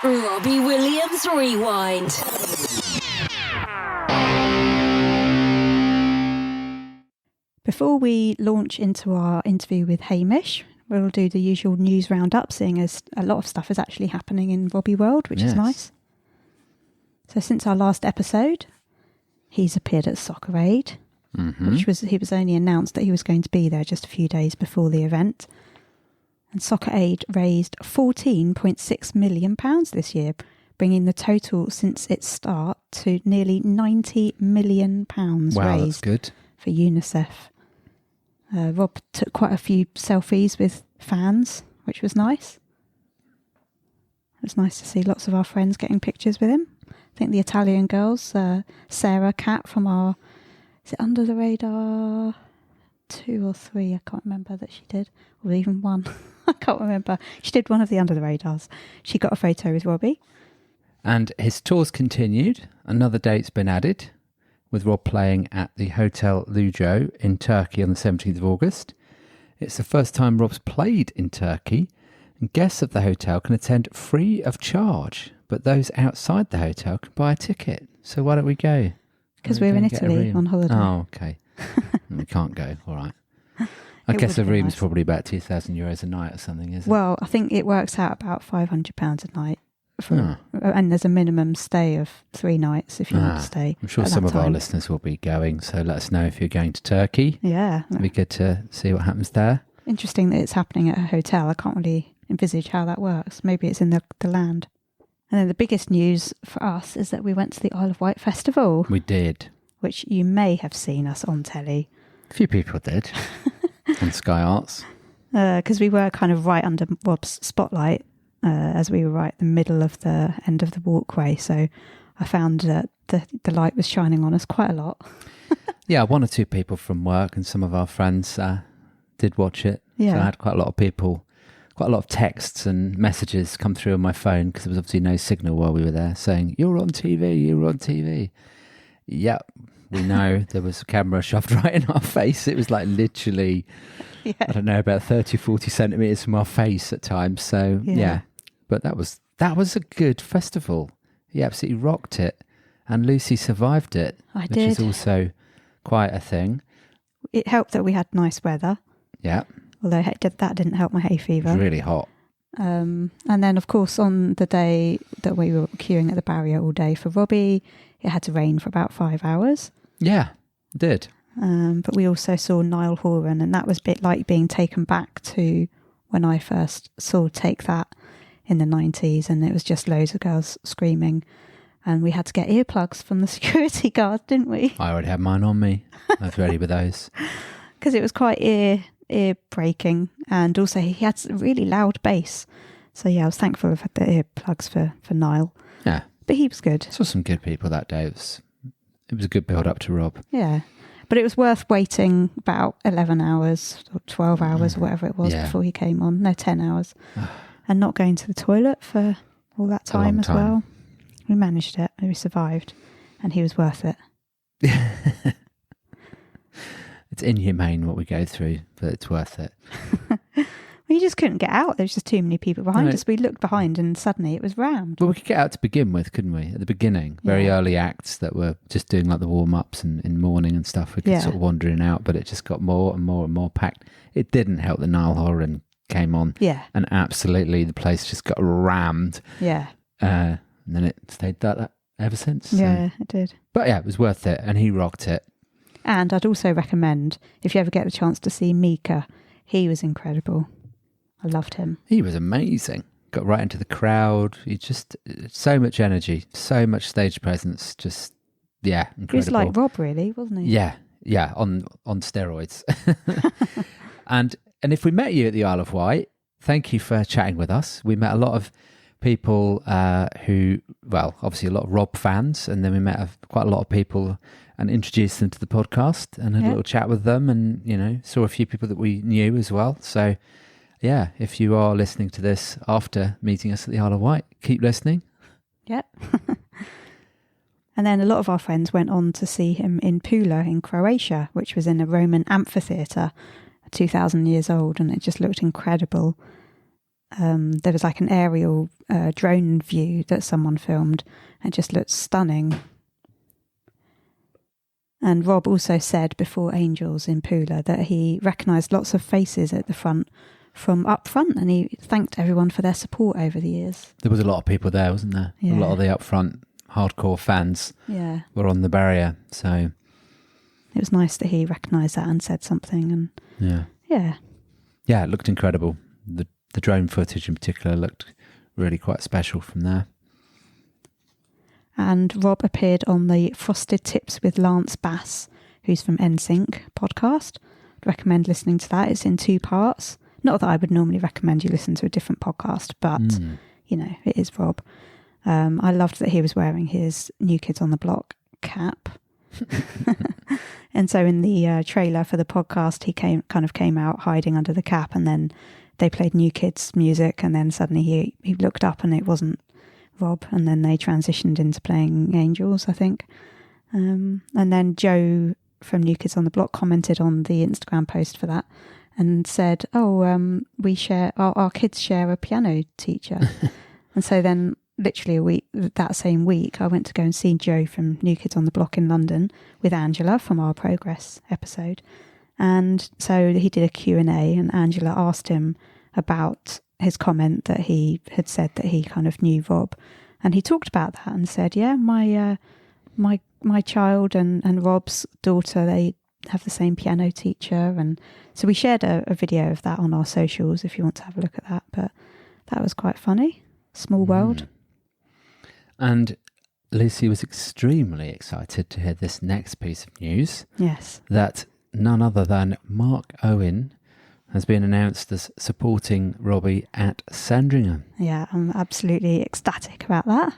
Robbie Williams Rewind. Before we launch into our interview with Hamish, we'll do the usual news roundup, seeing as a lot of stuff is actually happening in Robbie world, which is nice. So since our last episode, he's appeared at Soccer Aid, he was only announced that he was going to be there just a few days before the event. And Soccer Aid raised £14.6 million this year, bringing the total since its start to nearly £90 million raised that's good. for UNICEF. Rob took quite a few selfies with fans, which was nice. It was nice to see lots of our friends getting pictures with him. I think the Italian girls, Sarah Cat from our, is it Under the Radar 2 or 3? I can't remember that she did, or even 1. I can't remember. She did one of the Under the Radars. She got a photo with Robbie. And his tour's continued. Another date's been added, with Rob playing at the Hotel Lujo in Turkey on the 17th of August. It's the first time Rob's played in Turkey, and guests of the hotel can attend free of charge, but those outside the hotel can buy a ticket. So why don't we go? Because we're in Italy on holiday. Oh, okay. We can't go. All right. I guess a room's probably about €2,000 a night or something, isn't it? Well, I think it works out about £500 a night. And there's a minimum stay of 3 nights if you want to stay. I'm sure some of our listeners will be going, so let us know if you're going to Turkey. Yeah. It'd be good to see what happens there. Interesting that it's happening at a hotel. I can't really envisage how that works. Maybe it's in the land. And then the biggest news for us is that we went to the Isle of Wight Festival. We did. Which you may have seen us on telly. A few people did. On Sky Arts. Because we were kind of right under Rob's spotlight. As we were right at the middle of the end of the walkway. So I found that the light was shining on us quite a lot. Yeah, 1 or 2 people from work and some of our friends did watch it. Yeah. So I had quite a lot of texts and messages come through on my phone because there was obviously no signal while we were there saying, you're on TV. Yep, we know. There was a camera shoved right in our face. It was like literally, I don't know, about 30, 40 centimetres from our face at times. So yeah. But that was a good festival. He absolutely rocked it. And Lucy survived it. Which is also quite a thing. It helped that we had nice weather. Yeah. Although that didn't help my hay fever. It was really hot. And then, of course, on the day that we were queuing at the barrier all day for Robbie, it had to rain for about 5 hours. Yeah, it did. But we also saw Niall Horan, and that was a bit like being taken back to when I first saw Take That in the 90s, and it was just loads of girls screaming. And we had to get earplugs from the security guard, didn't we? I already had mine on me. I was ready with those. Because it was quite ear-breaking, and also he had a really loud bass. So yeah, I was thankful I've had the earplugs for Niall. Yeah. But he was good. Saw some good people that day. It was a good build-up to Rob. Yeah. But it was worth waiting about 11 hours or 12 hours or whatever it was before he came on. No, 10 hours. And not going to the toilet for all that time as well. We managed it. We survived. And he was worth it. It's inhumane what we go through, but it's worth it. We just couldn't get out. There was just too many people behind us. We looked behind and suddenly it was rammed. Well, we could get out to begin with, couldn't we? At the beginning, very early acts that were just doing like the warm-ups and in morning and stuff. We could sort of wander in and out, but it just got more and more and more packed. It didn't help that Niall Horan came on. Yeah. And absolutely the place just got rammed. Yeah. And then it stayed that ever since. Yeah, it did. But yeah, it was worth it and he rocked it. And I'd also recommend, if you ever get the chance to see Mika, he was incredible. I loved him. He was amazing. Got right into the crowd. He just, so much energy, so much stage presence. Just, incredible. He was like Rob, really, wasn't he? Yeah, on steroids. And if we met you at the Isle of Wight, thank you for chatting with us. We met a lot of people who, well, obviously a lot of Rob fans, and then we met quite a lot of people and introduced them to the podcast and had a little chat with them, and saw a few people that we knew as well. So yeah, if you are listening to this after meeting us at the Isle of Wight, keep listening. Yep. And then a lot of our friends went on to see him in Pula in Croatia, which was in a Roman amphitheatre, 2,000 years old, and it just looked incredible. there was like an aerial drone view that someone filmed, and it just looked stunning. And Rob also said before Angels in Pula that he recognised lots of faces at the front from up front, and he thanked everyone for their support over the years. There was a lot of people there, wasn't there? Yeah. A lot of the up front hardcore fans were on the barrier, so it was nice that he recognised that and said something. And yeah, it looked incredible. The drone footage in particular looked really quite special from there. And Rob appeared on the Frosted Tips with Lance Bass, who's from NSYNC podcast. I'd recommend listening to that. It's in 2 parts. Not that I would normally recommend you listen to a different podcast, but, you know, it is Rob. I loved that he was wearing his New Kids on the Block cap. And so in the trailer for the podcast, he came out hiding under the cap, and then they played New Kids music, and then suddenly he looked up and it wasn't Rob, and then they transitioned into playing Angels, I think. And then Joe from New Kids on the Block commented on the Instagram post for that and said, we share, our kids share a piano teacher. And so then literally that same week, I went to go and see Joe from New Kids on the Block in London with Angela from our Progress episode. And so he did a Q&A, and Angela asked him about his comment that he had said that he kind of knew Rob. And he talked about that and said, yeah, my child and Rob's daughter, they have the same piano teacher. And so we shared a video of that on our socials if you want to have a look at that. But that was quite funny. Small world. And Lucy was extremely excited to hear this next piece of news. Yes. That none other than Mark Owen has been announced as supporting Robbie at Sandringham. Yeah, I'm absolutely ecstatic about that.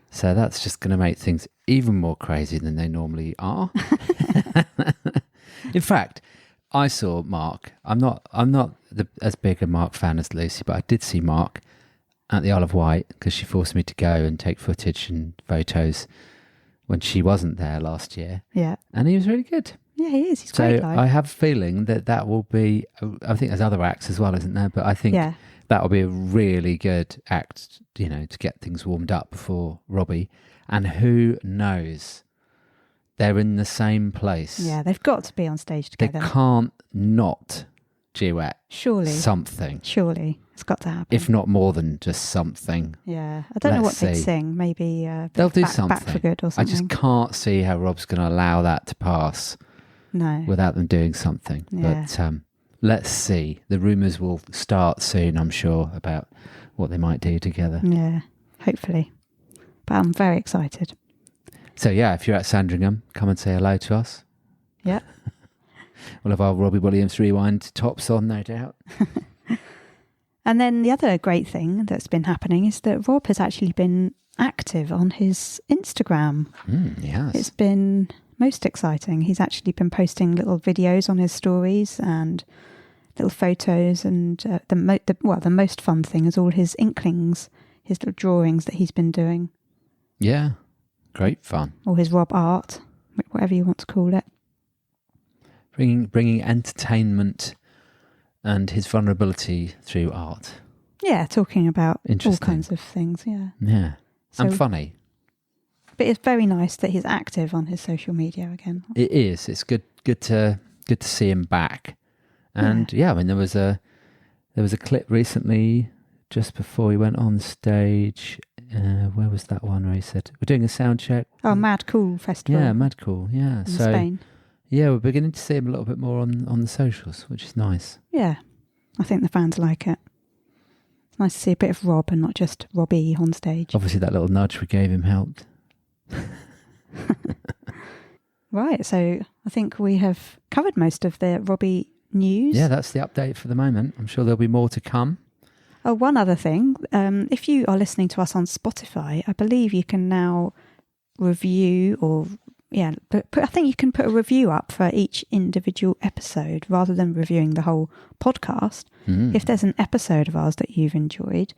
So that's just going to make things even more crazy than they normally are. In fact, I saw Mark. I'm not as big a Mark fan as Lucy, but I did see Mark at the Isle of Wight because she forced me to go and take footage and photos when she wasn't there last year. Yeah. And he was really good. Yeah, he is. He's great. So I have a feeling that will be, I think there's other acts as well, isn't there? But I think that will be a really good act, you know, to get things warmed up before Robbie. And who knows? They're in the same place. Yeah, they've got to be on stage together. They can't not duet. Surely. Something. Surely. It's got to happen. If not more than just something. Yeah. I don't know what they'd sing. Maybe they'll do something. Back for Good or something. I just can't see how Rob's going to allow that to pass. No. Without them doing something. Yeah. But let's see. The rumours will start soon, I'm sure, about what they might do together. Yeah, hopefully. But I'm very excited. So yeah, if you're at Sandringham, come and say hello to us. Yeah. We'll have our Robbie Williams Rewind tops on, no doubt. And then the other great thing that's been happening is that Rob has actually been active on his Instagram. Yes. It's been most exciting. He's actually been posting little videos on his stories and little photos, and the most fun thing is all his inklings, his little drawings that he's been doing. Yeah, great fun. Or his Rob art, whatever you want to call it. Bringing entertainment and his vulnerability through art. Yeah, talking about all kinds of things. Yeah. Yeah, and funny. But it's very nice that he's active on his social media again. It is. It's good to see him back. And I mean, there was a clip recently just before he went on stage. Where was that one where he said we're doing a sound check? Oh, Mad Cool Festival. Yeah, Mad Cool. Yeah, in Spain. Yeah, we're beginning to see him a little bit more on the socials, which is nice. Yeah, I think the fans like it. It's nice to see a bit of Rob and not just Robbie on stage. Obviously, that little nudge we gave him helped. Right, so I think we have covered most of the Robbie news. Yeah, that's the update for the moment. I'm sure there'll be more to come. Oh, one other thing. If you are listening to us on Spotify, I believe you can now review I think you can put a review up for each individual episode rather than reviewing the whole podcast. If there's an episode of ours that you've enjoyed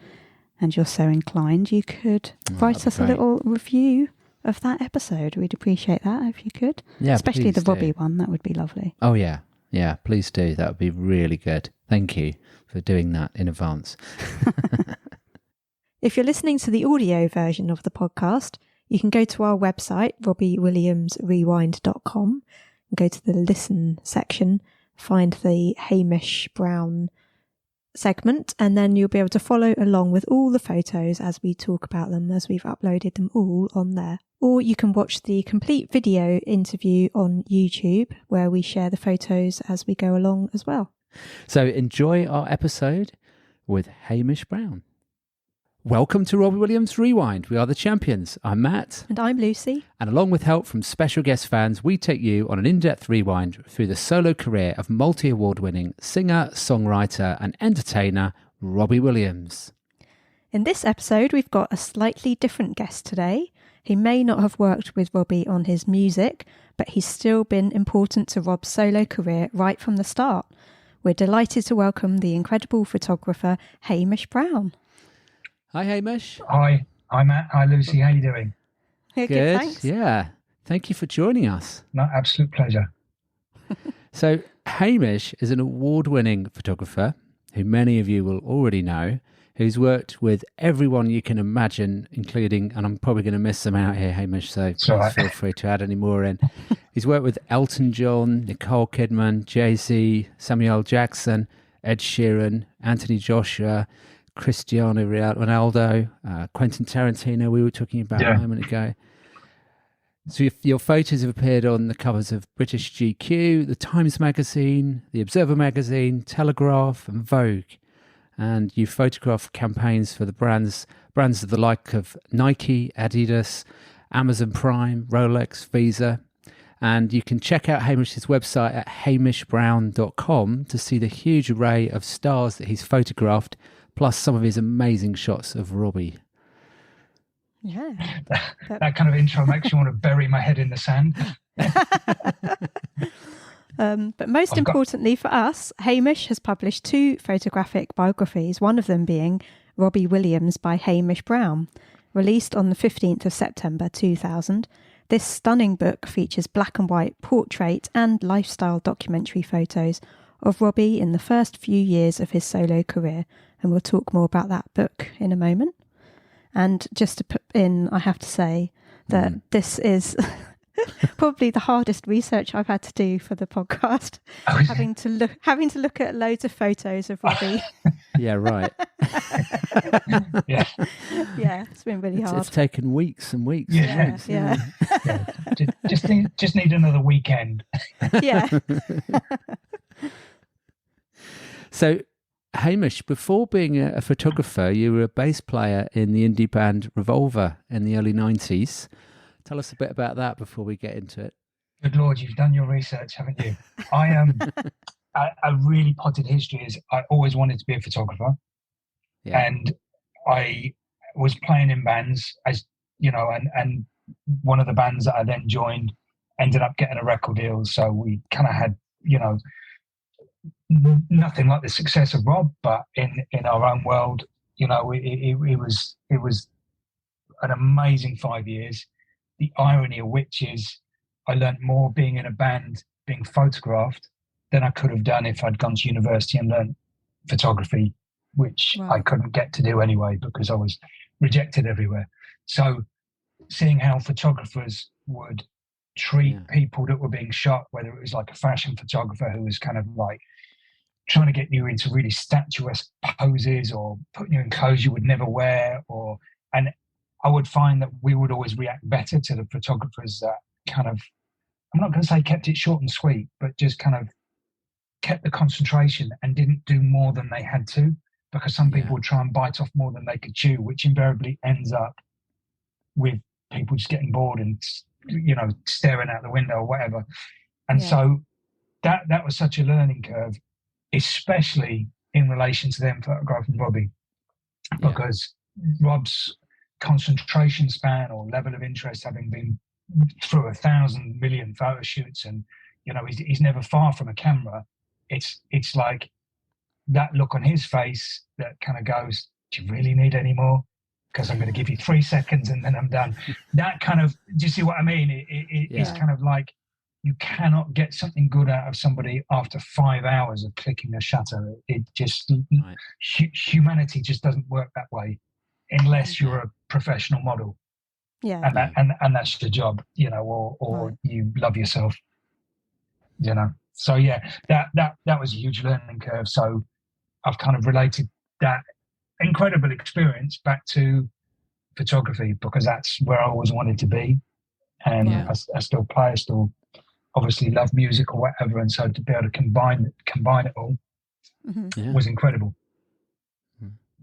and you're so inclined, you could write us a little review of that episode. We'd appreciate that if you could. Yeah, especially the do. Robbie one. That would be lovely. Oh, yeah. Yeah, please do. That would be really good. Thank you for doing that in advance. If you're listening to the audio version of the podcast, you can go to our website, robbiewilliamsrewind.com, and go to the listen section, find the Hamish Brown segment, and then you'll be able to follow along with all the photos as we talk about them, as we've uploaded them all on there. Or you can watch the complete video interview on YouTube, where we share the photos as we go along as well. So enjoy our episode with Hamish Brown. Welcome to Robbie Williams Rewind. We are the champions. I'm Matt. And I'm Lucy. And along with help from special guest fans, we take you on an in-depth rewind through the solo career of multi-award winning singer, songwriter and entertainer Robbie Williams. In this episode, we've got a slightly different guest today. He may not have worked with Robbie on his music, but he's still been important to Rob's solo career right from the start. We're delighted to welcome the incredible photographer Hamish Brown. Hi, Hamish. Hi, Matt. Hi, Lucy. How you doing? Yeah, good, thanks. Yeah. Thank you for joining us. No, absolute pleasure. So, Hamish is an award-winning photographer who many of you will already know, who's worked with everyone you can imagine, including, and I'm probably going to miss some out here, Hamish, so please feel free to add any more in. He's worked with Elton John, Nicole Kidman, Jay-Z, Samuel Jackson, Ed Sheeran, Anthony Joshua, Cristiano Ronaldo, Quentin Tarantino, we were talking about a moment ago. So your photos have appeared on the covers of British GQ, the Times Magazine, the Observer Magazine, Telegraph and Vogue. And you photographed campaigns for the brands of the like of Nike, Adidas, Amazon Prime, Rolex, Visa. And you can check out Hamish's website at hamishbrown.com to see the huge array of stars that he's photographed, plus some of his amazing shots of Robbie. Yeah. That kind of intro makes you want to bury my head in the sand. But most importantly for us, Hamish has published 2 photographic biographies, one of them being Robbie Williams by Hamish Brown, released on the 15th of September 2000. This stunning book features black and white portrait and lifestyle documentary photos of Robbie in the first few years of his solo career, and we'll talk more about that book in a moment. And just to put in, I have to say that this is probably the hardest research I've had to do for the podcast, having to look at loads of photos of Robbie. Yeah, right. Yeah, it's been really hard. It's taken weeks and weeks. Yeah. Just need another weekend. Yeah. So, Hamish, before being a photographer, you were a bass player in the indie band Revolver in the early 90s. Tell us a bit about that before we get into it. Good Lord, you've done your research, haven't you? A really potted history is I always wanted to be a photographer. Yeah. And I was playing in bands, as you know, and one of the bands that I then joined ended up getting a record deal. So we kind of had, you know, nothing like the success of Rob, but in our own world, you know, it was an amazing 5 years. The irony of which is I learned more being in a band, being photographed, than I could have done if I'd gone to university and learned photography, which I couldn't get to do anyway because I was rejected everywhere. So seeing how photographers would treat people that were being shot, whether it was like a fashion photographer who was kind of like trying to get you into really statuesque poses or putting you in clothes you would never wear, and I would find that we would always react better to the photographers that kind of, I'm not going to say kept it short and sweet, but just kind of kept the concentration and didn't do more than they had to, because some people would try and bite off more than they could chew, which invariably ends up with people just getting bored and, you know, staring out the window or whatever. And so that was such a learning curve, especially in relation to them photographing Robbie, because Rob's concentration span or level of interest, having been through 1,000 million photo shoots, and you know he's never far from a camera. It's like that look on his face that kind of goes, do you really need any more? Because I'm going to give you 3 seconds and then I'm done. That kind of, do you see what I mean? It's kind of like you cannot get something good out of somebody after 5 hours of clicking a shutter. It just humanity just doesn't work that way unless you're a professional model. Yeah. And that's your job, you know, or you love yourself, you know. So yeah, that was a huge learning curve. So I've kind of related that incredible experience back to photography because that's where I always wanted to be. And I still play, I still obviously love music or whatever, and so to be able to combine it all was incredible.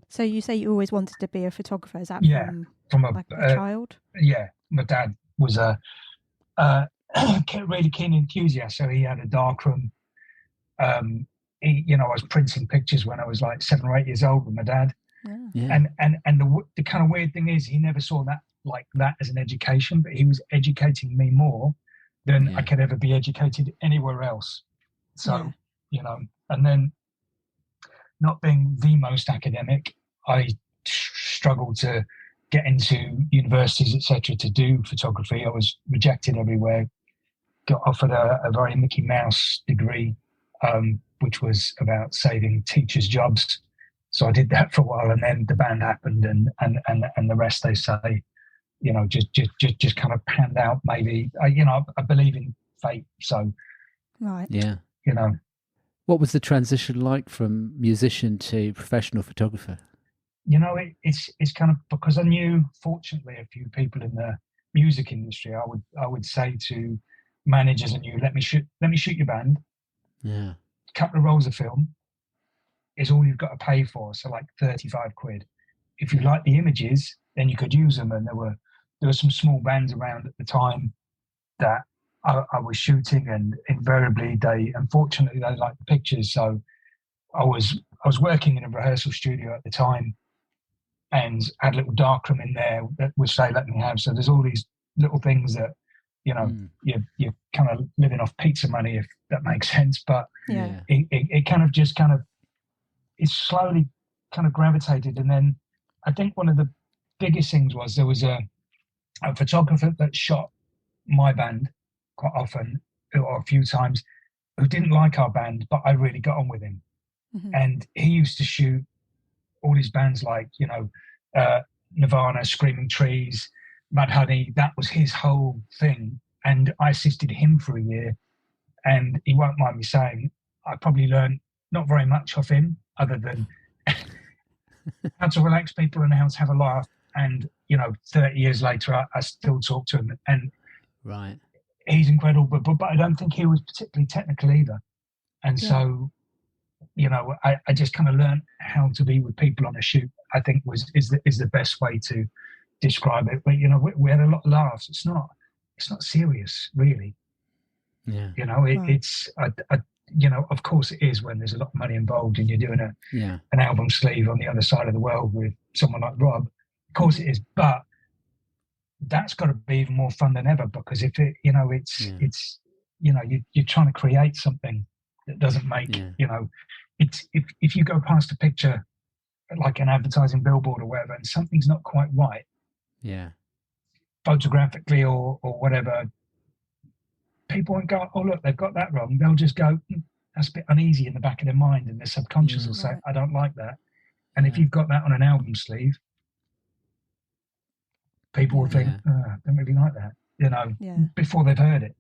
So you say you always wanted to be a photographer? Is that from a child? Yeah, my dad was a really keen enthusiast, so he had a darkroom. I was printing pictures when I was like 7 or 8 years old with my dad. And the kind of weird thing is he never saw that like that as an education, but he was educating me more than I could ever be educated anywhere else. So, you know, and then not being the most academic, I struggled to get into universities, etc., to do photography. I was rejected everywhere. Got offered a very Mickey Mouse degree, which was about saving teachers' jobs. So I did that for a while, and then the band happened, and the rest, they say, you know, just kind of panned out. Maybe I believe in fate, so you know. What was the transition like from musician to professional photographer? You know, it's kind of because I knew, fortunately, a few people in the music industry. I would say to managers, I knew, let me shoot your band. Yeah, couple of rolls of film is all you've got to pay for. So like 35 quid. If you like the images, then you could use them. And there were some small bands around at the time that I was shooting, and invariably unfortunately they liked the pictures. So I was working in a rehearsal studio at the time, and had a little darkroom in there which they let me have. So there's all these little things that, you know, you're kind of living off pizza money, if that makes sense. But it kind of it slowly kind of gravitated. And then I think one of the biggest things was there was a photographer that shot my band quite often, or a few times, who didn't like our band, but I really got on with him. And he used to shoot all these bands like, you know, Nirvana, Screaming Trees, Mudhoney. That was his whole thing. And I assisted him for a year, and he won't mind me saying I probably learned not very much off him, other than how to relax people and how to have a laugh. And, you know, 30 years later, I still talk to him, and he's incredible, but I don't think he was particularly technical either. And so, you know, I just kind of learned how to be with people on a shoot, I think is the best way to describe it. But, you know, we had a lot of laughs. It's not serious, really. Yeah. You know, it's you know, of course it is when there's a lot of money involved and you're doing an album sleeve on the other side of the world with someone like Rob. Of course it is, but that's got to be even more fun than ever, because if it, you know, it's you know, you're trying to create something that doesn't make, you know, it's if you go past a picture like an advertising billboard or whatever, and something's not quite right, photographically or whatever, people won't go, oh look, they've got that wrong. They'll just go, that's a bit uneasy in the back of their mind, and their subconscious will say, I don't like that. And if you've got that on an album sleeve, people will think, I don't really like that, you know, before they've heard it.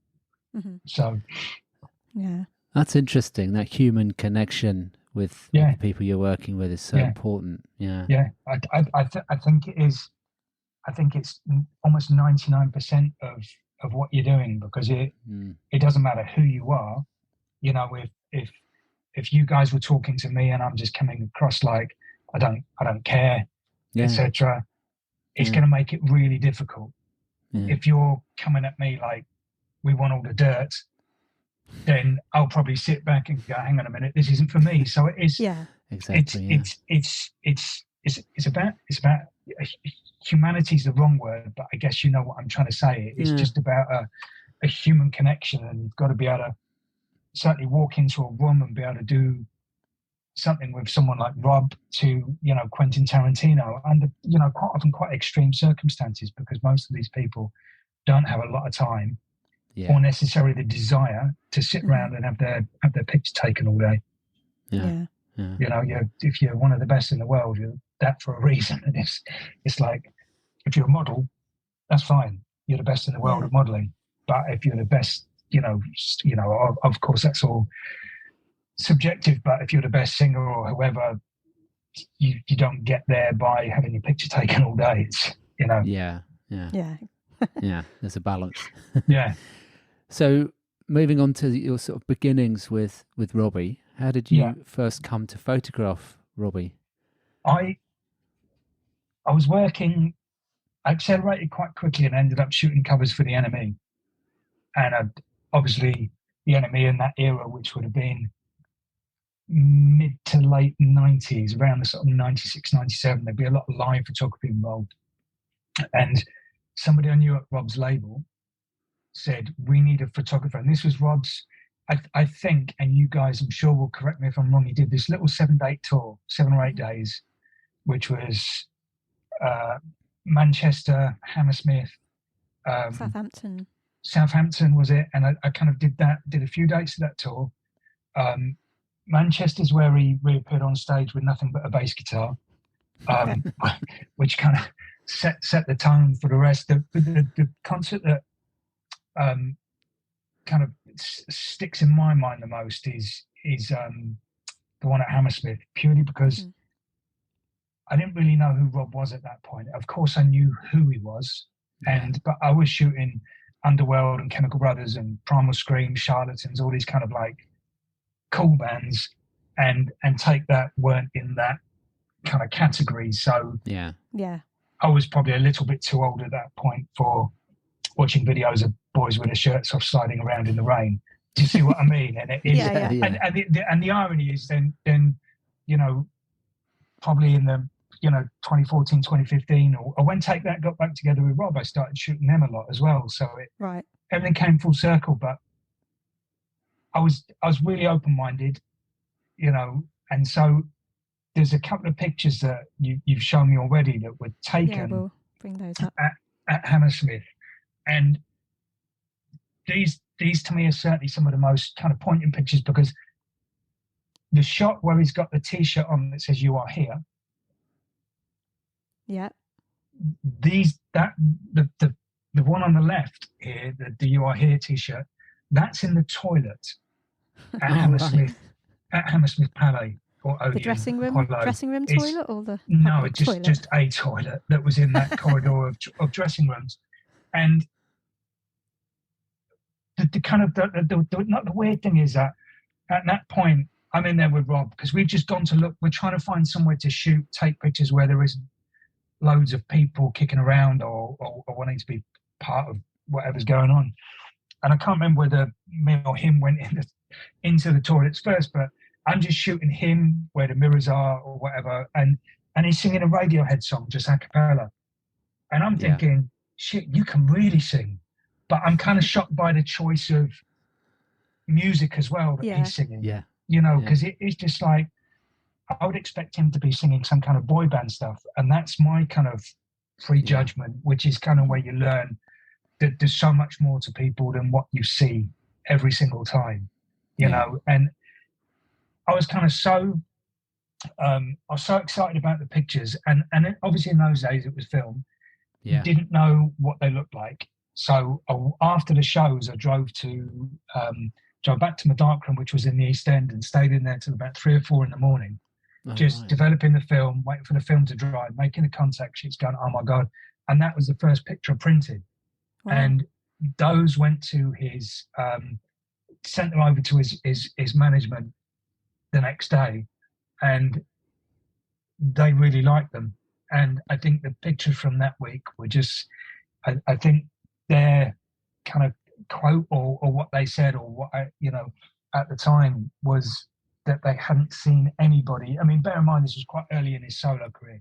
So that's interesting. That human connection with the people you're working with is so important. I think it is. I think it's almost 99% of what you're doing, because it doesn't matter who you are. You know, if you guys were talking to me and I'm just coming across like I don't care, etc., it's going to make it really difficult. If you're coming at me like we want all the dirt, then I'll probably sit back and go, hang on a minute, this isn't for me. So it is. Exactly. It's about humanity's the wrong word, but I guess you know what I'm trying to say. It's just about a human connection, and you've got to be able to certainly walk into a room and be able to do something with someone like Rob to, you know, Quentin Tarantino under, you know, quite often quite extreme circumstances, because most of these people don't have a lot of time. or necessarily the desire to sit around and have their picture taken all day. Yeah. You know, if you're one of the best in the world, you're that for a reason. And it's like, if you're a model, that's fine. You're the best in the world at modeling. But if you're the best, you know, of course that's all subjective. But if you're the best singer or whoever, you don't get there by having your picture taken all day. It's, you know. Yeah. There's a balance. Yeah. So moving on to your sort of beginnings with Robbie, how did you first come to photograph Robbie? I was working. I accelerated quite quickly and ended up shooting covers for the NME. And obviously the NME in that era, which would have been mid to late 90s, around the sort of 96, 97, there'd be a lot of live photography involved. And somebody I knew at Rob's label said, we need a photographer. And this was Rob's, I think, and you guys, I'm sure, will correct me if I'm wrong, he did this little 7-day tour, 7 or 8 days, which was Manchester, Hammersmith, Southampton was it, and I kind of did a few dates of that tour. Manchester's where he reappeared on stage with nothing but a bass guitar, which kind of set the tone for the rest. The concert that kind of sticks in my mind the most is the one at Hammersmith, purely because I didn't really know who Rob was at that point. Of course, I knew who he was, but I was shooting Underworld and Chemical Brothers and Primal Scream, Charlatans, all these kind of like cool bands, and Take That weren't in that kind of category. So yeah, I was probably a little bit too old at that point for watching videos of boys with their shirts off sliding around in the rain. Do you see what I mean? And it is, and the irony is then you know, probably in the 2014, 2015, or when Take That got back together with Rob, I started shooting them a lot as well. So everything came full circle. But I was really open-minded, you know, and so there's a couple of pictures that you've shown me already that were taken. Yeah, we'll bring those up at Hammersmith, and these to me are certainly some of the most kind of poignant pictures, because the shot where he's got the T-shirt on that says "You Are Here." Yeah. The one on the left here, the "You Are Here" T-shirt, that's in the toilet at Hammersmith, at Hammersmith Palais or Odeon. The dressing room toilet, or the no, just toilet? Just a toilet that was in that corridor of dressing rooms, and the kind of the weird thing is that at that point I'm in there with Rob because we've just gone to look. We're trying to find somewhere to take pictures where there isn't loads of people kicking around or wanting to be part of whatever's going on. And I can't remember whether me or him went into the toilets first, but I'm just shooting him where the mirrors are or whatever, and he's singing a Radiohead song just a cappella. And I'm thinking, shit, you can really sing. But I'm kind of shocked by the choice of music as well that he's singing. Yeah. You know, because it's just like, I would expect him to be singing some kind of boy band stuff. And that's my kind of prejudgment, which is kind of where you learn that there's so much more to people than what you see every single time, you know. And I was kind of I was so excited about the pictures. And obviously in those days it was film. You didn't know what they looked like. So after the shows, I drove back to my darkroom, which was in the East End, and stayed in there till about 3 or 4 in the morning, developing the film, waiting for the film to dry, making the contact sheets, going, oh my God. And that was the first picture I printed. Wow. And those went to his, sent them over to his management the next day, and they really liked them. And I think the pictures from that week were just, I think their kind of quote or what they said or what at the time was that they hadn't seen anybody. I mean, bear in mind this was quite early in his solo career.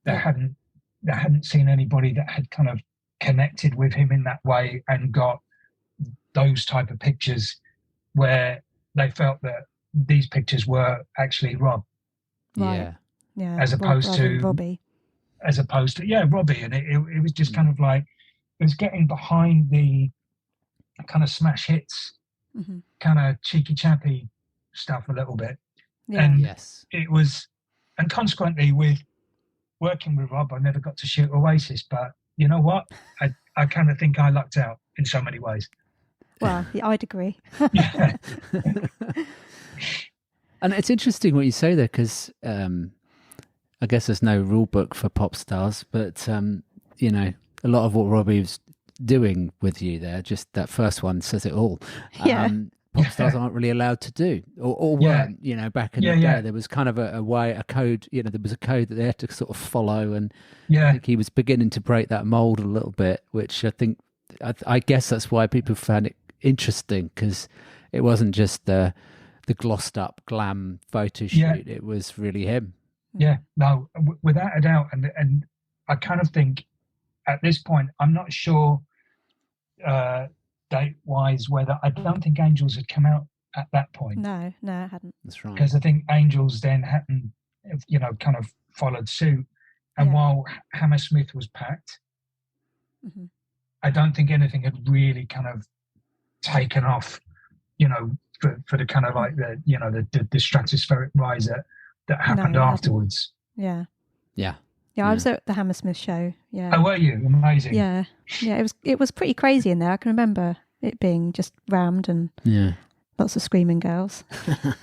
They hadn't seen anybody that had kind of connected with him in that way and got those type of pictures where they felt that these pictures were actually Rob. Right. Yeah. As opposed to Robbie. Robbie. And it was just kind of like, it was getting behind the kind of smash hits, kind of cheeky chappy stuff a little bit. Yeah. And Yes. it was, and consequently with working with Rob, I never got to shoot Oasis, but you know what? I kind of think I lucked out in so many ways. Well, yeah, I'd agree. Yeah. And it's interesting what you say there, because I guess there's no rule book for pop stars, but you know, a lot of what Robbie was doing with you there, just that first one says it all. Yeah. Pop stars aren't really allowed to do, or weren't, you know, back in the day. There was kind of a way, a code, you know, there was a code that they had to sort of follow, and I think he was beginning to break that mold a little bit, which I think, I guess that's why people found it interesting, because it wasn't just the glossed up glam photo shoot, it was really him. Yeah, no, without a doubt. And I kind of think at this point, I'm not sure date-wise whether, I don't think Angels had come out at that point. No, it hadn't. That's right. Because I think Angels then hadn't, you know, kind of followed suit. And while Hammersmith was packed, I don't think anything had really kind of taken off, you know, for the kind of like the, you know, the stratospheric rise that happened afterwards. Yeah. Yeah, I was at the Hammersmith show. Yeah. Oh, were you? Amazing. Yeah. It was pretty crazy in there. I can remember it being just rammed and lots of screaming girls.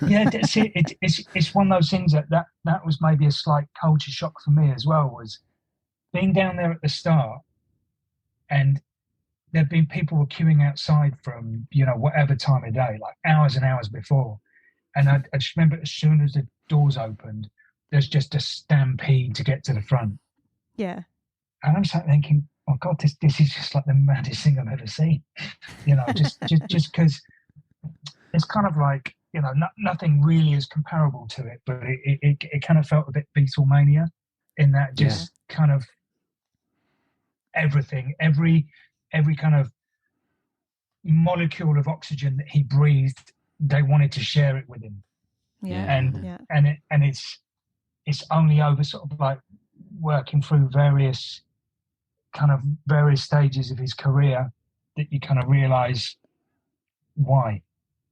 Yeah, it's one of those things that was maybe a slight culture shock for me as well, was being down there at the start, and there'd been people were queuing outside from, you know, whatever time of day, like hours and hours before. And I just remember as soon as the doors opened, there's just a stampede to get to the front. Yeah. And I'm sat thinking, oh God, this is just like the maddest thing I've ever seen. You know, just because it's kind of like, you know, nothing really is comparable to it, but it kind of felt a bit Beatlemania in that just kind of everything, every kind of molecule of oxygen that he breathed, they wanted to share it with him. And it's only over sort of like working through various stages of his career that you kind of realize why.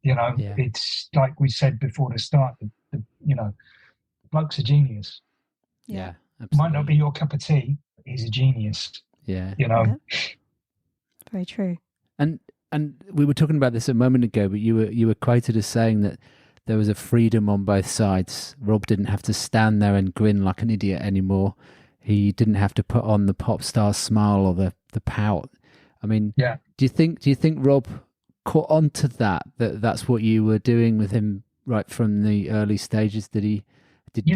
You know, it's like we said before the start, the you know, bloke's a genius. Yeah, absolutely. Might not be your cup of tea, but he's a genius. Yeah. You know. Yeah. Very true. And we were talking about this a moment ago, but you were quoted as saying that there was a freedom on both sides. Rob didn't have to stand there and grin like an idiot anymore. He didn't have to put on the pop star smile or the pout. I mean, do you think Rob caught on to that's what you were doing with him right from the early stages? You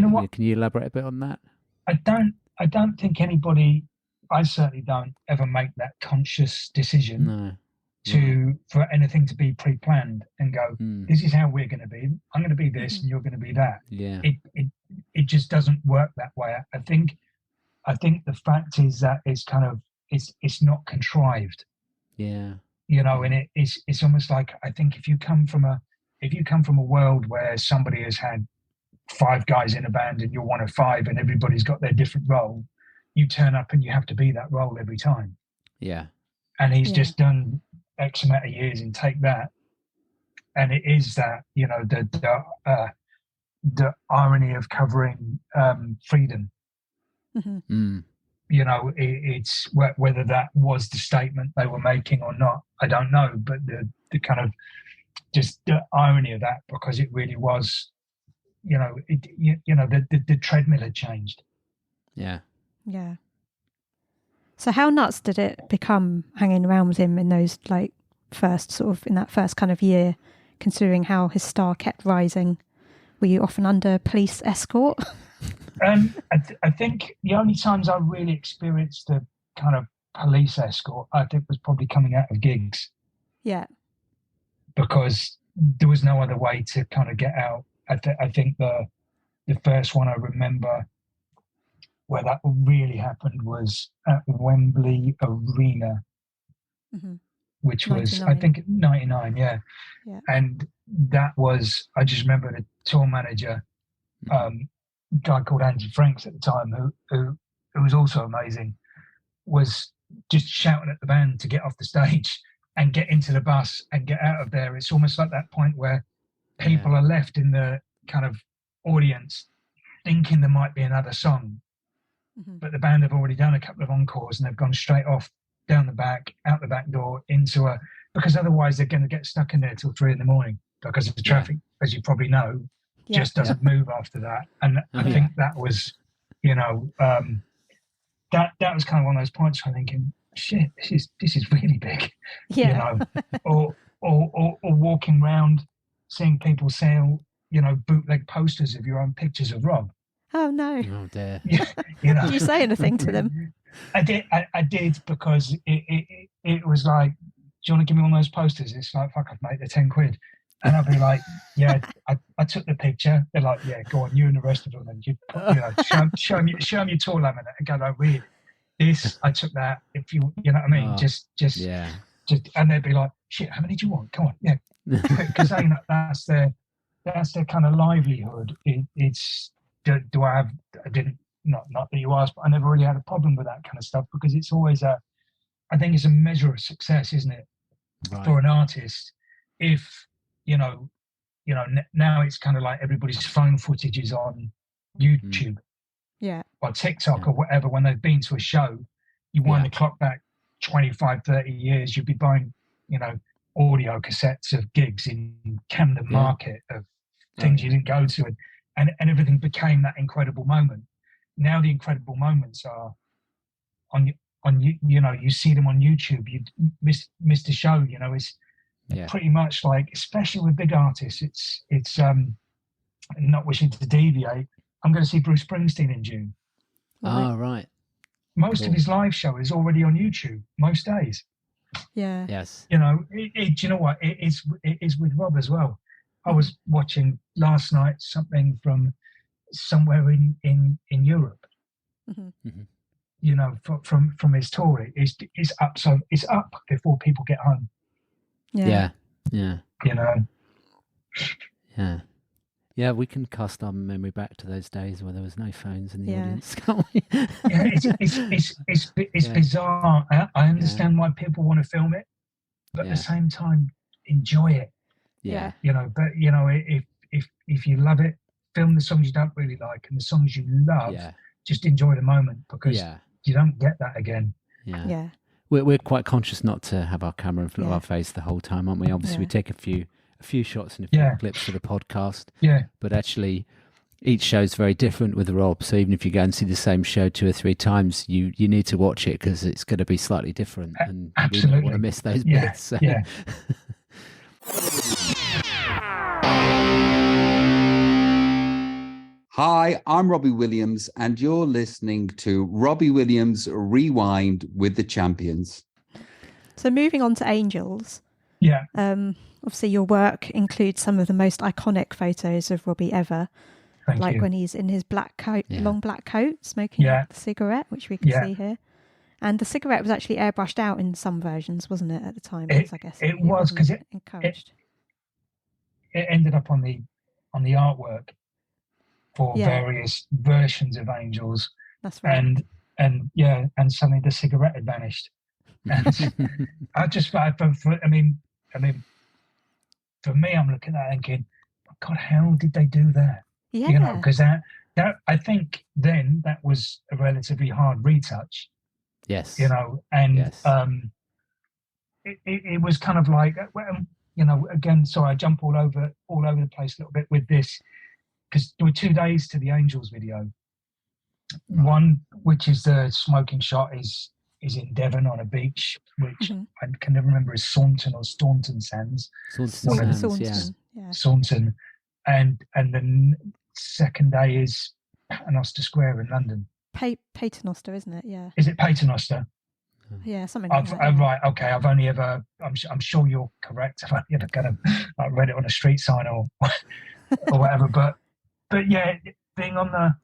know what? Can you elaborate a bit on that? I don't think anybody, I certainly don't ever make that conscious decision for anything to be pre-planned and go, this is how we're going to be. I'm going to be this and you're going to be that. Yeah. It just doesn't work that way. I think the fact is that it's kind of, it's not contrived. Yeah. You know, and it's almost like, I think if you come from a world where somebody has had 5 guys in a band and you're one of 5 and everybody's got their different role, you turn up and you have to be that role every time. Yeah. And he's just done X amount of years and take that. And it is that, you know, the irony of covering freedom. You know, it's whether that was the statement they were making or not, I don't know. But the kind of just the irony of that, because it really was, you know, the treadmill had changed. Yeah. Yeah. So how nuts did it become hanging around with him in those in that first kind of year, considering how his star kept rising? Were you often under police escort? I think the only times I really experienced the kind of police escort, I think, was probably coming out of gigs. Yeah. Because there was no other way to kind of get out. I think the first one I remember where that really happened was at Wembley Arena, which was, 99. I think, 99, yeah. And that was, I just remember the tour manager, guy called Andy Franks at the time, who was also amazing, was just shouting at the band to get off the stage and get into the bus and get out of there. It's almost like that point where people are left in the kind of audience thinking there might be another song, but the band have already done a couple of encores and they've gone straight off down the back, out the back door into because otherwise they're going to get stuck in there till 3 a.m. because the traffic, as you probably know, just doesn't move after that. And I think that was, that was kind of one of those points where I'm thinking, shit, this is really big, or walking around seeing people sell, bootleg posters of your own pictures of Rob. Oh no! Oh dear! Did you say anything to them? I did because it was like, do you want to give me one of those posters? It's like, fuck off, mate, they're 10 quid. And I'd be like, yeah, I took the picture. They're like, yeah, go on, you and the rest of them, and you show them your tour laminate and go, like, read this. I took that. If you know what I mean, just, and they'd be like, shit, how many do you want? Come on, yeah, because that's their kind of livelihood. It's do I have? I didn't. Not that you asked, but I never really had a problem with that kind of stuff because it's always I think it's a measure of success, isn't it, for an artist? If now it's kind of like everybody's phone footage is on YouTube, or TikTok or whatever. When they've been to a show, you wind the clock back 25, 30 years, you'd be buying, audio cassettes of gigs in Camden Market of things you didn't go to, and everything became that incredible moment. Now the incredible moments are on you see them on YouTube. You miss the show. It's pretty much like, especially with big artists, it's not wishing to deviate. I'm going to see Bruce Springsteen in June. Right. Most of his live show is already on YouTube most days. Yeah. Yes. Do you know what? It is with Rob as well. I was watching last night something from somewhere in Europe. From his tour, it's up. So it's up before people get home. Yeah. Yeah, we can cast our memory back to those days where there was no phones in the audience, can't we? It's bizarre. I understand why people want to film it, but at the same time, enjoy it. Yeah. But if you love it, film the songs you don't really like, and the songs you love, just enjoy the moment, because you don't get that again. Yeah. We're quite conscious not to have our camera in front of our face the whole time, aren't we? Obviously, we take a few shots and a few clips for the podcast. Yeah. But actually, each show's very different with Rob. So even if you go and see the same show 2 or 3 times, you need to watch it because it's going to be slightly different, and we don't want to miss those bits. So. Yeah. Hi, I'm Robbie Williams, and you're listening to Robbie Williams Rewind with the Champions. So moving on to Angels. Yeah. Obviously, your work includes some of the most iconic photos of Robbie ever. Thank you. When he's in his black coat, long black coat, smoking the cigarette, which we can see here. And the cigarette was actually airbrushed out in some versions, wasn't it, at the time? It was, because it encouraged. It ended up on the artwork for various versions of Angels. That's right. And suddenly the cigarette had vanished. And for me, I'm looking at that thinking, oh God, how did they do that? Yeah. Because that I think then that was a relatively hard retouch. Yes. It was kind of like, again, sorry, I jump all over the place a little bit with this, because there were 2 days to the Angels video. Right. One, which is the smoking shot, is in Devon on a beach, which I can never remember is Saunton or Staunton Sands. Saunton. And the second day is Paternoster Square in London. Paternoster, isn't it? Yeah. Is it Paternoster? Yeah, something like that. Right, okay. I've only ever, I'm sure you're correct. I've only ever kind of read it on a street sign or whatever. But yeah, being on the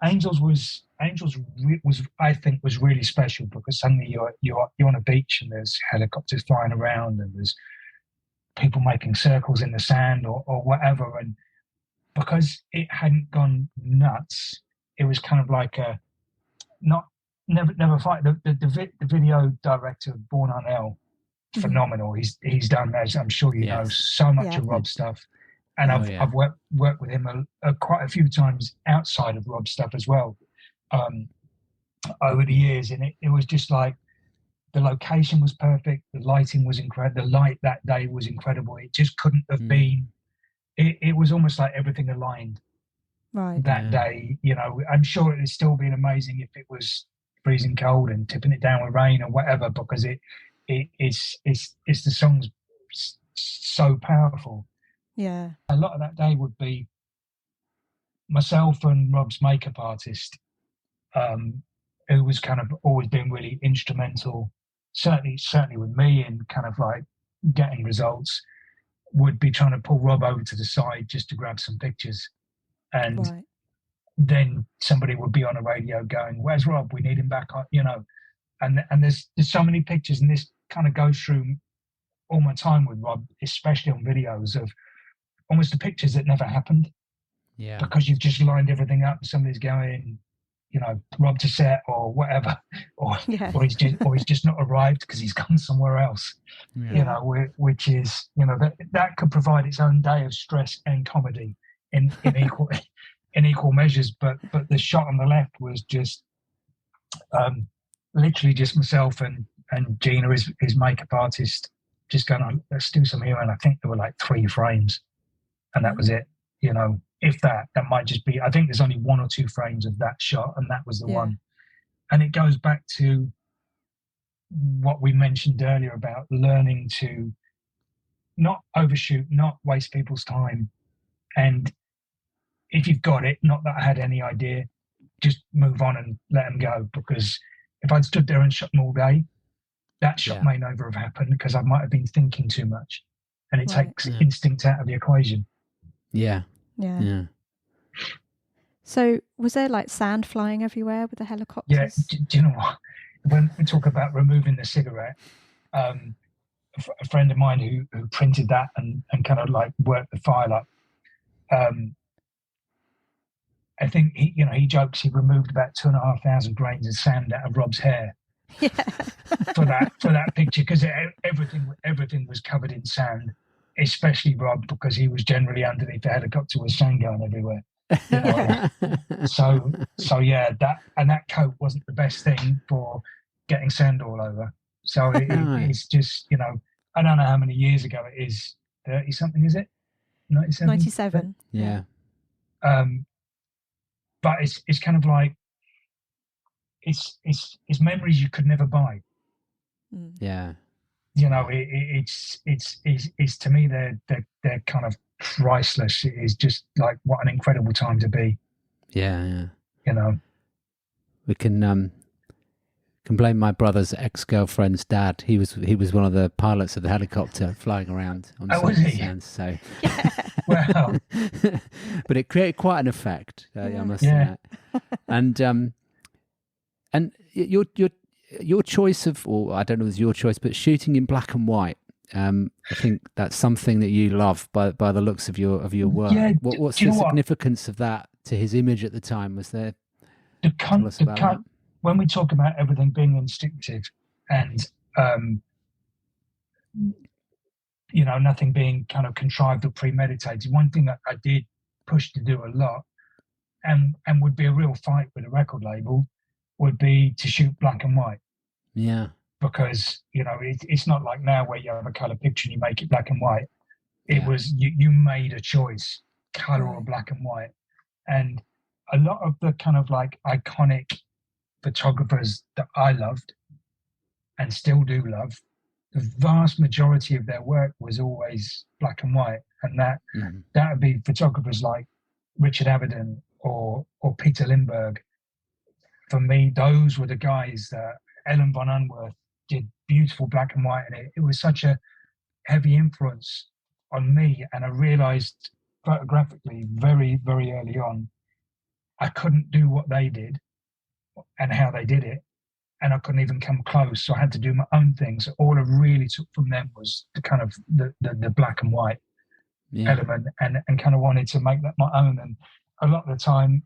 Angels was I think was really special, because suddenly you're on a beach and there's helicopters flying around and there's people making circles in the sand or whatever, and because it hadn't gone nuts, it was kind of like a never fight. The video director of Born Unknown phenomenal. He's done, as I'm sure you know, so much of Rob's stuff, and I've worked with him quite a few times outside of Rob's stuff as well, over the years, and it was just like the location was perfect, the lighting was incredible, the light that day was incredible. It just couldn't have been. It was almost like everything aligned that day. You know, I'm sure it would still been amazing if it was freezing cold and tipping it down with rain or whatever, because it's the song's so powerful. Yeah. A lot of that day would be myself and Rob's makeup artist, who was kind of always been really instrumental, certainly with me in kind of like getting results, would be trying to pull Rob over to the side just to grab some pictures. And then somebody would be on a radio going, "Where's Rob? We need him back on," you know. And there's so many pictures, and this kind of goes through all my time with Rob, especially on videos, of almost the pictures that never happened. Yeah. Because you've just lined everything up. Somebody's going, you know, Rob to set or whatever, or he's just not arrived because he's gone somewhere else. Yeah. You know, which is, you know, that could provide its own day of stress and comedy in equal measures. But the shot on the left was just literally just myself and Gina, his makeup artist, just going, "Oh, let's do some here." And I think there were like 3 frames, and that was it. You know, if that might just be, I think there's only 1 or 2 frames of that shot, and that was the one. And it goes back to what we mentioned earlier about learning to not overshoot, not waste people's time. And if you've got it, not that I had any idea, just move on and let them go. Because if I'd stood there and shot them all day, that shot may never have happened, because I might have been thinking too much, and it takes instinct out of the equation. Yeah. So was there like sand flying everywhere with the helicopters? Yeah. Do you know what? When we talk about removing the cigarette, a friend of mine who printed that and kind of like worked the file up, I think he jokes he removed about 2,500 grains of sand out of Rob's hair. Yeah. for that picture, because everything was covered in sand, especially Rob, because he was generally underneath the helicopter with sand going everywhere. You know? so yeah, that coat wasn't the best thing for getting sand all over. So it's just, you know, I don't know how many years ago it is. 30 something, is it? 97. 97. Yeah. But it's kind of like it's memories you could never buy. Yeah. You know, it's to me they're kind of priceless. It is just like, what an incredible time to be. Yeah. You know, we can blame my brother's ex-girlfriend's dad. He was one of the pilots of the helicopter flying around on sands. So, well, but it created quite an effect. I must say. And your choice of, or I don't know if it's your choice, but shooting in black and white. I think that's something that you love by the looks of your work. Yeah, what's the significance of that to his image at the time? Was there? When we talk about everything being instinctive and you know, nothing being kind of contrived or premeditated, one thing that I did push to do a lot, and would be a real fight with a record label, would be to shoot black and white. Yeah. Because, you know, it's not like now where you have a colour picture and you make it black and white. It was, you made a choice, colour or black and white. And a lot of the kind of like iconic photographers that I loved and still do love, the vast majority of their work was always black and white. And that would be photographers like Richard Avedon or Peter Lindbergh. For me, those were the guys that Ellen von Unworth did beautiful black and white, and it was such a heavy influence on me. And I realized photographically very, very early on, I couldn't do what they did and how they did it, and I couldn't even come close. So I had to do my own thing. So all I really took from them was the kind of the black and white element, and kind of wanted to make that my own. And a lot of the time,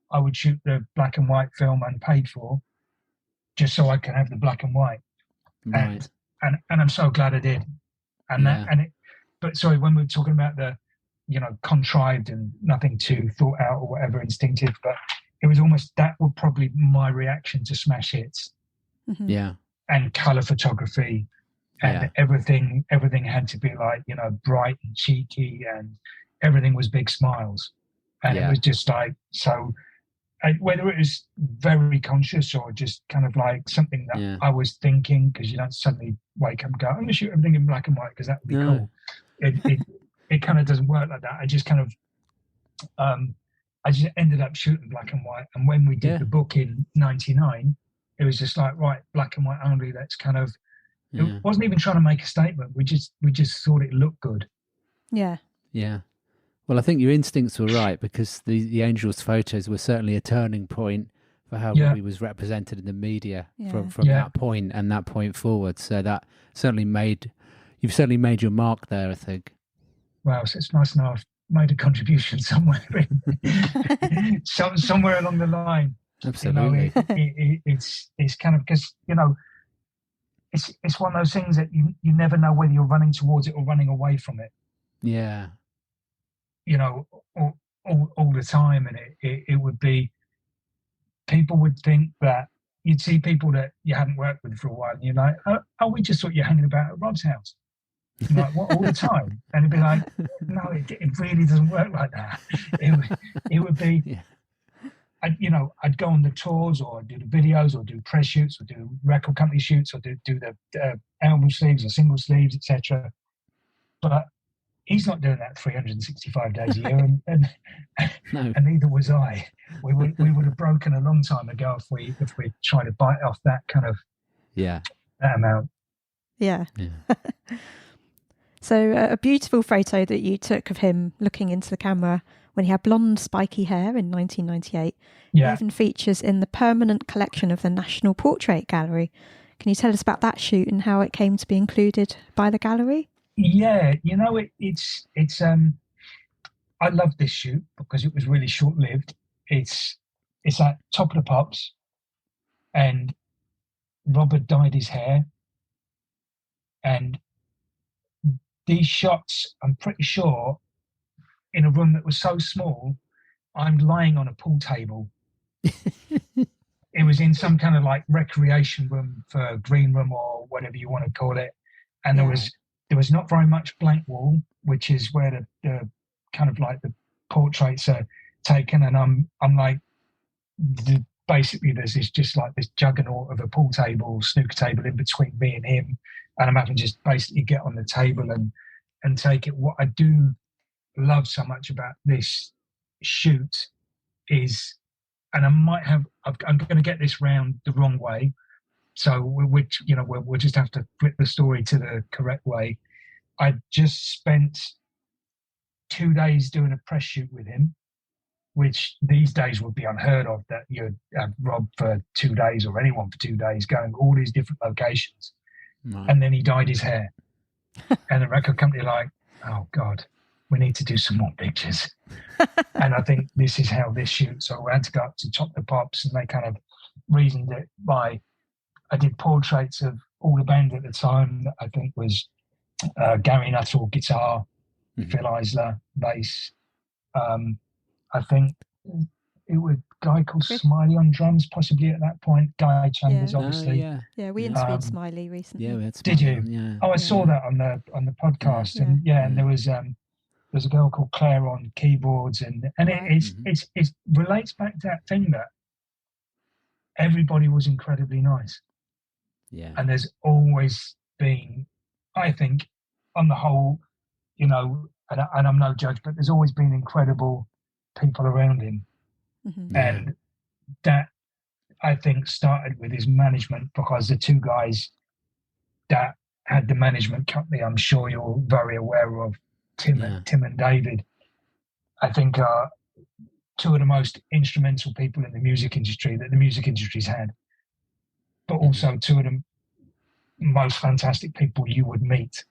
I would shoot the black and white film unpaid for, just so I can have the black and white. Right. and I'm so glad I did. And Yeah. but sorry, when we're talking about the, contrived and nothing too thought out or whatever, instinctive, but it was almost, that would probably my reaction to smash hits. Mhm. Yeah. And color photography, and everything had to be like, bright and cheeky, and everything was big smiles, and it was just like, so whether it was very conscious or just kind of like something that I was thinking, because you don't suddenly wake up and go, I'm gonna shoot everything in black and white because that would be cool. It kind of doesn't work like that. I just kind of I just ended up shooting black and white, and when we did the book in '99, it was just like, right, black and white only. That's kind of, it wasn't even trying to make a statement. We just thought it looked good. Yeah. Yeah. Well, I think your instincts were right, because the Angels photos were certainly a turning point for how Robbie was represented in the media from that point and that point forward. So that you've certainly made your mark there, I think. Well, so it's nice to know I've made a contribution somewhere, somewhere along the line. Absolutely. It's kind of, because it's one of those things that you never know whether you're running towards it or running away from it. Yeah. All the time, and it would be, people would think that you'd see people that you hadn't worked with for a while, and you're like, oh, we just thought you're hanging about at Rob's house. I'm like, what, all the time? And it'd be like, no, it really doesn't work like that. It would be, I'd go on the tours, or do the videos, or do press shoots, or do record company shoots, or do the album sleeves or single sleeves, etc. But he's not doing that 365 days a year, and neither was I. We would have broken a long time ago if we tried to bite off that kind of that amount. Yeah. So a beautiful photo that you took of him looking into the camera when he had blonde spiky hair in 1998. Even features in the permanent collection of the National Portrait Gallery. Can you tell us about that shoot and how it came to be included by the gallery? Yeah, it's I love this shoot because it was really short-lived. It's at Top of the Pops, and Robert dyed his hair, and these shots, I'm pretty sure, in a room that was so small, I'm lying on a pool table. It was in some kind of like recreation room, for green room or whatever you want to call it, and there was not very much blank wall, which is where the kind of like the portraits are taken, and I'm like, basically there's this juggernaut of a pool table, snooker table in between me and him, and I'm having to just basically get on the table and take it. What I do love so much about this shoot is, and I'm going to get this round the wrong way, so we'll just have to flip the story to the correct way. I just spent 2 days doing a press shoot with him, which these days would be unheard of, that you'd have Rob for 2 days, or anyone for 2 days, going all these different locations. Right. And then he dyed his hair. And the record company like, oh God, we need to do some more pictures. And I think this is how this shoot. So I had to go up to Top the Pops, and they kind of reasoned it by, I did portraits of all the band at the time. I think was Gary Nuttall, guitar, Phil Eisler, bass. I think it was a guy called Smiley on drums, possibly at that point. Guy Chambers, obviously. Yeah, we interviewed Smiley recently. Yeah, we had Smiley. Did you? Yeah. Oh, I saw that on the podcast, and and there's a girl called Claire on keyboards, and it relates back to that thing that everybody was incredibly nice. Yeah, and there's always been, I think, on the whole, and I'm no judge, but there's always been incredible people around him. And that, I think, started with his management, because the two guys that had the management company, I'm sure you're very aware of, Tim and David, I think are two of the most instrumental people in the music industry that the music industry's had, but also two of the most fantastic people you would meet.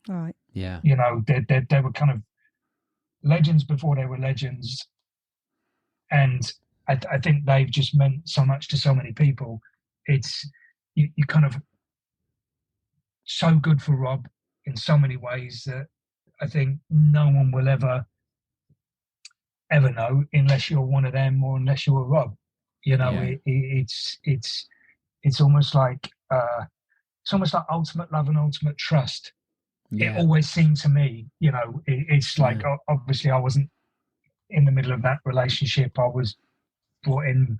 Right. Yeah. They were kind of legends before they were legends. And I think they've just meant so much to so many people. It's, you kind of, so good for Rob in so many ways that I think no one will ever know unless you're one of them or unless you're Rob. You know, it's almost like ultimate love and ultimate trust. It always seemed to me, you know, it's like obviously I wasn't in the middle of that relationship. I was brought in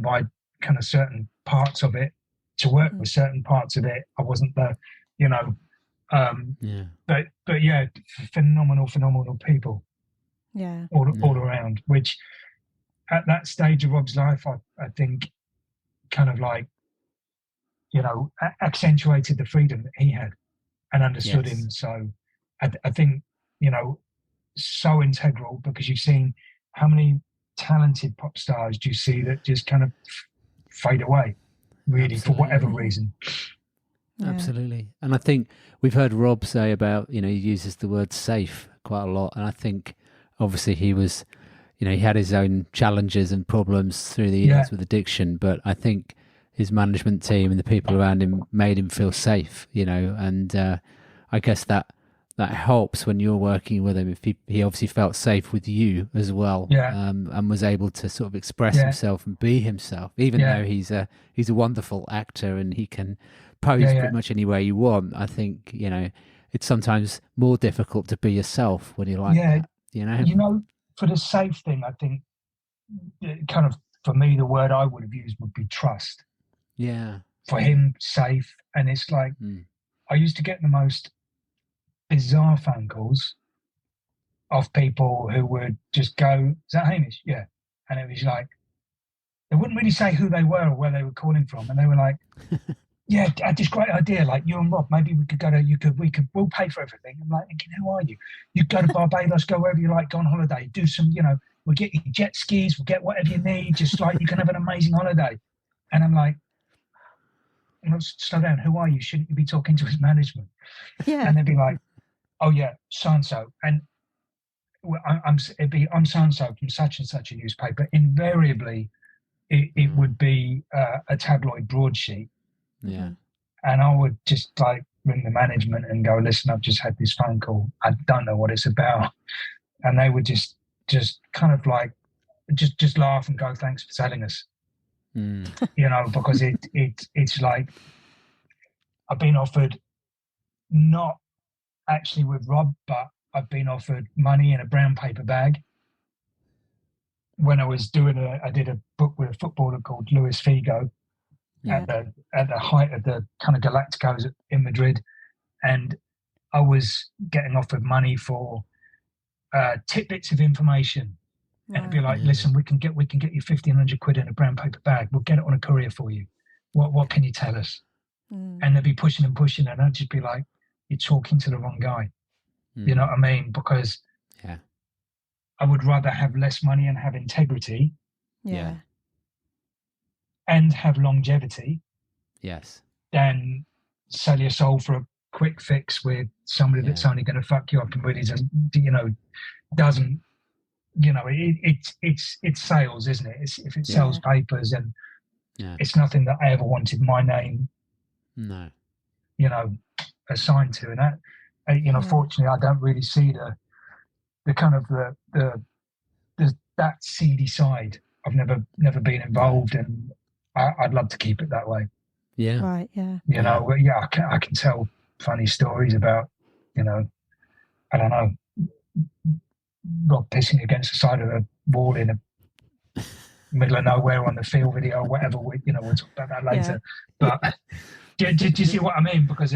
by kind of certain parts of it to work with certain parts of it. I wasn't the, you know, but yeah, phenomenal people. Yeah. All around, which at that stage of Rob's life, I think kind of like, you know, accentuated the freedom that he had and understood him. So I think, you know, so integral, because you've seen how many talented pop stars do you see that just kind of fade away, really, for whatever reason. Absolutely. And I think we've heard Rob say about, you know, he uses the word safe quite a lot. And I think obviously he was, you know, he had his own challenges and problems through the years with addiction, but I think his management team and the people around him made him feel safe, you know, and I guess that helps when you're working with him. If he obviously felt safe with you as well, and was able to sort of express himself and be himself, even though he's a wonderful actor and he can pose pretty much any way you want. I think, you know, it's sometimes more difficult to be yourself when you're like that, you know? You know, for the safe thing, I think kind of, for me, the word I would have used would be trust. Yeah. For him, safe. And it's like, I used to get the most bizarre phone calls of people who would just go, "Is that Hamish?" Yeah. And it was like, they wouldn't really say who they were or where they were calling from. And they were like, "Yeah, I had this great idea, like you and Rob, maybe we could go to, we'll pay for everything." I'm like thinking, who are you? You go to Barbados, go wherever you like, go on holiday, do some, you know, we'll get you jet skis, we'll get whatever you need, just like you can have an amazing holiday. And I'm like, slow down, who are you? Shouldn't you be talking to his management? Yeah. And they'd be like, "Oh yeah, so-and-so." And I'm so-and-so from such and such a newspaper. Invariably, it would be a tabloid broadsheet. Yeah. And I would just like ring the management and go, "Listen, I've just had this phone call. I don't know what it's about." And they would just kind of like, just laugh and go, "Thanks for telling us." You know, because it's like, I've been offered, not actually with Rob, but I've been offered money in a brown paper bag. When I was I did a book with a footballer called Luis Figo at the height of the kind of Galacticos in Madrid, and I was getting offered money for tidbits of information. And it'd be like, "Listen, we can get you 1,500 quid in a brown paper bag. We'll get it on a courier for you. What can you tell us?" And they'd be pushing, and I'd just be like, "You're talking to the wrong guy." You know what I mean? Because I would rather have less money and have integrity. Yeah. And have longevity. Yes. Than sell your soul for a quick fix with somebody that's only going to fuck you up and really doesn't, it's sales, isn't it? If it sells papers, and it's nothing that I ever wanted my name, assigned to. And that, fortunately, I don't really see the kind of the that seedy side. I've never been involved, and I'd love to keep it that way. Yeah. Right. Yeah. You know, I can tell funny stories about, I don't know, Rob pissing against the side of a wall in the middle of nowhere on the field video or whatever. We'll talk about that later. Yeah. But do you see what I mean? Because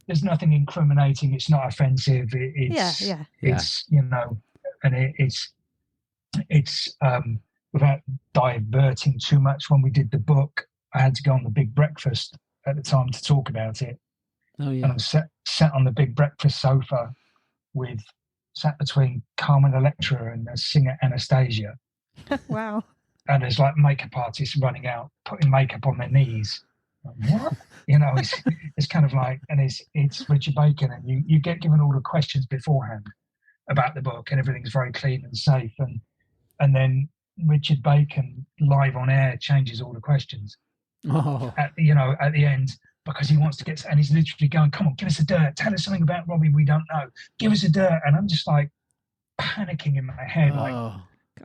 there's nothing incriminating. It's not offensive. It's and it's without diverting too much. When we did the book, I had to go on the Big Breakfast at the time to talk about it. Oh yeah. And I'm sat on the Big Breakfast sofa sat between Carmen Electra and the singer Anastasia. Wow. And there's like makeup artists running out, putting makeup on their knees. Like, what? It's kind of like, and it's Richard Bacon, and you get given all the questions beforehand about the book, and everything's very clean and safe. And then Richard Bacon live on air changes all the questions. Oh. At the end, because he wants to get, and he's literally going, come on, give us the dirt. Tell us something about Robbie we don't know. Give us the dirt. And I'm just like panicking in my head, like,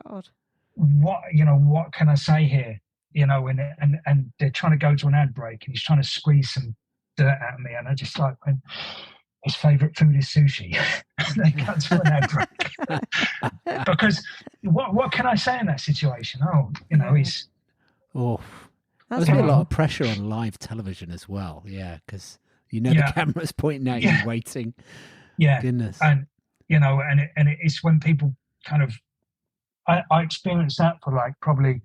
God, what can I say here? And they're trying to go to an ad break, and he's trying to squeeze some dirt out of me. And I just like, when his favourite food is sushi, and they go to an ad break. Because what can I say in that situation? He's... There's been a lot of pressure on live television as well, because the camera's pointing at you, waiting. Yeah, goodness, and it's when people kind of, I experienced that for like probably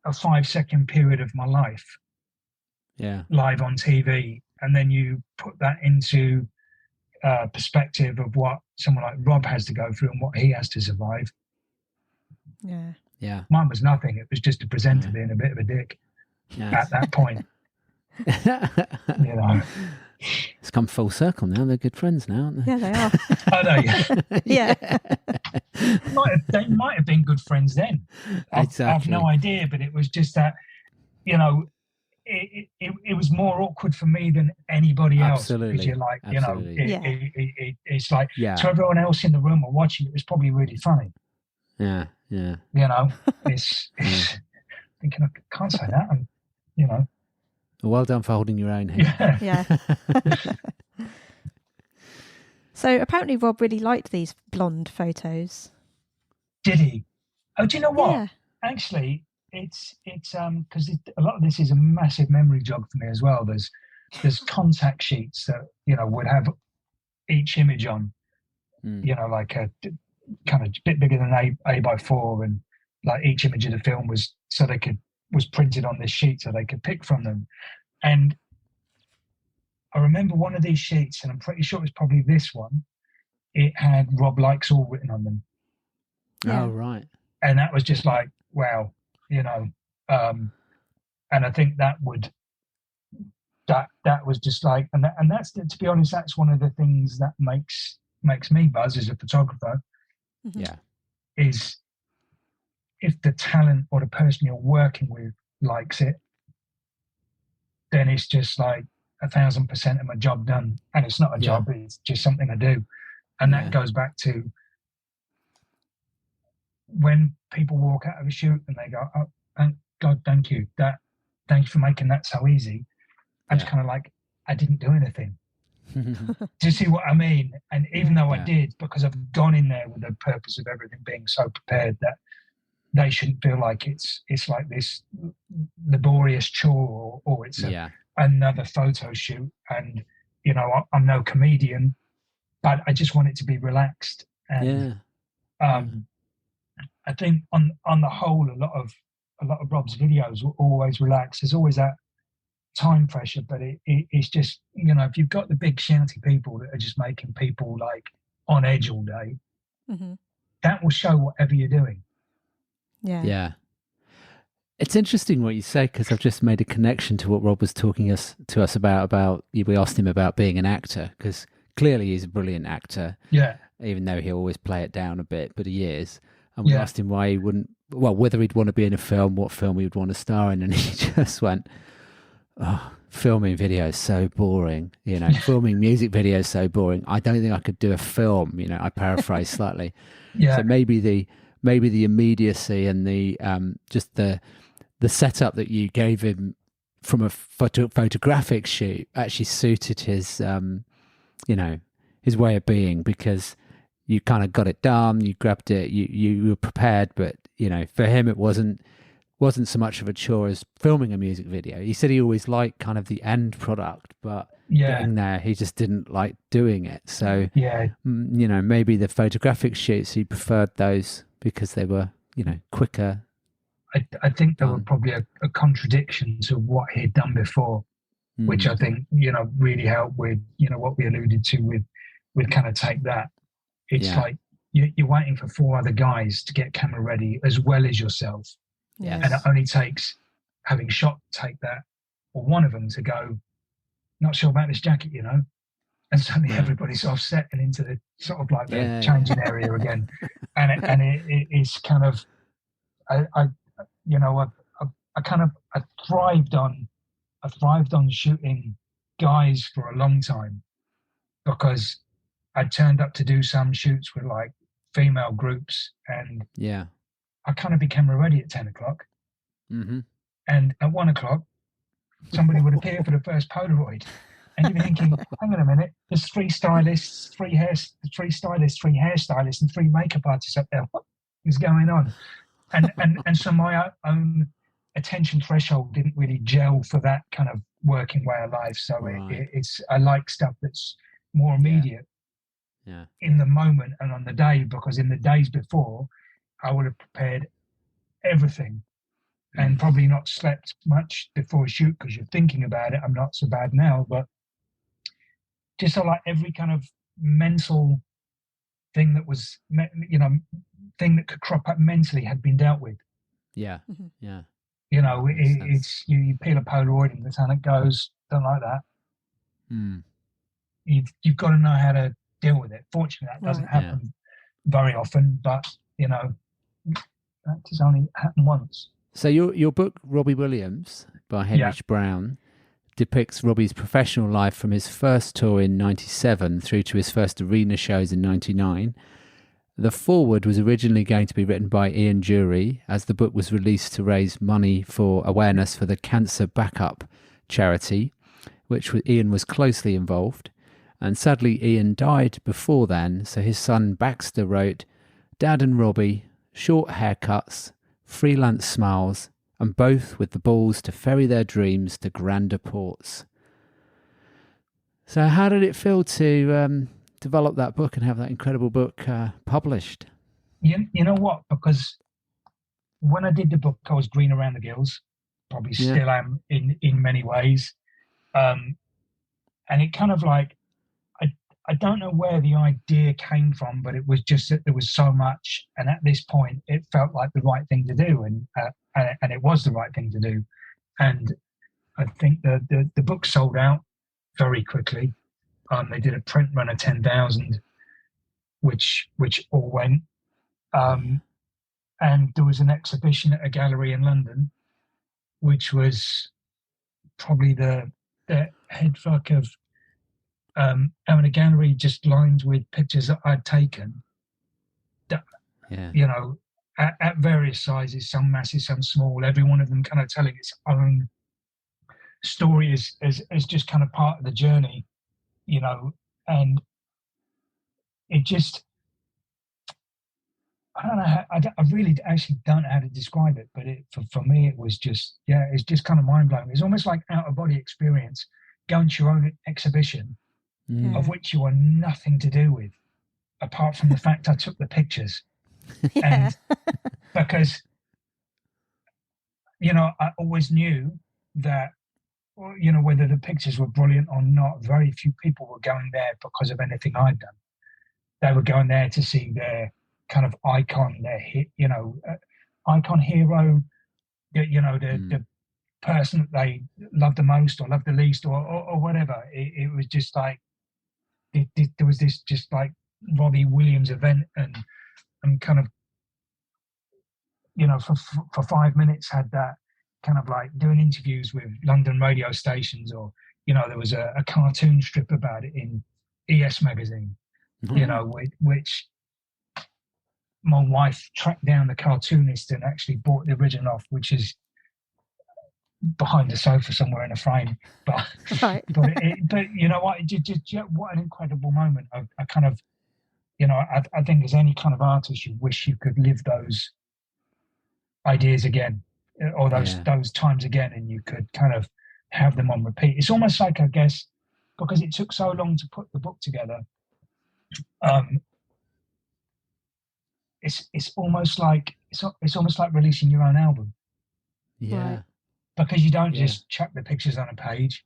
a 5-second period of my life. Yeah, live on TV, and then you put that into perspective of what someone like Rob has to go through and what he has to survive. Yeah. Mine was nothing. It was just a presenter being a bit of a dick at that point. It's come full circle now. They're good friends now, aren't they? Yeah, they are. I know. Yeah. They might have been good friends then. I've no idea, but it was just that, it was more awkward for me than anybody else. Absolutely. Because you're like, it's like, to Yeah. everyone else in the room or watching, it was probably really funny. Yeah. It's thinking, I can't say that. And, Well done for holding your own here. Yeah. So apparently Rob really liked these blonde photos. Did he? Oh, do you know what? Yeah. Actually, it's because a lot of this is a massive memory jog for me as well. There's contact sheets that would have each image on, like a kind of bit bigger than A by 4, and like each image of the film was printed on this sheet so they could pick from them. And I remember one of these sheets, and I'm pretty sure it was probably this one. It had Rob Likes All written on them. Yeah. Oh, right. And that was just like, wow, and I think that was just like, and that's, to be honest, that's one of the things that makes me buzz as a photographer. Mm-hmm. Yeah. Is if the talent or the person you're working with likes it, then it's just like 1,000% of my job done. And it's not a job, it's just something I do. And that goes back to when people walk out of a shoot and they go, oh, thank God, thank you. Thank you for making that so easy. I'm just kind of like, I didn't do anything. Do you see what I mean? And even though I did, because I've gone in there with the purpose of everything being so prepared that they shouldn't feel like it's like this laborious chore or it's another photo shoot. And, I'm no comedian, but I just want it to be relaxed. And I think on the whole, a lot of Rob's videos were always relaxed. There's always that time pressure, but it's just, if you've got the big shouty people that are just making people like on edge all day, that will show whatever you're doing. Yeah. It's interesting what you say, because I've just made a connection to what Rob was talking to us about. We asked him about being an actor, because clearly he's a brilliant actor. Yeah. Even though he'll always play it down a bit, but he is. And we asked him why he wouldn't, whether he'd want to be in a film, what film he would want to star in, and he just went, "Oh, filming videos so boring. Filming music videos so boring. I don't think I could do a film." I paraphrase slightly. Yeah. So maybe the immediacy and the just the setup that you gave him from a photographic shoot actually suited his his way of being, because you kind of got it done, you grabbed it, you were prepared, but for him it wasn't so much of a chore as filming a music video. He said he always liked kind of the end product, but getting there, he just didn't like doing it. So maybe the photographic shoots, he preferred those because they were quicker. I think there were probably a contradiction to what he'd done before, which I think really helped with what we alluded to with kind of Take That. It's like you're waiting for 4 other guys to get camera ready as well as yourself. Yes. And it only takes having shot Take That or one of them to go, not sure about this jacket, and suddenly everybody's offset and into the sort of like the changing area again. And it's kind of, I thrived on I thrived on shooting guys for a long time because I turned up to do some shoots with like female groups, and I kind of became ready at 10 o'clock. Mm-hmm. And at 1 o'clock, somebody would appear for the first Polaroid. And you'd be thinking, hang on a minute, there's 3 stylists, 3 hairstylists, 3 makeup artists up there. What is going on? And so my own attention threshold didn't really gel for that kind of working way of life. So it's I like stuff that's more immediate in the moment and on the day, because in the days before, I would have prepared everything and probably not slept much before a shoot because you're thinking about it. I'm not so bad now, but just so like every kind of mental thing that was, thing that could crop up mentally had been dealt with. Yeah, yeah. You know, it's you peel a Polaroid and that's how it goes. Don't like that. You've got to know how to deal with it. Fortunately, that doesn't happen very often, but that just only happened once. So your book, Robbie Williams, by Hamish Brown, depicts Robbie's professional life from his first tour in 97 through to his first arena shows in 99. The foreword was originally going to be written by Ian Jury, as the book was released to raise money for awareness for the Cancer Backup charity, which Ian was closely involved. And sadly, Ian died before then, so his son Baxter wrote, "Dad and Robbie, short haircuts, freelance smiles, and both with the balls to ferry their dreams to grander ports." So how did it feel to develop that book and have that incredible book published? You know what? Because when I did the book, I was green around the gills, probably still am in many ways. And it kind of like, I don't know where the idea came from, but it was just that there was so much, and at this point, it felt like the right thing to do, and it was the right thing to do. And I think the book sold out very quickly. They did a print run of 10,000, which all went. And there was an exhibition at a gallery in London, which was probably the head fuck of having a gallery just lined with pictures that I'd taken. You know, at various sizes, some massive, some small, every one of them kind of telling its own story as just kind of part of the journey, you know. And it just, I don't know, I really actually don't know how to describe it, but for me, it was just, it's just kind of mind-blowing. It's almost like out-of-body experience, going to your own exhibition, of which you are nothing to do with, apart from the fact I took the pictures. And because, you know, I always knew that, you know, whether the pictures were brilliant or not, very few people were going there because of anything I'd done. They were going there to see their kind of icon, their hit, you know, icon hero, you know, the person that they loved the most or loved the least or whatever. It was just like, there was this just like Robbie Williams event, and kind of, you know, for 5 minutes had that kind of like doing interviews with London radio stations, or, you know, there was a cartoon strip about it in ES magazine, you know, which my wife tracked down the cartoonist and actually bought the original off, which is behind the sofa somewhere in a frame. But but you know what, just what an incredible moment. I kind of, you know, I think as any kind of artist, you wish you could live those ideas again, or those times again, and you could kind of have them on repeat. It's almost like, I guess, because it took so long to put the book together, it's almost like releasing your own album. Because you don't just chuck the pictures on a page.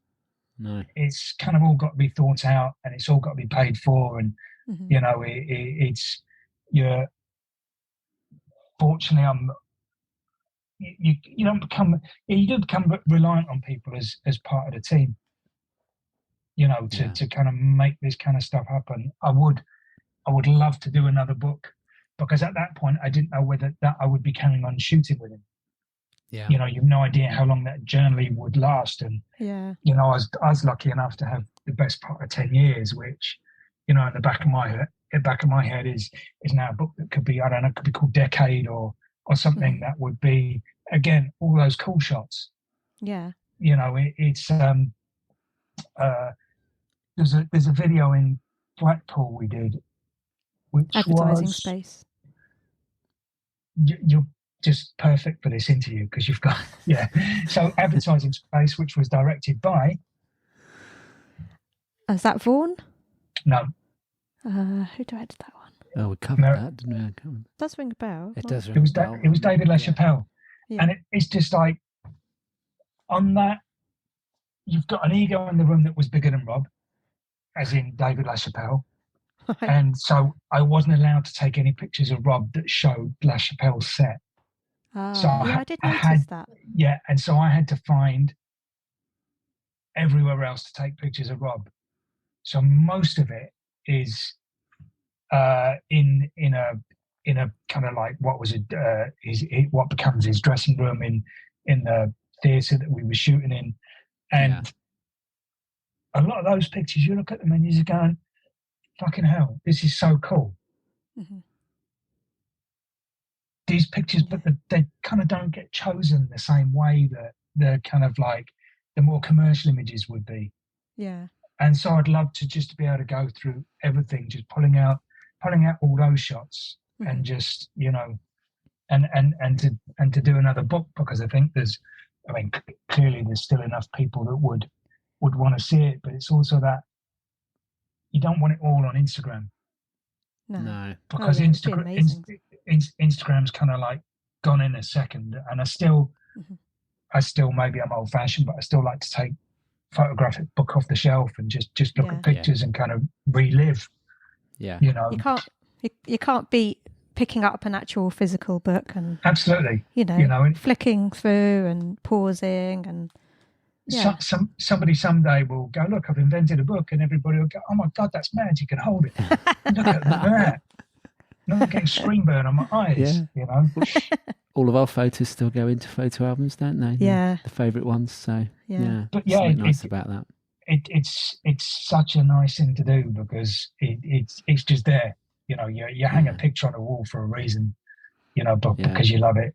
No, it's kind of all got to be thought out, and it's all got to be paid for, and you know, it's you're fortunately you don't become, you do become reliant on people as part of the team, you know, to kind of make this kind of stuff happen. I would love to do another book, because at that point I didn't know whether that I would be carrying on shooting with him. Yeah. You know, you've no idea how long that journey would last. And Yeah. you know, I was lucky enough to have the best part of 10 years, which, you know, in the back of my head is now a book that could be, I don't know, could be called Decade or something that would be, again, all those cool shots. Yeah. You know, there's a video in Blackpool we did, which Advertising was space. you're just perfect for this interview because you've got So advertising space, which was directed by Is that Vaughan? no Who directed that one? Oh, we covered that, didn't we? I can't remember. Does ring a bell. It does ring it was a bell. it was David LaChapelle, Yeah. and it's just like on that you've got an ego in the room that was bigger than Rob, as in David LaChapelle. Right. And so I wasn't allowed to take any pictures of Rob that showed LaChapelle's set. So I did notice that. Yeah, and so I had to find everywhere else to take pictures of Rob. So most of it is in a kind of like what was what becomes his dressing room in the theatre that we were shooting in, and a lot of those pictures you look at them and you're just going, fucking hell, this is so cool. Mm-hmm. These pictures, but they kind of don't get chosen the same way that the kind of like the more commercial images would be. Yeah. And so I'd love to just be able to go through everything, just pulling out all those shots and just, you know, and to do another book, because I think clearly there's still enough people that would want to see it, but it's also that you don't want it all on Instagram. No. Because Instagram's kind of like gone in a second, and I still maybe I'm old fashioned, but I still like to take photographic book off the shelf and just look at pictures and kind of relive. Yeah, you know, you can't beat picking up an actual physical book and absolutely, you know flicking through and pausing and. Yeah. Somebody someday will go, look, I've invented a book, and everybody will go, oh my God, that's mad, you can hold it. Look at that. No, I'm getting screen burn on my eyes, you know. All of our photos still go into photo albums, don't they? Yeah. The favourite ones, so but something nice about that. It's such a nice thing to do because it's just there. You know, you hang a picture on a wall for a reason, you know, but because you love it.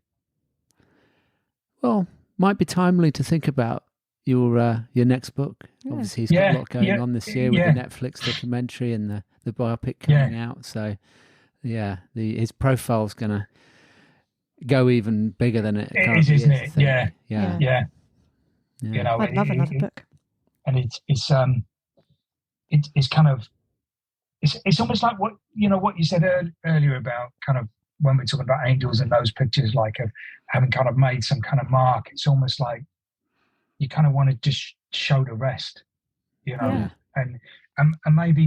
Well, might be timely to think about your next book. Obviously he's got a lot going on this year with the Netflix documentary and the biopic coming out, so his profile's gonna go even bigger than it currently is, isn't it? Yeah. You know, I'd love another book. And it's kind of it's almost like what you said earlier about kind of when we're talking about angels and those pictures, like of having kind of made some kind of mark. It's almost like you kind of want to just show the rest, you know, and maybe,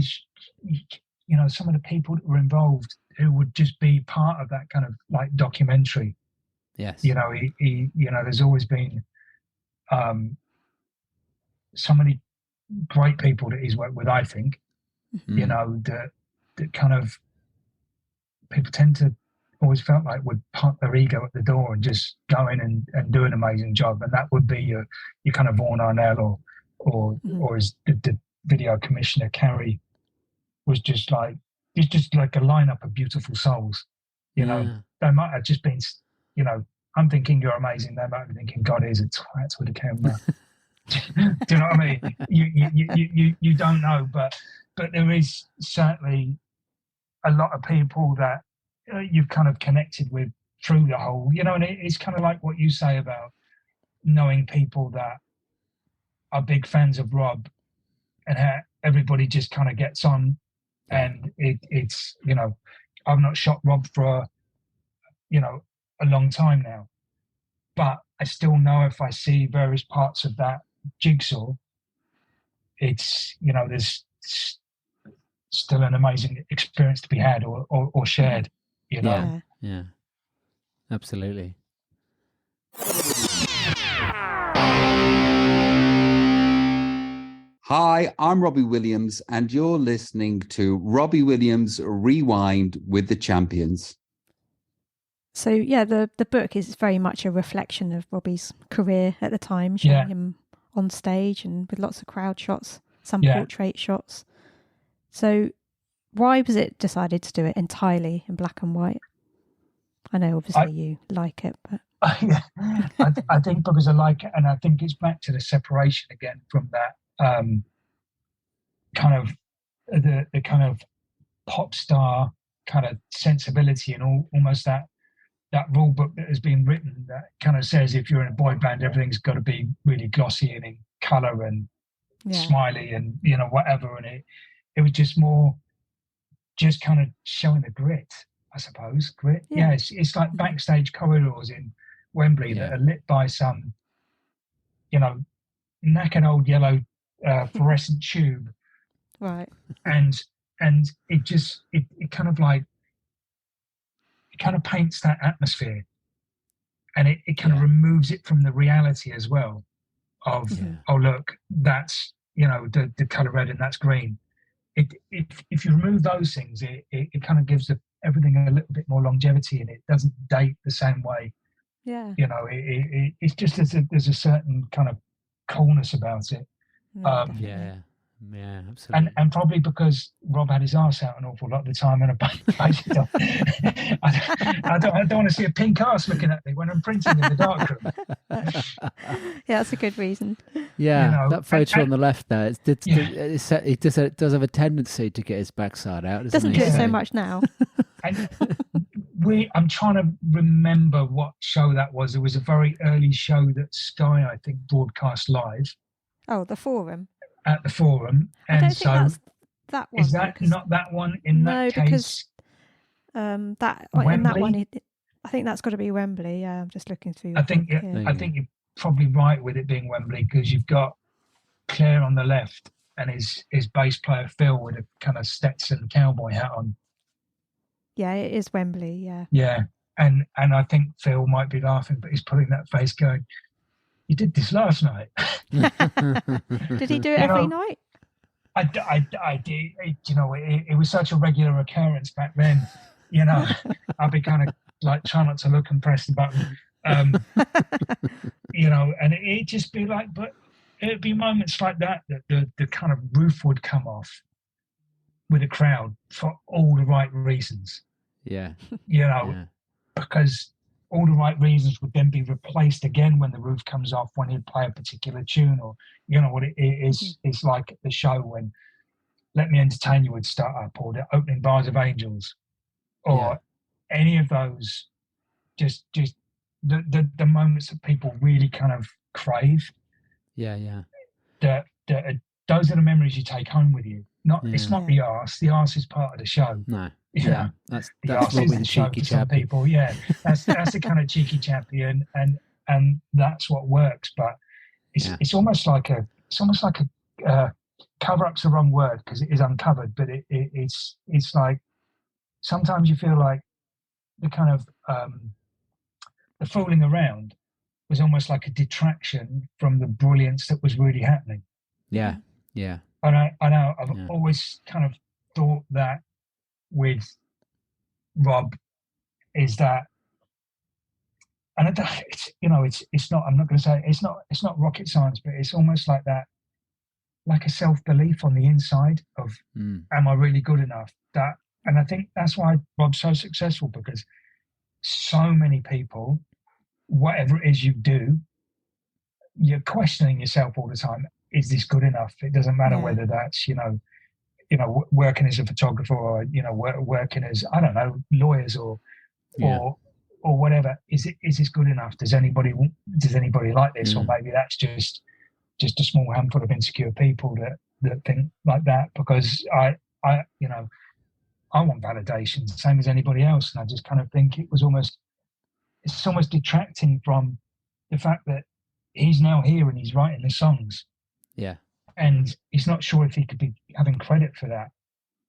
you know, some of the people that were involved who would just be part of that kind of like documentary. Yes. You know, he you know, there's always been so many great people that he's worked with, I think, you know, that kind of people tend to always felt like would park their ego at the door and just go in and do an amazing job, and that would be your kind of Vaughan Arnell or as the video commissioner Carrie was just like a lineup of beautiful souls. You know, they might have just been, you know, I'm thinking you're amazing. They might be thinking God is a twat with a camera. Do you know what I mean? You don't know, but there is certainly a lot of people that you've kind of connected with through the whole, you know, and it's kind of like what you say about knowing people that are big fans of Rob and how everybody just kind of gets on. And it's, you know, I've not shot Rob for, you know, a long time now, but I still know if I see various parts of that jigsaw, it's, you know, there's still an amazing experience to be had or shared. You know? Yeah, absolutely. Hi, I'm Robbie Williams, and you're listening to Robbie Williams Rewind with the Champions. So yeah, the book is very much a reflection of Robbie's career at the time, showing him on stage and with lots of crowd shots, some portrait shots. So why was it decided to do it entirely in black and white? I know obviously you like it, but I think because I like it, and I think it's back to the separation again from that kind of the kind of pop star kind of sensibility and almost that rule book that has been written that kind of says if you're in a boy band, everything's got to be really glossy and in colour and smiley and whatever. And it was just more just kind of showing the grit, I suppose. Grit. Yeah, it's like backstage corridors in Wembley that are lit by some, knackered old yellow fluorescent tube. Right. And it just it kind of like it kind of paints that atmosphere, and it kind of removes it from the reality as well of oh look, that's the colour red and that's green. If you remove those things, it kind of gives everything a little bit more longevity, and it doesn't date the same way. Yeah. It's just there's a certain kind of coolness about it. Yeah, absolutely. And probably because Rob had his arse out an awful lot of the time, and I don't want to see a pink arse looking at me when I'm printing in the darkroom. Yeah, that's a good reason. Yeah, that photo on the left there, it does have a tendency to get his backside out. Doesn't do it so much now. And I'm trying to remember what show that was. It was a very early show that Sky, I think, broadcast live. Oh, the Forum. At the Forum, and I don't think that's that one. Is that not that one in that case? No, because in that one, I think that's got to be Wembley. Yeah, I'm just looking through. I think you're probably right with it being Wembley, because you've got Claire on the left and his bass player Phil with a kind of Stetson cowboy hat on. Yeah, it is Wembley. Yeah. Yeah, and I think Phil might be laughing, but he's putting that face going, "You did this last night." Did he do it every night? I did. It was such a regular occurrence back then. I'd be kind of like trying not to look and press the button. And it'd just be like, but it'd be moments like that the kind of roof would come off with a crowd for all the right reasons. Yeah. Because all the right reasons would then be replaced again when the roof comes off, when he'd play a particular tune, or what it is. It's like at the show when Let Me Entertain You would start up, or the opening bars of Angels, or any of those. Just the moments that people really kind of crave. Yeah. Those are the memories you take home with you. It's not the arse. The arse is part of the show. No. That's Robbie the cheeky chappy. People, that's the kind of cheeky chappy, and that's what works. But it's almost like a cover up's the wrong word, because it is uncovered. But it's like sometimes you feel like the kind of the fooling around was almost like a detraction from the brilliance that was really happening. Yeah. And I know I've always kind of thought that with Rob is that, and it's not. I'm not going to say it's not rocket science, but it's almost like that, like a self-belief on the inside of, am I really good enough? And I think that's why Rob's so successful, because so many people, whatever it is you do, you're questioning yourself all the time. Is this good enough? It doesn't matter whether that's, working as a photographer or, working as, I don't know, lawyers or whatever. Is this good enough? Does anybody like this? Or maybe that's just a small handful of insecure people that think like that, because I want validation, the same as anybody else. And I just kind of think it's almost detracting from the fact that he's now here and he's writing the songs. Yeah. And he's not sure if he could be having credit for that.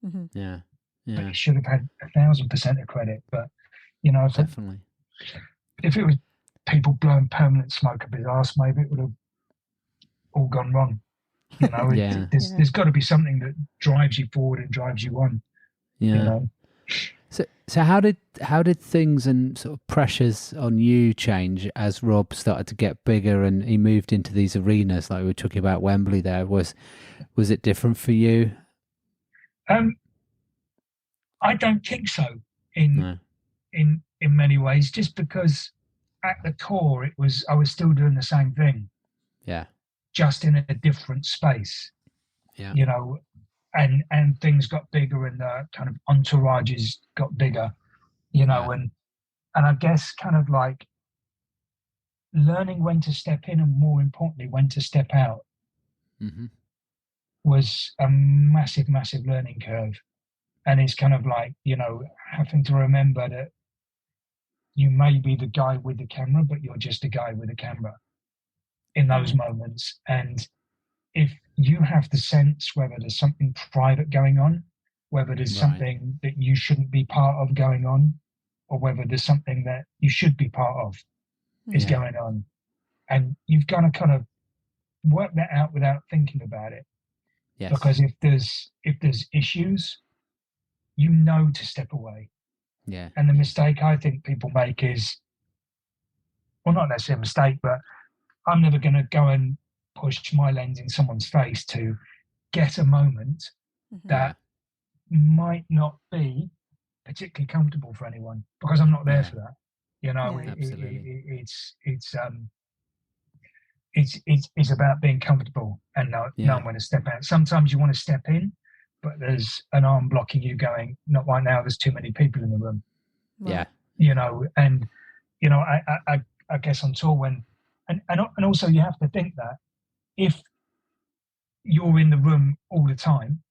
Mm-hmm. Yeah. But he should have had 1,000% of credit. But, definitely. If it was people blowing permanent smoke up his arse, maybe it would have all gone wrong. There's got to be something that drives you forward and drives you on. Yeah. So how did things and sort of pressures on you change as Rob started to get bigger and he moved into these arenas like we were talking about Wembley there? Was it different for you? I don't think so in many ways, just because at the core I was still doing the same thing. Yeah. Just in a different space. Yeah. You know, and things got bigger and the kind of entourages got bigger, you know, and I guess kind of like learning when to step in and more importantly when to step out was a massive learning curve. And it's kind of like, you know, having to remember that you may be the guy with the camera, but you're just a guy with a camera in those moments. And if you have the sense whether there's something private going on, whether there's something that you shouldn't be part of going on, or whether there's something that you should be part of is going on. And you've got to kind of work that out without thinking about it. Yes. Because if there's issues, you know to step away. Yeah. And the mistake I think people make is, well, not necessarily a mistake, but I'm never going to go and push my lens in someone's face to get a moment that might not be particularly comfortable for anyone, because I'm not there for that. You know, it's about being comfortable and knowing when to step out. Sometimes you want to step in, but there's an arm blocking you going, not right now, there's too many people in the room. Yeah. You know, and, you know, I guess on tour when, and also you have to think that if you're in the room all the time,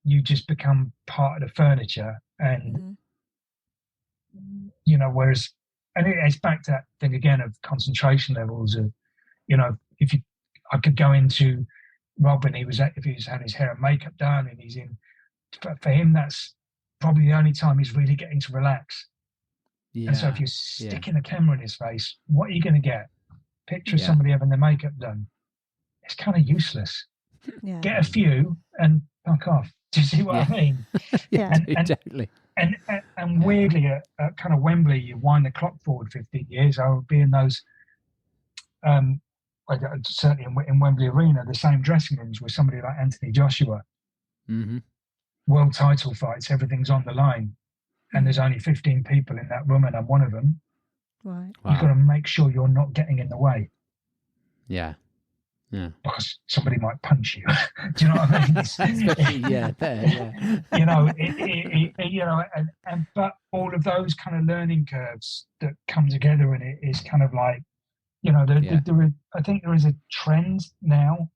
you just become part of the furniture. And, you know, whereas, and it's back to that thing again of concentration levels of, you know, I could go into Rob and if he's had his hair and makeup done and he's in, for him, that's probably the only time he's really getting to relax. Yeah. And so if you're sticking a camera in his face, what are you going to get? Picture of somebody having their makeup done. It's kind of useless. Yeah. Get a few and fuck off. Do you see what I mean? Totally. And weirdly, at kind of Wembley, you wind the clock forward 15 years. I would be in those, certainly in Wembley Arena, the same dressing rooms with somebody like Anthony Joshua. World title fights, everything's on the line. And there's only 15 people in that room and I'm one of them. Right. You've got to make sure you're not getting in the way. Yeah. Yeah. Because somebody might punch you. Do you know what I mean? You know, you know, and but all of those kind of learning curves that come together in it is kind of like, you know, I think there is a trend now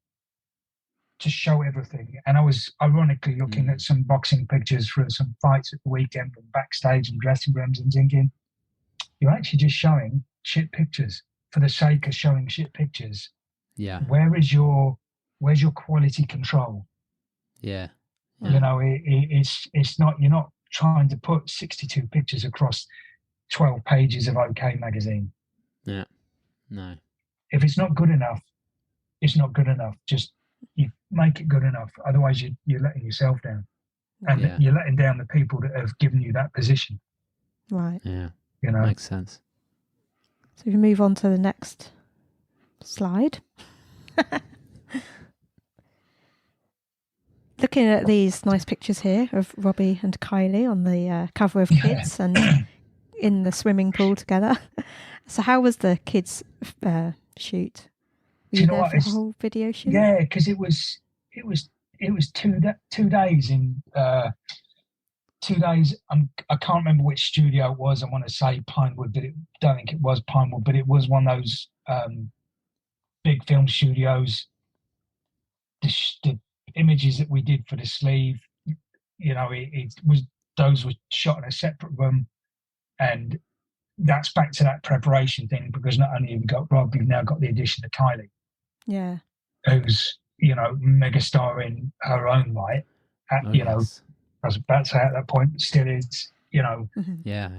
to show everything. And I was ironically looking at some boxing pictures for some fights at the weekend and backstage and dressing rooms and thinking, you're actually just showing shit pictures for the sake of showing shit pictures. Yeah. Where's your quality control? Yeah. You know, it's not, you're not trying to put 62 pictures across 12 pages of OK magazine. Yeah. No. If it's not good enough, it's not good enough. Just you make it good enough. Otherwise you're letting yourself down. And you're letting down the people that have given you that position. Right. Yeah. You know. Makes sense. So we move on to the next slide. Looking at these nice pictures here of Robbie and Kylie on the cover of Kids and in the swimming pool together. So how was the kids shoot? Were you there for the whole video shoot? Yeah, because it was 2 days in 2 days. I can't remember which studio it was. I want to say Pinewood, but I don't think it was Pinewood. But it was one of those big film studios. The images that we did for the sleeve, you know, those were shot in a separate room, and that's back to that preparation thing, because not only have you got Rob, you've now got the addition of Kylie. Yeah. Who's, you know, megastar in her own right. You know, I was about to say at that point, but still is, you know,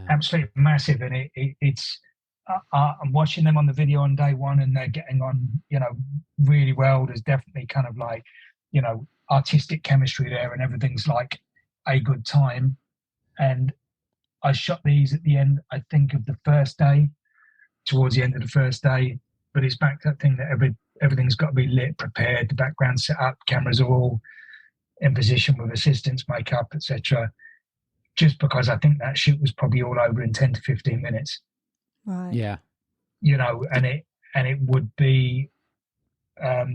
absolutely massive. And it's, I'm watching them on the video on day one and they're getting on, you know, really well. There's definitely kind of like, you know, artistic chemistry there and everything's like a good time. and I shot these at the end, I think, of the first day, towards the end of the first day. But it's back to that thing that everything's got to be lit, prepared, the background set up, cameras are all in position with assistants, makeup, etc. Just because I think that shoot was probably all over in 10 to 15 minutes. Right. Yeah. And it would be, I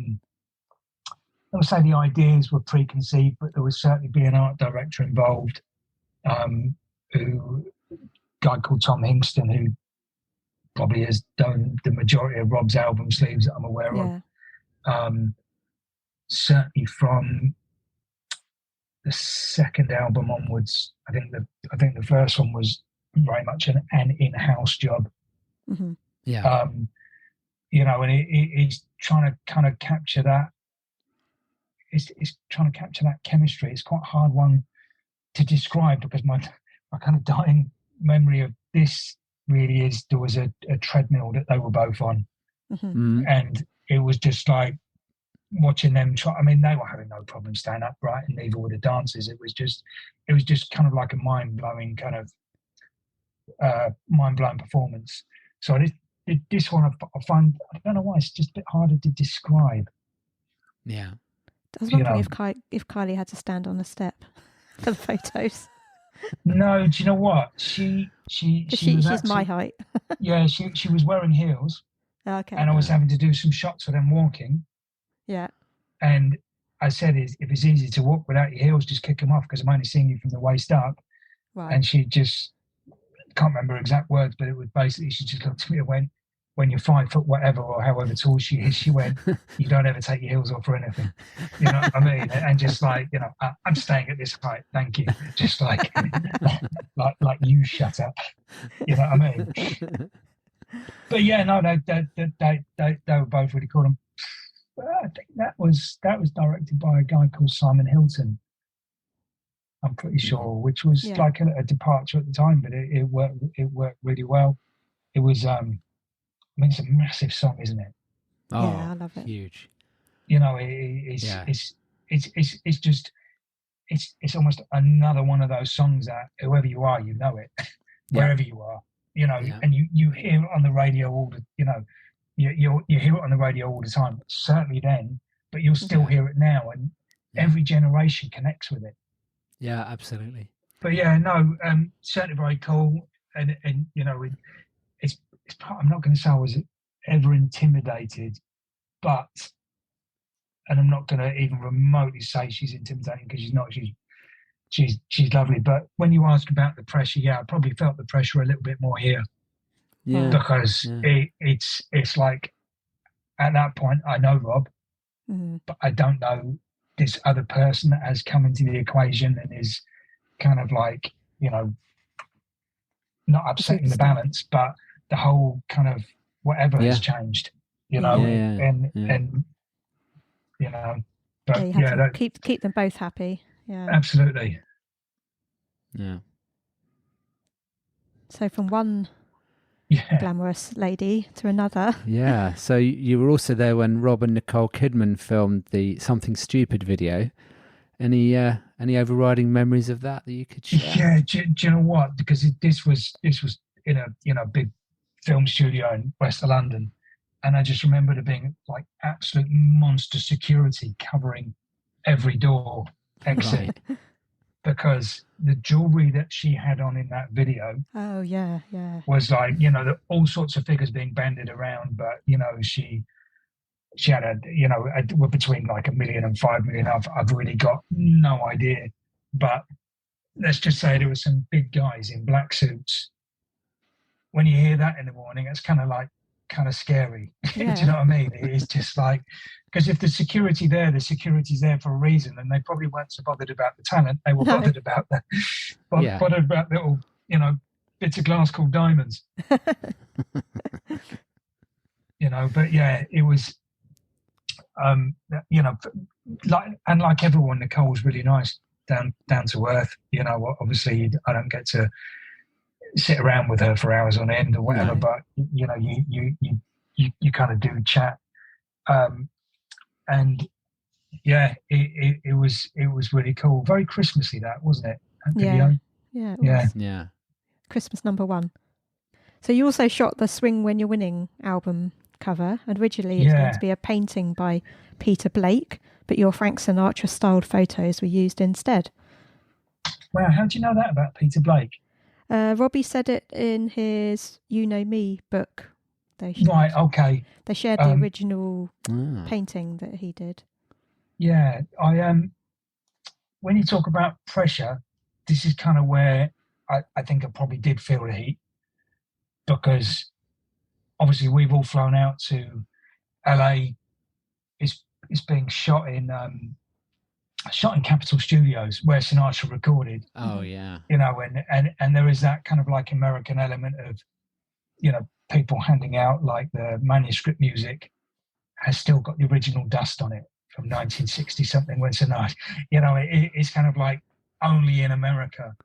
would say the ideas were preconceived, but there would certainly be an art director involved, a guy called Tom Hingston, who probably has done the majority of Rob's album sleeves that I'm aware of. Certainly from the second album onwards, I think the first one was very much an in-house job. Mm-hmm. Yeah. And it's trying to kind of capture that. It's trying to capture that chemistry. It's quite a hard one to describe, because my kind of dying memory of this really is there was a treadmill that they were both on, and it was just like watching them try. I mean, they were having no problem staying upright, and neither were the dancers. It was just kind of like a mind-blowing performance. So this one I find, I don't know why, it's just a bit harder to describe. Yeah. I was wondering if Kylie had to stand on a step for the photos. No, do you know what? She's my height. Yeah, she was wearing heels. Okay. And I was having to do some shots of them walking. Yeah. And I said, if it's easy to walk without your heels, just kick them off, because I'm only seeing you from the waist up. Right. And she just, can't remember exact words, but it was basically, she just looked at me and went, when you're 5 foot whatever or however tall she is, she went, you don't ever take your heels off for anything. You know what I mean? And just like, I'm staying at this height, thank you. Just like you shut up. You know what I mean? But yeah, no, they were both really cool. I think that was directed by a guy called Simon Hilton, I'm pretty sure, which was like a departure at the time, but it worked really well. It was it's a massive song, isn't it? Oh, yeah, I love it. Huge. It's almost another one of those songs that whoever you are, you know it, wherever you are, and you hear it on the radio all the, you hear it on the radio all the time, certainly then, but you'll still hear it now, and every generation connects with it. Yeah, absolutely. But yeah, no, certainly very cool, and it's part. I'm not going to say I was ever intimidated, but, and I'm not going to even remotely say she's intimidating, because she's not. She's lovely. But when you ask about the pressure, I probably felt the pressure a little bit more here. Yeah. Because it's like, at that point I know Rob, but I don't know this other person that has come into the equation and is kind of like, not upsetting the balance, but the whole kind of whatever has changed, and but you have to keep them both happy. Yeah, absolutely. Yeah. So from one glamorous lady to another. Yeah. So you were also there when Rob and Nicole Kidman filmed the Something Stupid video. Any overriding memories of that you could share? Yeah. Do you know what? Because this was in a big film studio in West London, and I just remember there being like absolute monster security covering every door exit. Right. Because the jewelry that she had on in that video, was like, all sorts of figures being banded around, but she had we're between like 1 million and 5 million. I've really got no idea, but let's just say there were some big guys in black suits. When you hear that in the morning, it's kind of scary. Yeah. Do you know what I mean? It's just like, because if the security's there for a reason, and they probably weren't so bothered about the talent. They were bothered about bothered about little, bits of glass called diamonds. But yeah, it was, like everyone, Nicole's really nice, down to earth. Obviously I don't get to sit around with her for hours on end or whatever, but you kind of do chat, and it was really cool, very Christmassy, that wasn't it? Yeah, it Yeah. was. Yeah. Christmas #1. So you also shot the Swing When You're Winning album cover. And originally it was going to be a painting by Peter Blake, but your Frank Sinatra styled photos were used instead. Wow, how do you know that about Peter Blake? Robbie said it in his You Know Me book. Right, okay. They shared the original Ah. painting that he did. Yeah, when you talk about pressure, this is kind of where I think I probably did feel the heat, because obviously we've all flown out to LA. It's being shot in Capitol Studios where Sinatra recorded. Oh yeah. You know, and there is that kind of like American element of, you know, people handing out like the manuscript music has still got the original dust on it from 1960 something when Sinatra, you know, it's kind of like only in America.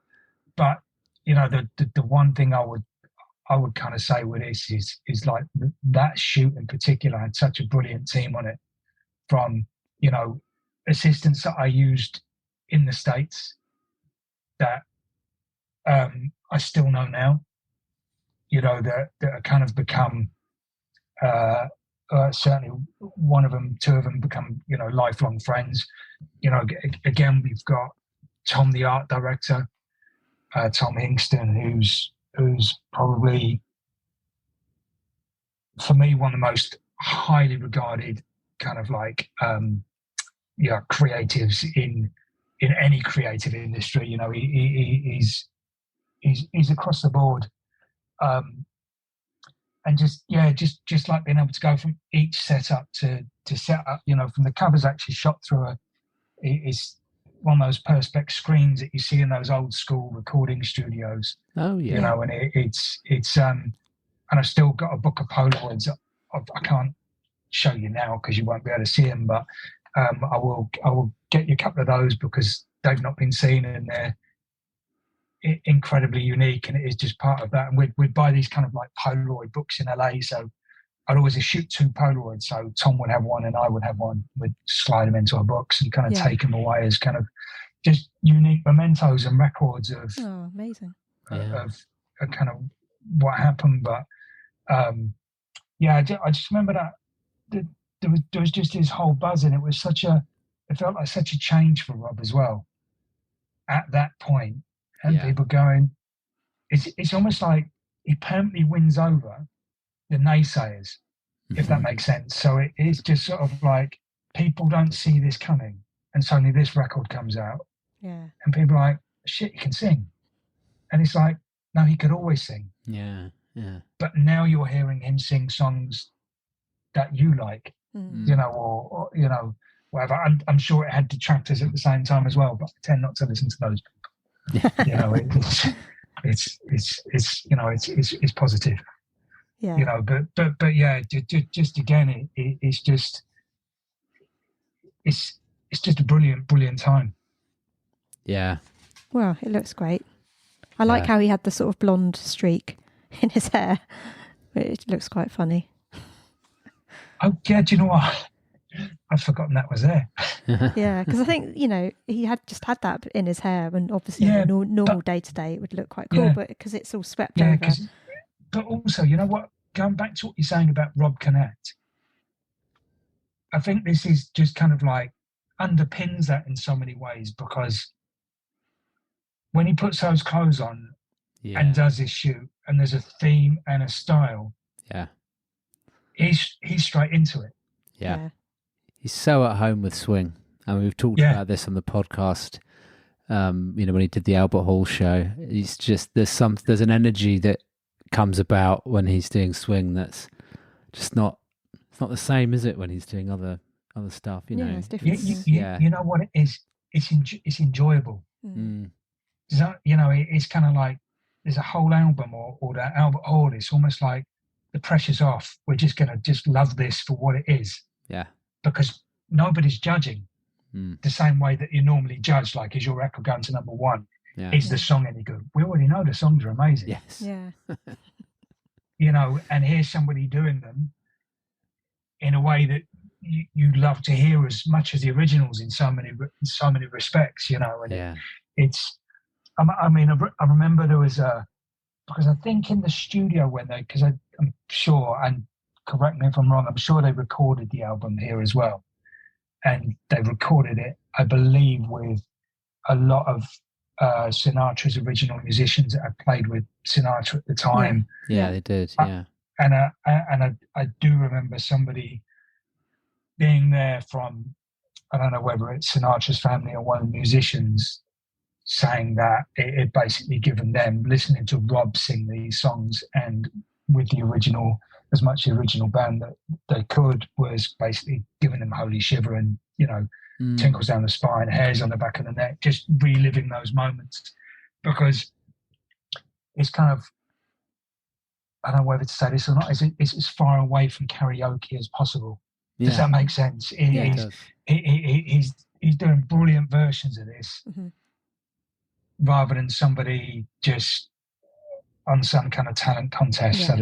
But you know, the one thing I would kind of say with this is like that shoot in particular had such a brilliant team on it, from, you know, assistants that I used in the States that I still know now, you know, that are kind of become certainly one of them, two of them become, you know, lifelong friends. You know, again, we've got Tom, the art director, Tom Hingston, who's probably, for me, one of the most highly regarded kind of like creatives in any creative industry. You know, he's across the board, and just like being able to go from each setup to set up. You know, from the covers actually shot through it's one of those perspex screens that you see in those old school recording studios. Oh yeah. You know, and it's and I've still got a book of Polaroids. I can't show you now because you won't be able to see them, but I will get you a couple of those because they've not been seen and they're incredibly unique, and it is just part of that. And we'd buy these kind of like Polaroid books in LA, so I'd always shoot 2 Polaroids, so Tom would have one and I would have one. We'd slide them into our books and kind of take them away as kind of just unique mementos and records of amazing of kind of what happened. But I just remember that there was just this whole buzz, and it felt like such a change for Rob as well at that point. And people going, it's almost like he permanently wins over the naysayers, if that makes sense. So it is just sort of like people don't see this coming, and suddenly this record comes out, and people are like, shit, he can sing. And it's like, no, he could always sing. Yeah. But now you're hearing him sing songs that you like, you know, or you know, whatever. I'm sure it had detractors at the same time as well, but I tend not to listen to those people. You know, it's you know, it's positive. Yeah. You know, but yeah, just again, it's just a brilliant time. Yeah. Well, it looks great. I like how he had the sort of blonde streak in his hair. It looks quite funny. Oh yeah, do you know what? I'd forgotten that was there. Yeah, because I think, you know, he had just had that in his hair, and obviously on a normal day to day it would look quite cool, but because it's all swept over. But also, you know what? Going back to what you're saying about Rob Connect, I think this is just kind of like underpins that in so many ways, because when he puts those clothes on and does his shoot, and there's a theme and a style, he's straight into it. Yeah. He's so at home with swing. I mean, we've talked about this on the podcast. You know, when he did the Albert Hall show, he's just there's an energy that comes about when he's doing swing that's just not the same, is it? When he's doing other stuff, you know. It's different. You know what it is? It's enjoyable. So, you know, it's kind of like there's a whole album or that Albert Hall. It's almost like the pressure's off. We're just gonna just love this for what it is. Yeah. Because nobody's judging the same way that you normally judge, like, is your record going to number 1? Is the song any good? We already know the songs are amazing. Yes. Yeah. You know, and here's somebody doing them in a way that you love to hear as much as the originals in so many respects, you know. And it's I remember there was because I think in the studio because I'm sure, and correct me if I'm wrong, I'm sure they recorded the album here as well. And they recorded it, I believe, with a lot of Sinatra's original musicians that had played with Sinatra at the time. Yeah, they did. Yeah, and I do remember somebody being there from, I don't know whether it's Sinatra's family or one of the musicians, saying that it had basically given them, listening to Rob sing these songs and with the original, as much the original band that they could, was basically giving them holy shiver and, tingles down the spine, hairs on the back of the neck, just reliving those moments. Because it's kind of, I don't know whether to say this or not, it's as far away from karaoke as possible. Yeah. Does that make sense? It does. He's doing brilliant versions of this, rather than somebody just on some kind of talent contest, or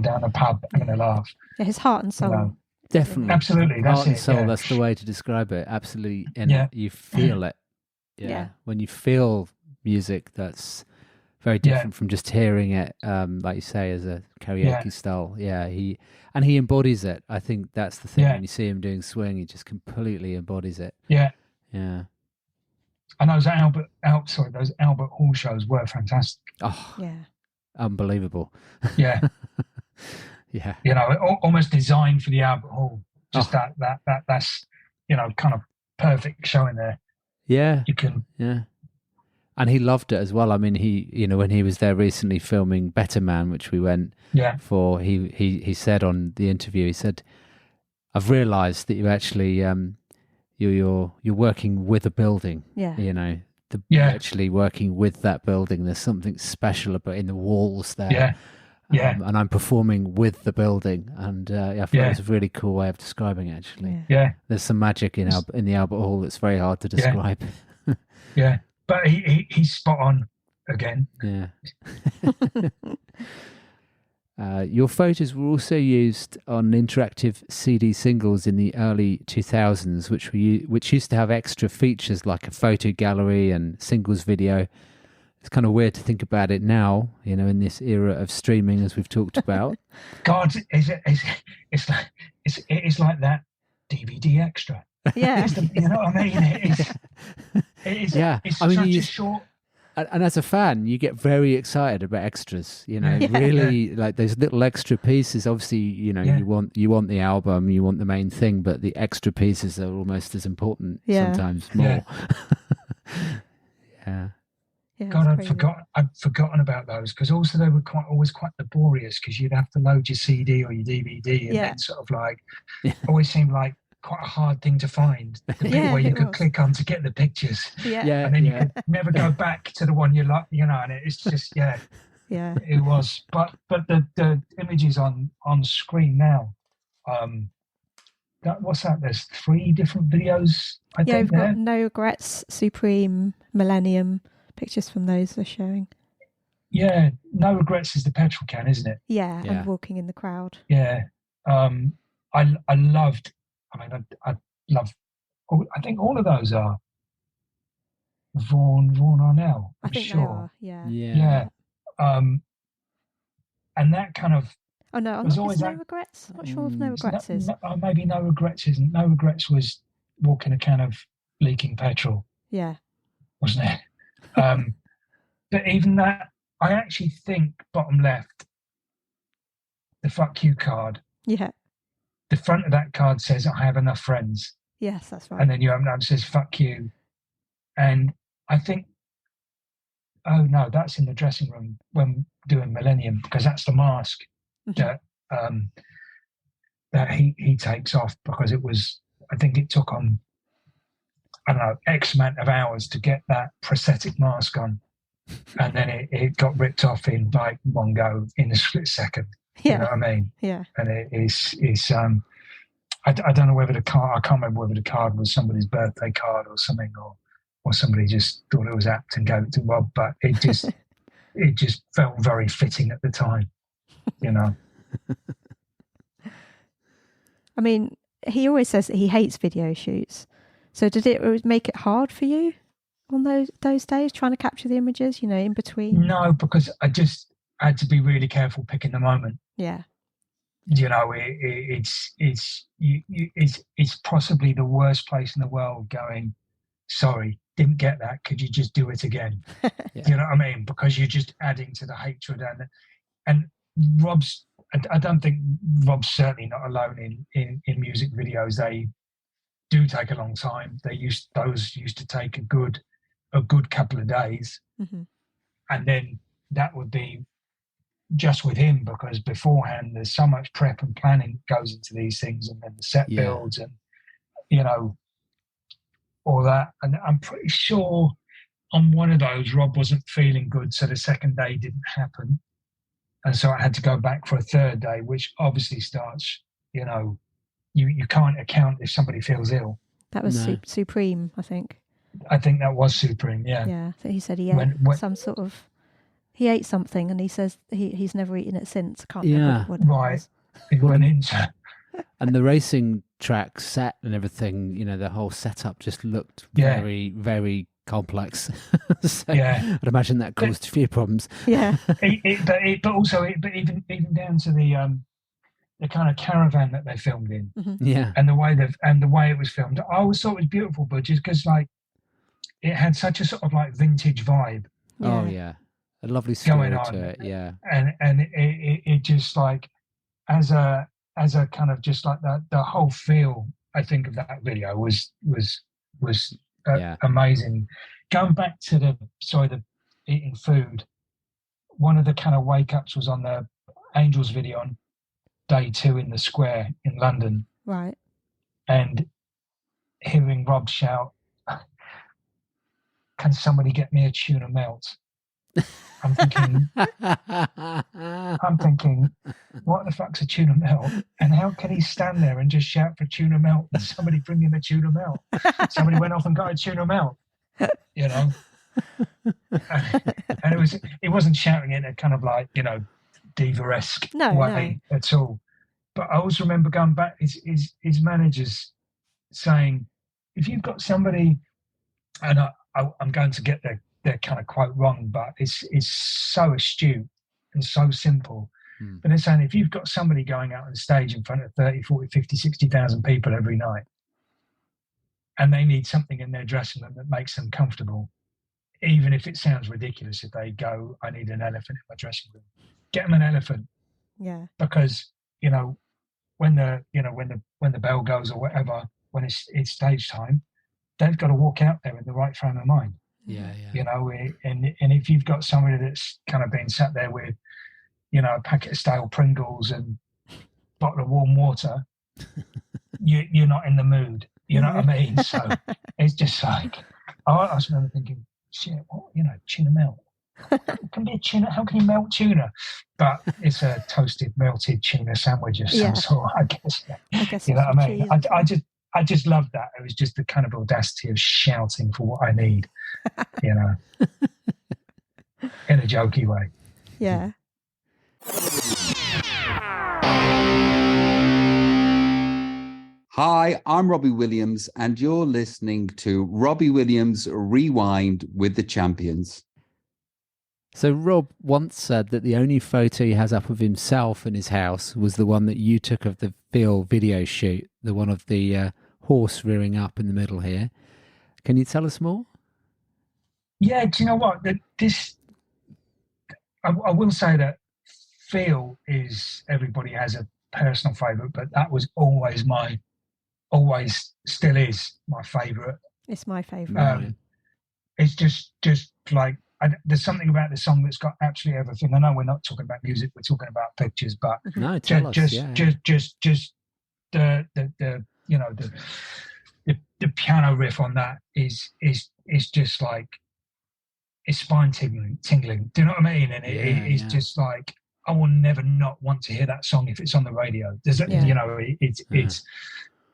down a pub having a laugh. Yeah, his heart and soul. Definitely. Absolutely. That's heart and soul, that's the way to describe it. Absolutely. And you feel it. Yeah. When you feel music, that's very different from just hearing it, like you say, as a karaoke style. Yeah, he embodies it. I think that's the thing. When you see him doing swing, he just completely embodies it. Yeah. Yeah. And those Albert Hall shows were fantastic. Oh, yeah, unbelievable. Yeah, yeah. Almost designed for the Albert Hall. Just that's kind of perfect show in there. Yeah, you can. Yeah, and he loved it as well. I mean, he when he was there recently filming Better Man, which we went for, he said on the interview, he said, "I've realised that you actually." You're working with a building, you're actually working with that building. There's something special about in the walls there, and I'm performing with the building, and I thought it was a really cool way of describing it. Actually, there's some magic in the Albert Hall that's very hard to describe. Yeah, but he's spot on again. Yeah. Your photos were also used on interactive CD singles in the early 2000s, which used to have extra features like a photo gallery and singles video. It's kind of weird to think about it now, in this era of streaming, as we've talked about. God, it's like that DVD extra. Yeah, you know what I mean? It's such a short. And as a fan, you get very excited about extras. Really like those little extra pieces. Obviously, you want the album, you want the main thing, but the extra pieces are almost as important. Sometimes more. Yeah. God, I'd forgotten about those, because also they were always quite laborious, because you'd have to load your CD or your DVD, and then sort of like always seemed like quite a hard thing to find, the bit where you could click on to get the pictures, and then you could never go back to the one you like, and it's just it was. But the images on screen now, what's that? There's 3 different videos. I think we've got No Regrets, Supreme, Millennium. Pictures from those are showing. Yeah, No Regrets is the petrol can, isn't it? Yeah, and walking in the crowd. Yeah, I loved. I love. I think all of those are Vaughan Arnell. I think they are. Yeah. Yeah. And that kind of. Oh no! Was always No Regrets. I'm not sure if No Regrets is. Maybe No Regrets isn't. No Regrets was walking a can of leaking petrol. Yeah. Wasn't it? But even that, I actually think bottom left, the fuck you card. Yeah. The front of that card says, "I have enough friends." Yes, that's right. And then you open up and says, "Fuck you." And I think, oh no, that's in the dressing room when doing Millennium, because that's the mask that he takes off, because it was, I think it took on, I don't know, X amount of hours to get that prosthetic mask on. And then it got ripped off in like one go in a split second. Yeah. You know what I mean? Yeah. And it's I don't know whether the card, I can't remember whether the card was somebody's birthday card or something, or somebody just thought it was apt and gave it to Rob, but it just felt very fitting at the time, I mean, he always says that he hates video shoots. So did it make it hard for you on those days, trying to capture the images, in between? No, because I just had to be really careful picking the moment. Yeah. It's possibly the worst place in the world going, sorry, didn't get that. Could you just do it again? Yeah. Do you know what I mean? Because you're just adding to the hatred. And I don't think Rob's certainly not alone in music videos. They do take a long time. Those used to take a good couple of days. Mm-hmm. And then that would be just with him, because beforehand there's so much prep and planning goes into these things, and then the set builds and all that. And I'm pretty sure on one of those Rob wasn't feeling good, so the second day didn't happen, and so I had to go back for a third day, which obviously starts, you can't account if somebody feels ill. That was Supreme, I think. I think that was Supreme. Yeah. So he said he ate some sort of. He ate something, and he says he's never eaten it since. I can't remember what it was. He went into. And the racing track set and everything, the whole setup just looked very, very complex. So I'd imagine that caused a few problems. Yeah. But even down to the kind of caravan that they filmed in. Mm-hmm. Yeah. And the way it was filmed, I always thought it was beautiful, but just because it had such a sort of vintage vibe. Yeah. Oh yeah. A lovely story going on to it, yeah. And it just as a kind of just the whole feel, I think, of that video was amazing. Going back to the eating food, one of the kind of wake ups was on the Angels video on day 2 in the Square in London. Right. And hearing Rob shout, "Can somebody get me a tuna melt?" I'm thinking, what the fuck's a tuna melt? And how can he stand there and just shout for tuna melt and somebody bring him a tuna melt? Somebody went off and got a tuna melt, And it wasn't shouting in a kind of diva-esque way at all. But I always remember going back, his managers saying, if you've got somebody, and I'm going to get their kind of quote wrong, but it's so astute and so simple. But they're saying, if you've got somebody going out on stage in front of 30, 40, 50, 60,000 people every night, and they need something in their dressing room that makes them comfortable, even if it sounds ridiculous, if they go, I need an elephant in my dressing room, get them an elephant. Yeah. Because, when the bell goes or whatever, when it's stage time, they've got to walk out there in the right frame of mind. Yeah. And if you've got somebody that's kind of been sat there with, a packet of stale Pringles and a bottle of warm water, you're not in the mood. You know what I mean? So it's just I was remember thinking, shit, what? Tuna melt. Can be a tuna. How can you melt tuna? But it's a toasted, melted tuna sandwich of some sort, I guess. You know what I mean? I just love that. It was just the kind of audacity of shouting for what I need, in a jokey way. Yeah. Hi, I'm Robbie Williams, and you're listening to Robbie Williams Rewind with the Champions. So Rob once said that the only photo he has up of himself in his house was the one that you took of the Phil video shoot, the one of the horse rearing up in the middle here. Can you tell us more? Yeah, do you know what? I will say that Phil is, everybody has a personal favourite, but that was always still is my favourite. It's my favourite. It's just there's something about the song that's got absolutely everything. I know we're not talking about music, we're talking about pictures, but no, tell us. Just the piano riff on that is just it's spine tingling. Do you know what I mean? And it's just I will never not want to hear that song if it's on the radio. It's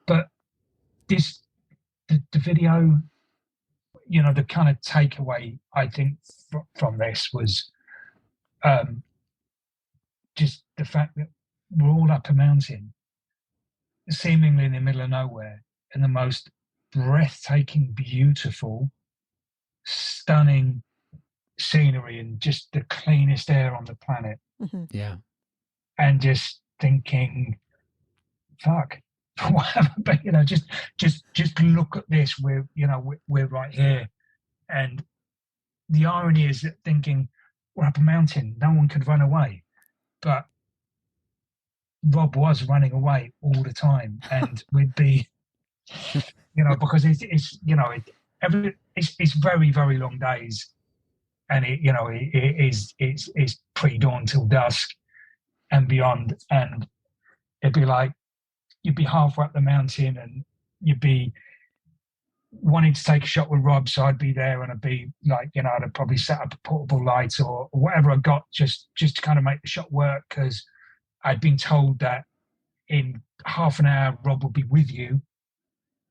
but the video, the kind of takeaway I think from this was just the fact that we're all up a mountain, seemingly in the middle of nowhere, in the most breathtaking, beautiful stunning scenery and just the cleanest air on the planet. Mm-hmm. Yeah. And just thinking, fuck, whatever, but just look at this. We're right here. And the irony is that thinking we're up a mountain, no one could run away. But Rob was running away all the time, and we'd be, because it's very, very long days, and it's pre-dawn till dusk and beyond, and it'd be like you'd be halfway up the mountain, and you'd be wanting to take a shot with Rob, so I'd be there, and I'd be like, I'd probably set up a portable light or whatever I got just to kind of make the shot work, because I'd been told that in half an hour Rob would be with you,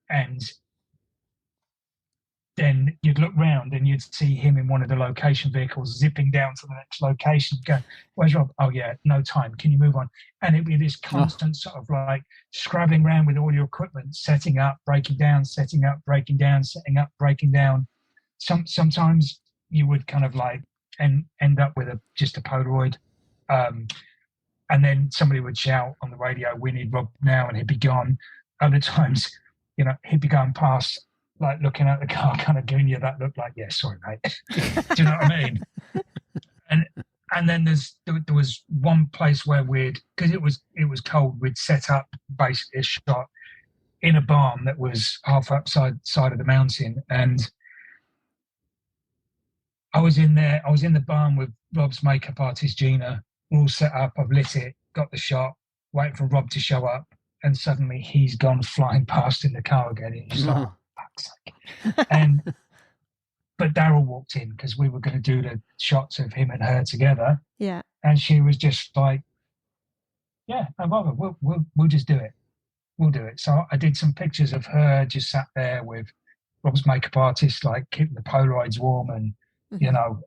and then you'd look round and you'd see him in one of the location vehicles zipping down to the next location, going, "Where's Rob? Oh yeah, no time. Can you move on?" And it'd be this constant sort of like scrabbling around with all your equipment, setting up, breaking down, setting up, breaking down, setting up, breaking down. Sometimes you would kind of like end up with just a Polaroid. And then somebody would shout on the radio, "We need Rob now," and he'd be gone. Other times, he'd be going past, like looking at the car, kind of giving you that look like, "Yeah, sorry, mate." Do you know what I mean? And then there was one place where because it was cold, we'd set up basically a shot in a barn that was half upside side of the mountain, and I was in there. I was in the barn with Rob's makeup artist Gina. We're all set up. I've lit it, got the shot, waiting for Rob to show up, and suddenly he's gone flying past in the car again. And it's like, fuck's sake. But Daryl walked in because we were going to do the shots of him and her together. Yeah. And she was just like, "Yeah, no bother. We'll just do it. We'll do it." So I did some pictures of her just sat there with Rob's makeup artist, like keeping the Polaroids warm, and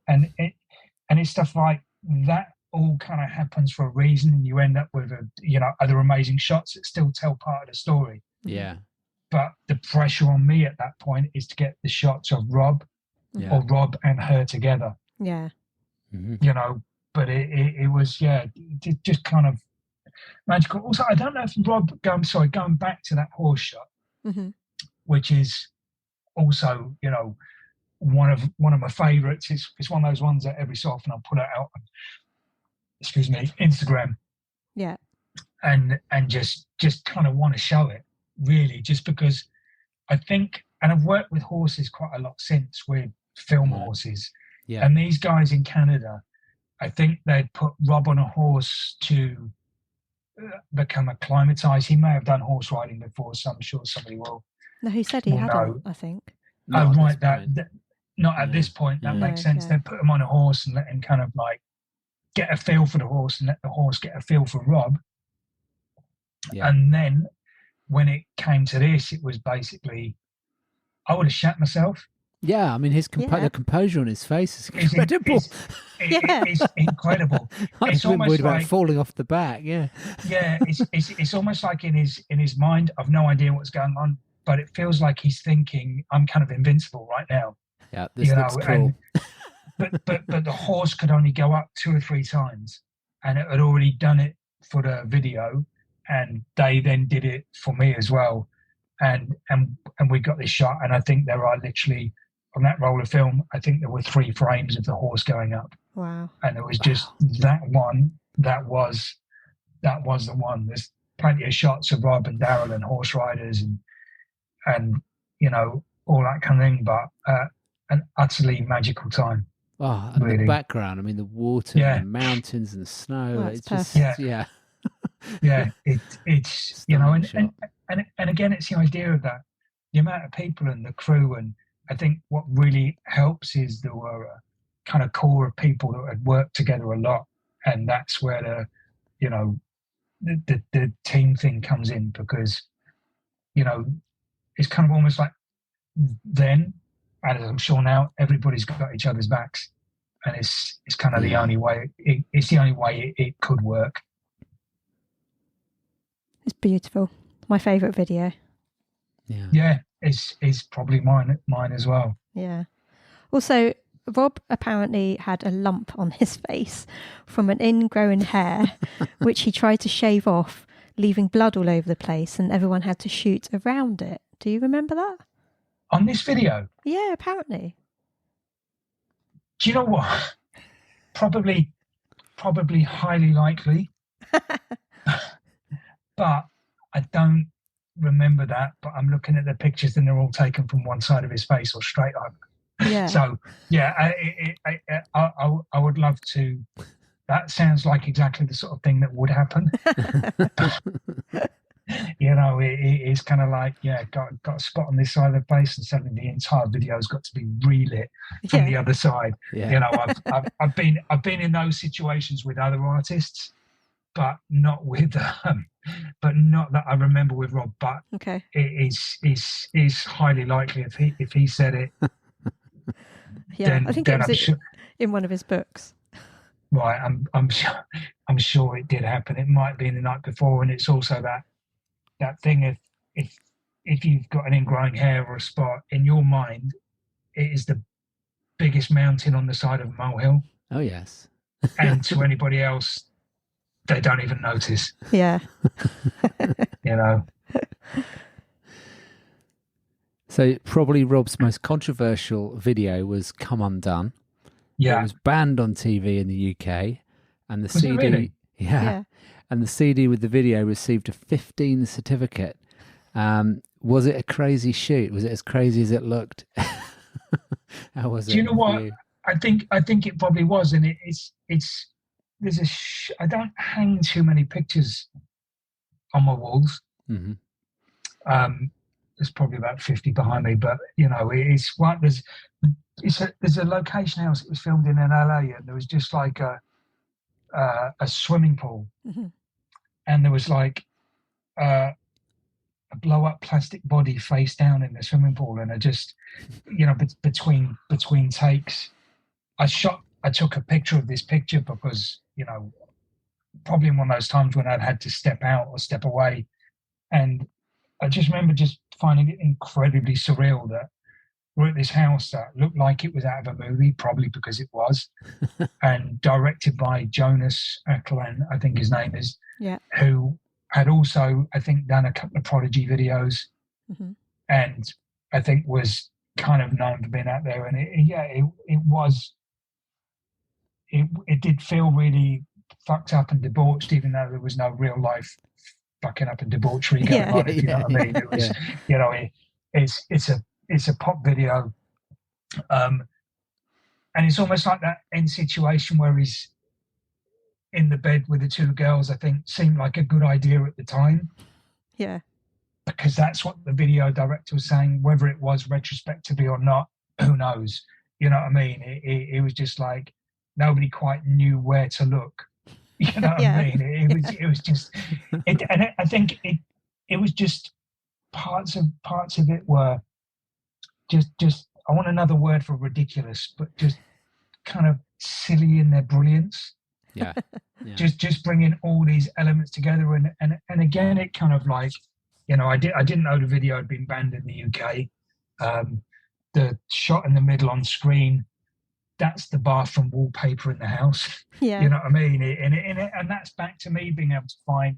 and it's stuff like that. All kind of happens for a reason, and you end up with other amazing shots that still tell part of the story. Yeah. But the pressure on me at that point is to get the shots of Rob or Rob and her together. Yeah. Mm-hmm. But it was just kind of magical. Also, I don't know if Rob, going back to that horse shot, which is also one of my favourites. It's one of those ones that every so often I'll put it out on, Instagram. Yeah. And just kind of want to show it, really, just because I think, and I've worked with horses quite a lot since, with film horses. Yeah. And these guys in Canada, I think they'd put Rob on a horse to become acclimatized. He may have done horse riding before, so I'm sure somebody will. No, he said he hadn't, I think. Not right. Not at Yeah. this point. That Yeah. makes sense. Yeah. They put him on a horse and let him kind of like get a feel for the horse, and let the horse get a feel for Rob. Yeah. And then when it came to this, it was basically, I would have shat myself. Yeah, I mean, the composure on his face is incredible. It's incredible. I've It's been almost worried about like, falling off the back. Yeah. yeah, it's almost like in his mind, I've no idea what's going on, but it feels like he's thinking, I'm kind of invincible right now. Yeah, this looks cool. But the horse could only go up 2 or 3 times, and it had already done it for the video, and they then did it for me as well, and we got this shot, and I think there are literally, on that roll of film, I think there were 3 frames of the horse going up. Wow. And it was just that one. That was the one. There's plenty of shots of Rob and Daryl and horse riders and all that kind of thing, but an utterly magical time. Oh, and really. The background, I mean, the water, and the mountains and the snow. Oh, it's that's just, yeah. It's and again, it's the idea of that, the amount of people and the crew, and I think what really helps is there were a kind of core of people that had worked together a lot, and that's where the team thing comes in, because it's kind of almost like then, and as I'm sure now, everybody's got each other's backs, and it's kind of the only way. It's the only way it could work. It's beautiful. My favourite video. Yeah. Yeah, it's probably mine as well. Yeah. Also, Rob apparently had a lump on his face from an ingrown hair, which he tried to shave off, leaving blood all over the place, and everyone had to shoot around it. Do you remember that? On this video? Yeah, apparently. Do you know what? Probably highly likely. But I don't remember that. But I'm looking at the pictures and they're all taken from one side of his face or straight up. Yeah. So, yeah, I would love to. That sounds like exactly the sort of thing that would happen. You know, it's kind of like, yeah, got a spot on this side of the face, and suddenly the entire video's got to be relit from the other side. Yeah. You know, I've been in those situations with other artists, but not with but not that I remember with Rob. But Okay. it is highly likely if he said it. Yeah, then, I think then it was sure, in one of his books. right. I'm sure it did happen. It might be the night before, and it's also that thing if you've got an ingrowing hair or a spot in your mind, it is the biggest mountain on the side of a molehill. Oh, yes. And to anybody else, they don't even notice. Yeah. You know. So probably Rob's most controversial video was "Come Undone." Yeah. It was banned on TV in the UK, and the Was it CD, really? Yeah. and the CD with the video received a 15 certificate. Was it a crazy shoot? Was it as crazy as it looked? How was it? Do you know what? you? I think it probably was, and it's there's I don't hang too many pictures on my walls. Mhm. There's probably about 50 behind me, but you know, it's what there's a location house. It was filmed in LA, and there was just like a swimming pool, and there was like a blow up plastic body face down in the swimming pool, and I just, you know, between takes, I took a picture of this picture because, you know, probably in one of those times when I'd had to step out or step away, and I just remember just finding it incredibly surreal that we're at this house that looked like it was out of a movie, probably because it was, and directed by Jonas Ackland, I think his name is, who had also, I think, done a couple of Prodigy videos, and I think was kind of known for being out there. And it did feel really fucked up and debauched, even though there was no real life fucking up and debauchery going on, if you know what I mean. It was, you know, it's a pop video, and it's almost like that end situation where he's in the bed with the two girls. I think seemed like a good idea at the time. Yeah. Because that's what the video director was saying. Whether it was retrospectively or not, who knows? You know what I mean? It was just like nobody quite knew where to look. You know what I mean? It was just, and I think it was just parts of it were just I want another word for ridiculous, but just kind of silly in their brilliance. Yeah. Just bringing all these elements together, and again, it kind of like, you know, I didn't know the video had been banned in the UK. The shot in the middle on screen, that's the bathroom wallpaper in the house. Yeah. You know what I mean? And that's back to me being able to find,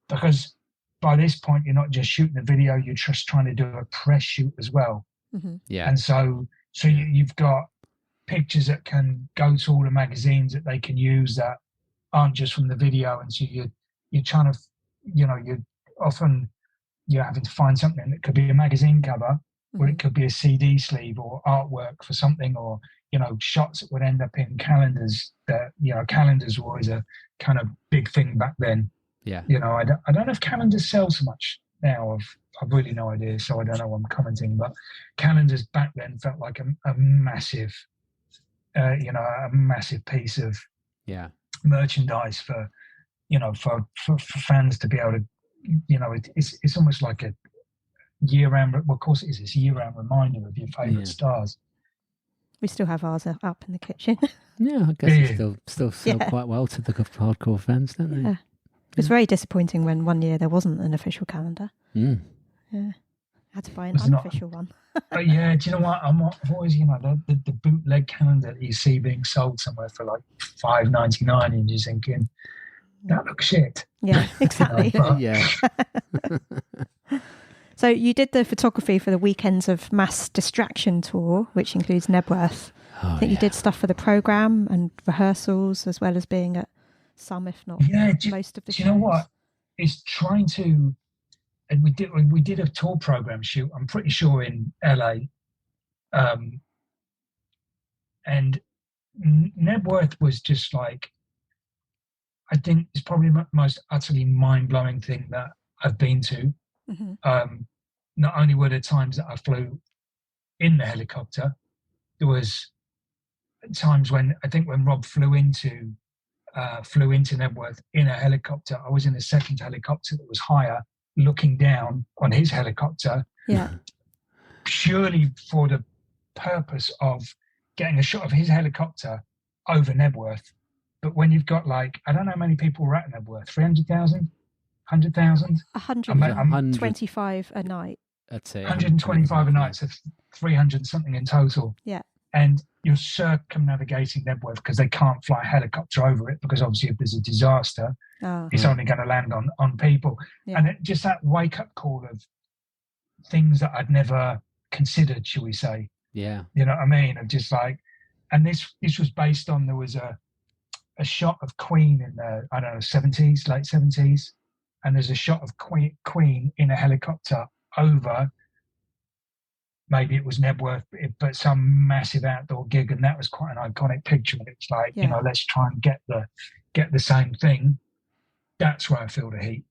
because by this point you're not just shooting a video, you're just trying to do a press shoot as well. Yeah. And so you've got pictures that can go to all the magazines that they can use that aren't just from the video, and so you're trying to, you know, you're having to find something that could be a magazine cover, or it could be a CD sleeve or artwork for something, or, you know, shots that would end up in calendars. That, you know, calendars were always a kind of big thing back then. Yeah. You know, I don't know if calendars sell so much now. I've really no idea, so I don't know what I'm commenting. But calendars back then felt like a massive, you know, a massive piece of merchandise for, you know, for fans to be able to, you know, it's almost like a year-round. Well, of course it is. It's a year-round reminder of your favourite stars. We still have ours up in the kitchen. Yeah, I guess they still sell quite well to the hardcore fans, don't they? Yeah. It was very disappointing when one year there wasn't an official calendar. Mm. Yeah. Had to buy an Was not- unofficial one. But yeah, do you know what? I've always, the bootleg calendar that you see being sold somewhere for like $5.99, and you're thinking, that looks shit. Yeah, exactly. but- Yeah. So you did the photography for the Weekends of Mass Distraction tour, which includes Nebworth. I think you did stuff for the programme and rehearsals, as well as being at some, if not most of the shows. Do you know what? It's trying to, and we did a tour program shoot, I'm pretty sure in LA. And Nebworth was just like, I think it's probably the most utterly mind-blowing thing that I've been to. Mm-hmm. Not only were there times that I flew in the helicopter, there was times when Rob flew into Nebworth in a helicopter. I was in a second helicopter that was higher, looking down on his helicopter, purely for the purpose of getting a shot of his helicopter over Nebworth. But when you've got like, I don't know how many people were at Nebworth, 300,000, 100,000? 125 a night. I'd say 125 a night, so 300 something in total. Yeah. And you're circumnavigating Nebworth because they can't fly a helicopter over it, because obviously if there's a disaster, it's only going to land on people. Yeah. And just that wake-up call of things that I'd never considered, shall we say. Yeah. You know what I mean? Of just like, and this was based on, there was a shot of Queen in the, I don't know, 70s, late 70s. And there's a shot of Queen in a helicopter over, maybe it was Nebworth, but some massive outdoor gig. And that was quite an iconic picture. And it's like, let's try and get the same thing. That's where I feel the heat.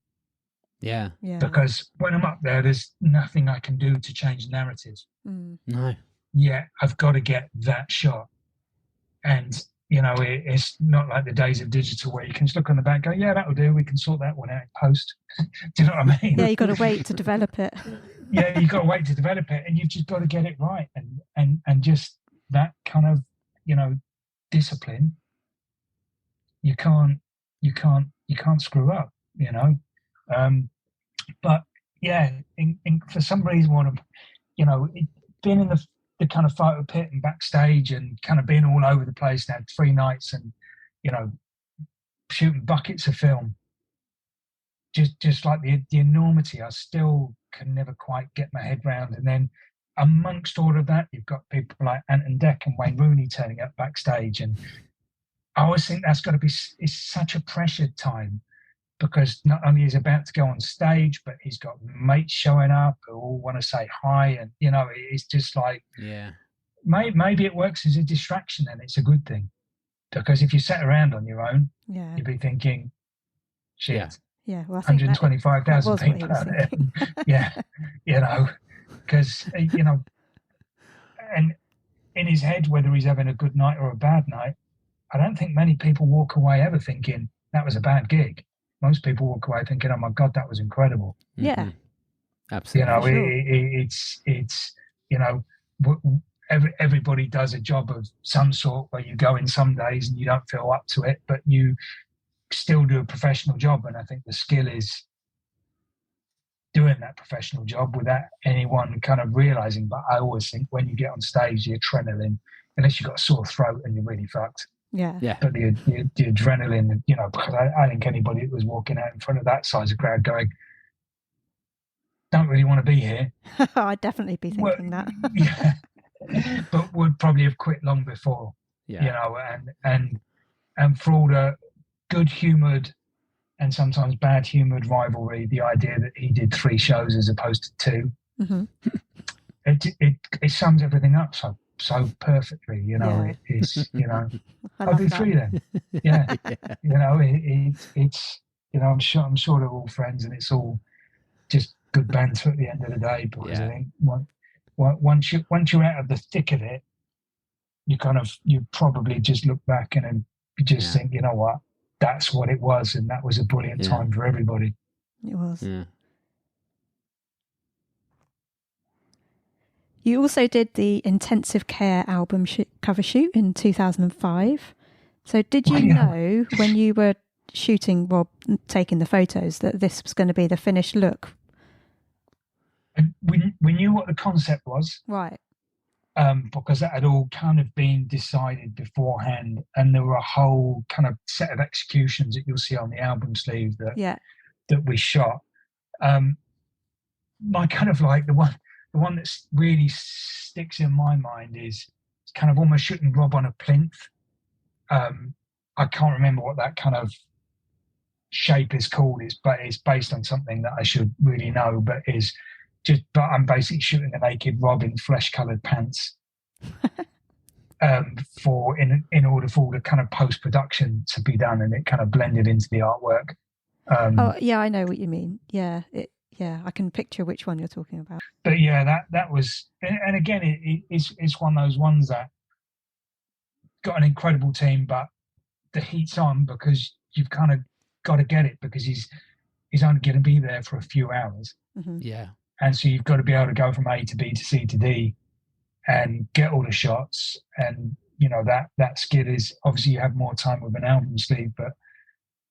Yeah. Because when I'm up there, there's nothing I can do to change narratives. No. Yeah, I've got to get that shot. And, it's not like the days of digital where you can just look on the back and go, yeah, that'll do. We can sort that one out in post. Do you know what I mean? Yeah, you've got to wait to develop it. Yeah, you've got to wait to develop it, and you've just got to get it right. And just that kind of, discipline, you can't screw up, but yeah, for some reason, being in the kind of photo pit and backstage and kind of being all over the place now, 3 nights and, shooting buckets of film, just like the enormity, I still can never quite get my head round. And then amongst all of that, you've got people like Anton Deck and Wayne Rooney turning up backstage. And I always think that's got to be, it's such a pressured time, because not only is he about to go on stage, but he's got mates showing up who all want to say hi. And, it's just like, maybe it works as a distraction, and it's a good thing. Because if you sat around on your own, you'd be thinking, shit, well, I think 125,000 people out there. Yeah, because, and in his head, whether he's having a good night or a bad night, I don't think many people walk away ever thinking that was a bad gig. Most people walk away thinking, "Oh my God, that was incredible." Yeah, absolutely. It's everybody does a job of some sort where you go in some days and you don't feel up to it, but you still do a professional job. And I think the skill is doing that professional job without anyone kind of realizing. But I always think when you get on stage, the adrenaline, unless you've got a sore throat and you're really fucked. Yeah. But the adrenaline, because I think anybody that was walking out in front of that size of crowd going, don't really want to be here. I'd definitely be thinking that. Yeah. But would probably have quit long before. And for all the good-humoured and sometimes bad-humoured rivalry, the idea that he did 3 shows as opposed to 2, mm-hmm. it sums everything up so perfectly, it's, I'll do 3 then. Yeah. It's, I'm sure they're all friends, and it's all just good banter at the end of the day, because I think once you're out of the thick of it, you probably just look back and you just think, you know what, that's what it was, and that was a brilliant time for everybody. It was. Yeah. You also did the Intensive Care album cover shoot in 2005. So did you know when you were shooting, taking the photos, that this was going to be the finished look? And we knew what the concept was, Right. because that had all kind of been decided beforehand, and there were a whole kind of set of executions that you'll see on the album sleeve that we shot. My kind of like the one that really sticks in my mind is kind of almost shooting Rob on a plinth. I can't remember what that kind of shape is called. It's based on something that I should really know, but I'm basically shooting a naked Rob in flesh-coloured pants, in order for all the kind of post-production to be done, and it kind of blended into the artwork. I know what you mean. Yeah, I can picture which one you're talking about. But yeah, that was, and again, it's one of those ones that got an incredible team, but the heat's on because you've kind of got to get it, because he's only going to be there for a few hours. Mm-hmm. Yeah. And so you've got to be able to go from A to B to C to D and get all the shots. And, that skill is, obviously you have more time with an album sleeve, but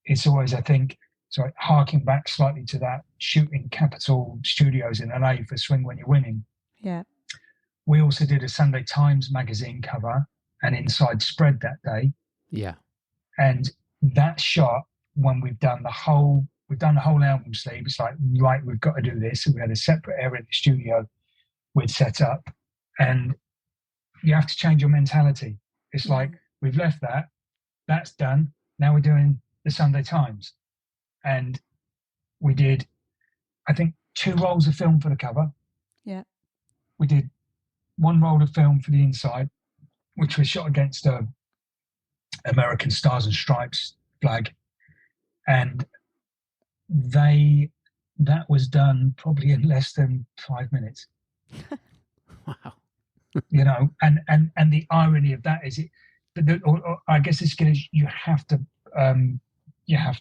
it's always, I think, so harking back slightly to that, shooting Capitol Studios in LA for Swing When You're Winning. Yeah. We also did a Sunday Times magazine cover and inside spread that day. Yeah. And that shot, when we've done the whole album sleeve, it's like, right, we've got to do this. So we had a separate area in the studio we'd set up, and you have to change your mentality. It's like, we've left that's done. Now we're doing the Sunday Times. And we did, I think, 2 rolls of film for the cover. Yeah. We did 1 roll of film for the inside, which was shot against a American Stars and Stripes flag. And that was done probably in less than 5 minutes. Wow. And the irony of that is I guess it's good, you have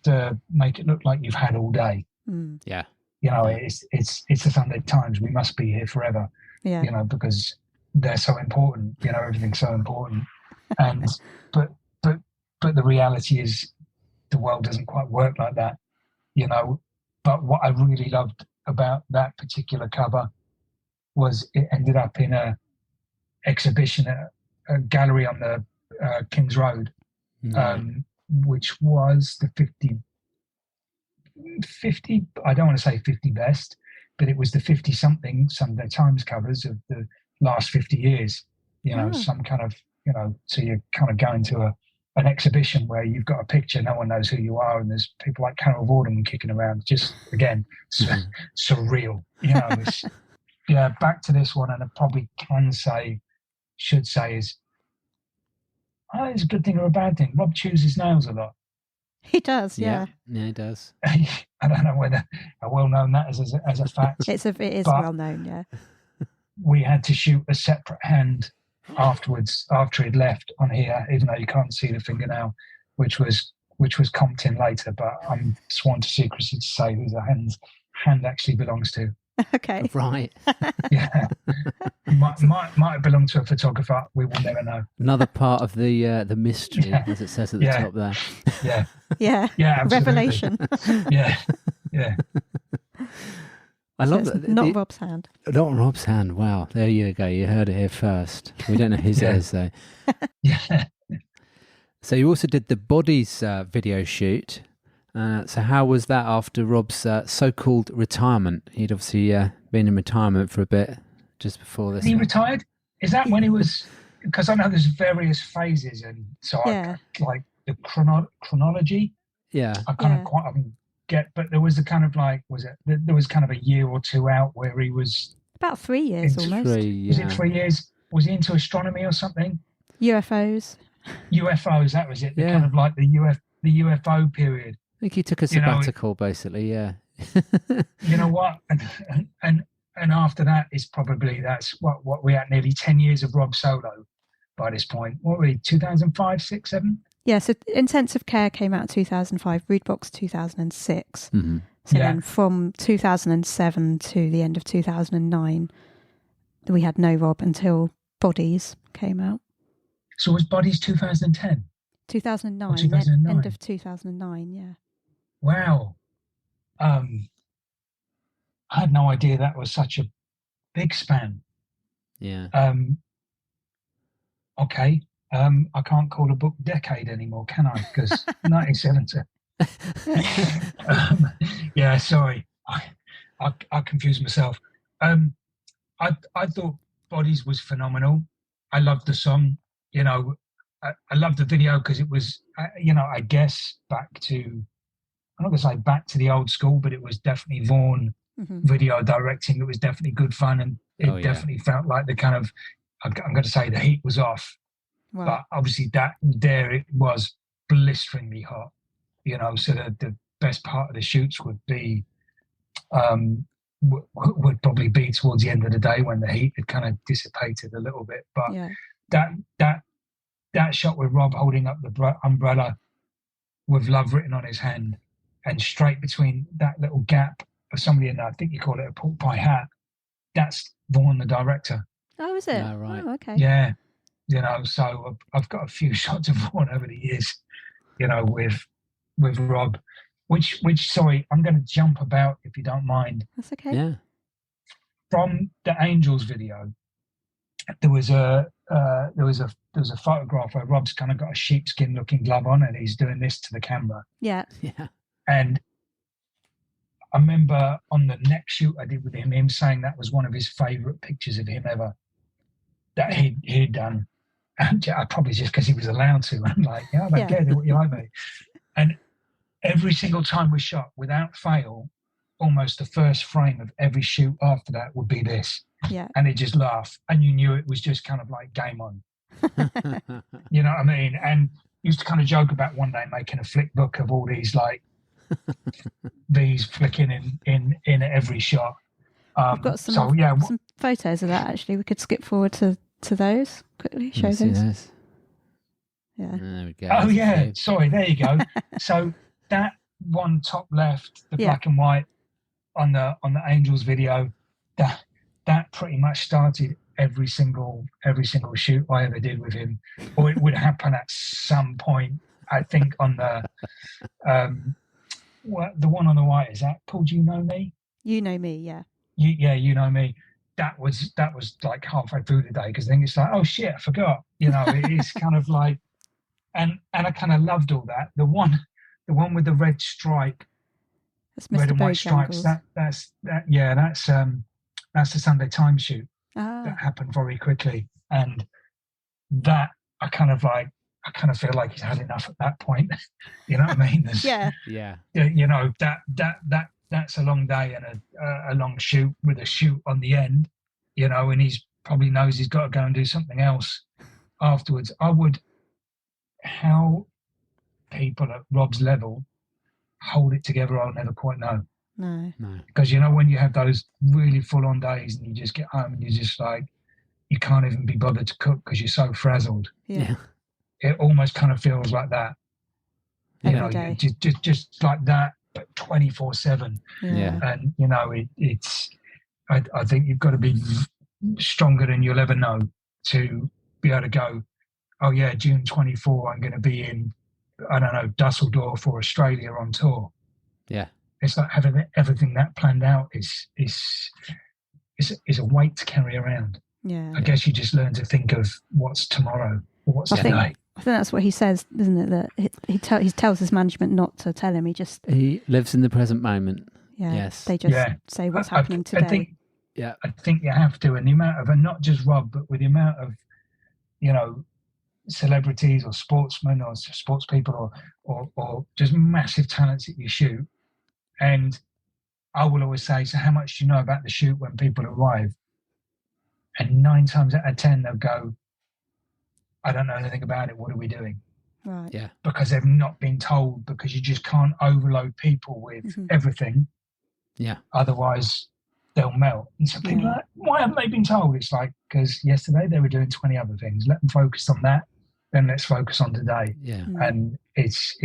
to make it look like you've had all day. Mm. Yeah. It's the Sunday Times. We must be here forever. Yeah. Because they're so important. Everything's so important. And but the reality is the world doesn't quite work like that. But what I really loved about that particular cover was it ended up in a exhibition at a gallery on the King's Road, which was the 50, I don't want to say 50 best, but it was the 50 something Sunday Times covers of the last 50 years. Some kind of, so you're kind of going to an exhibition where you've got a picture, no one knows who you are, and there's people like Carol Vorderman kicking around. Just, again, surreal. Back to this one, and I probably should say is, it's a good thing or a bad thing. Rob chews his nails a lot. He does, yeah. Yeah, he does. I don't know whether I well known that as a fact. It is well known, yeah. We had to shoot a separate hand afterwards, after he'd left, on here, even though you can't see the fingernail, which was comped in later, but I'm sworn to secrecy to say who the hand actually belongs to. Okay. Right. Yeah. might belong to a photographer. We will never know. Another part of the mystery, as it says at the top there. Yeah. Yeah. Yeah. Absolutely. Revelation. Yeah. Yeah. I love it's that. Not Rob's hand. Not Rob's hand. Wow. There you go. You heard it here first. We don't know whose it is, though. Yeah. So you also did the Bodies video shoot. So how was that after Rob's so-called retirement? He'd obviously been in retirement for a bit just before this. He retired? Is that when he was... Because I know there's various phases, and so I like the chronology. Yeah. I kind of quite get, but there was a kind of like, there was kind of a year or two out where he was... About 3 years almost. Was it 3 years? Was he into astronomy or something? UFOs. UFOs, that was it. Yeah. Kind of like the UFO period. I think he took a sabbatical, basically, yeah. You know what? And after that is probably, that's what we had, nearly 10 years of Rob solo by this point. What were we, 2005, 6, 7? Yeah, so Intensive Care came out in 2005, Rude Box 2006. Mm-hmm. So then from 2007 to the end of 2009, we had no Rob until Bodies came out. So was Bodies 2010? 2009, 2009. end of 2009, yeah. Wow. I had no idea that was such a big span. Yeah. Okay. I can't call a book decade anymore, can I? Because 1970. Yeah, sorry, I confused myself. I thought Bodies was phenomenal. I loved the song. You know, I loved the video because it was, you know, I guess back to, I'm not going to say back to the old school, but it was definitely Vaughan video directing. It was definitely good fun, and it definitely felt like the kind of, I'm going to say the heat was off. Right. But obviously it was blisteringly hot, you know, so the best part of the shoots would be, would probably be towards the end of the day when the heat had kind of dissipated a little bit. But that shot with Rob holding up the umbrella with love written on his hand, and straight between that little gap of somebody in there, I think you call it a pork pie hat, that's Vaughan the director. Oh, is it? Oh, right. Oh, okay. Yeah. You know, so I've got a few shots of Vaughan over the years, you know, with Rob, which sorry, I'm going to jump about if you don't mind. That's okay. Yeah. From the Angels video, there was a photograph where Rob's kind of got a sheepskin looking glove on, and he's doing this to the camera. Yeah. Yeah. And I remember on the next shoot I did with him saying that was one of his favourite pictures of him ever that he'd done. And probably just because he was allowed to. I'm like, yeah, I don't care, do what you like, mate. And every single time we shot, without fail, almost the first frame of every shoot after that would be this. Yeah. And he'd just laugh. And you knew it was just kind of like game on. You know what I mean? And used to kind of joke about one day making a flick book of all these like these flicking in every shot. We've got some photos of that actually. We could skip forward to those quickly. Show those. Yeah. There we go. Oh yeah. Sorry. There you go. So that one top left, the black and white on the Angels video, that pretty much started every single shoot I ever did with him, or it would happen at some point. I think on the one on the right, is that called You Know Me? You Know Me, yeah. You Know Me. That was like halfway through the day, because then it's like, oh shit, I forgot. You know, it's kind of like, and I kind of loved all that. The one with the red stripe, red and white stripes. That's the Sunday Times shoot that happened very quickly, and that I kind of feel like he's had enough at that point. You know what I mean? Yeah. You know, that's a long day and a long shoot with a shoot on the end, you know, and he's probably knows he's got to go and do something else afterwards. How people at Rob's level hold it together, I'll never quite know. No. Because, you know, when you have those really full-on days and you just get home and you're just like, you can't even be bothered to cook because you're so frazzled. Yeah. It almost kind of feels like that. Every day. Just like that, but 24/7. Yeah. And, you know, it's I think you've got to be stronger than you'll ever know to be able to go, oh yeah, June 24, I'm going to be in, I don't know, Dusseldorf or Australia on tour. Yeah. It's like having everything that planned out is a weight to carry around. Yeah. I guess you just learn to think of what's tomorrow or what's today. I think that's what he says, isn't it? That he tells his management not to tell him. He lives in the present moment. Yeah. Yes. They just say what's happening today. I think you have to, and the amount of, and not just Rob, but with the amount of, you know, celebrities or sportsmen or sports people or just massive talents that you shoot. And I will always say, so how much do you know about the shoot when people arrive? And 9 times out of 10, they'll go, I don't know anything about it. What are we doing? Right. Yeah. Because they've not been told, because you just can't overload people with everything. Yeah. Otherwise, they'll melt. And so people are like, why haven't they been told? It's like, because yesterday they were doing 20 other things. Let them focus on that. Then let's focus on today. Yeah. And it's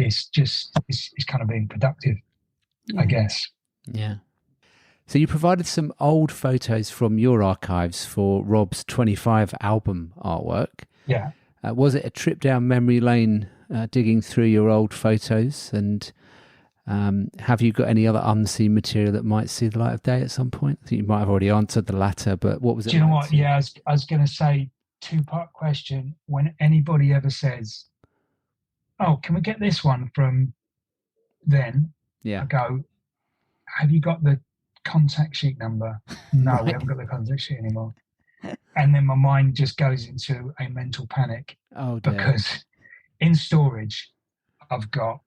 kind of being productive, I guess. Yeah. So you provided some old photos from your archives for Rob's 25 album artwork. Yeah. Was it a trip down memory lane, digging through your old photos? And Have you got any other unseen material that might see the light of day at some point? I think you might have already answered the latter, but what was it? Do you know like what? Yeah, I was going to say, two-part question. When anybody ever says, "Oh, can we get this one from then?" Yeah. I go, "Have you got the contact sheet number?" No, Right. we haven't got the contact sheet anymore. And then my mind just goes into a mental panic Oh, dear. because in storage, I've got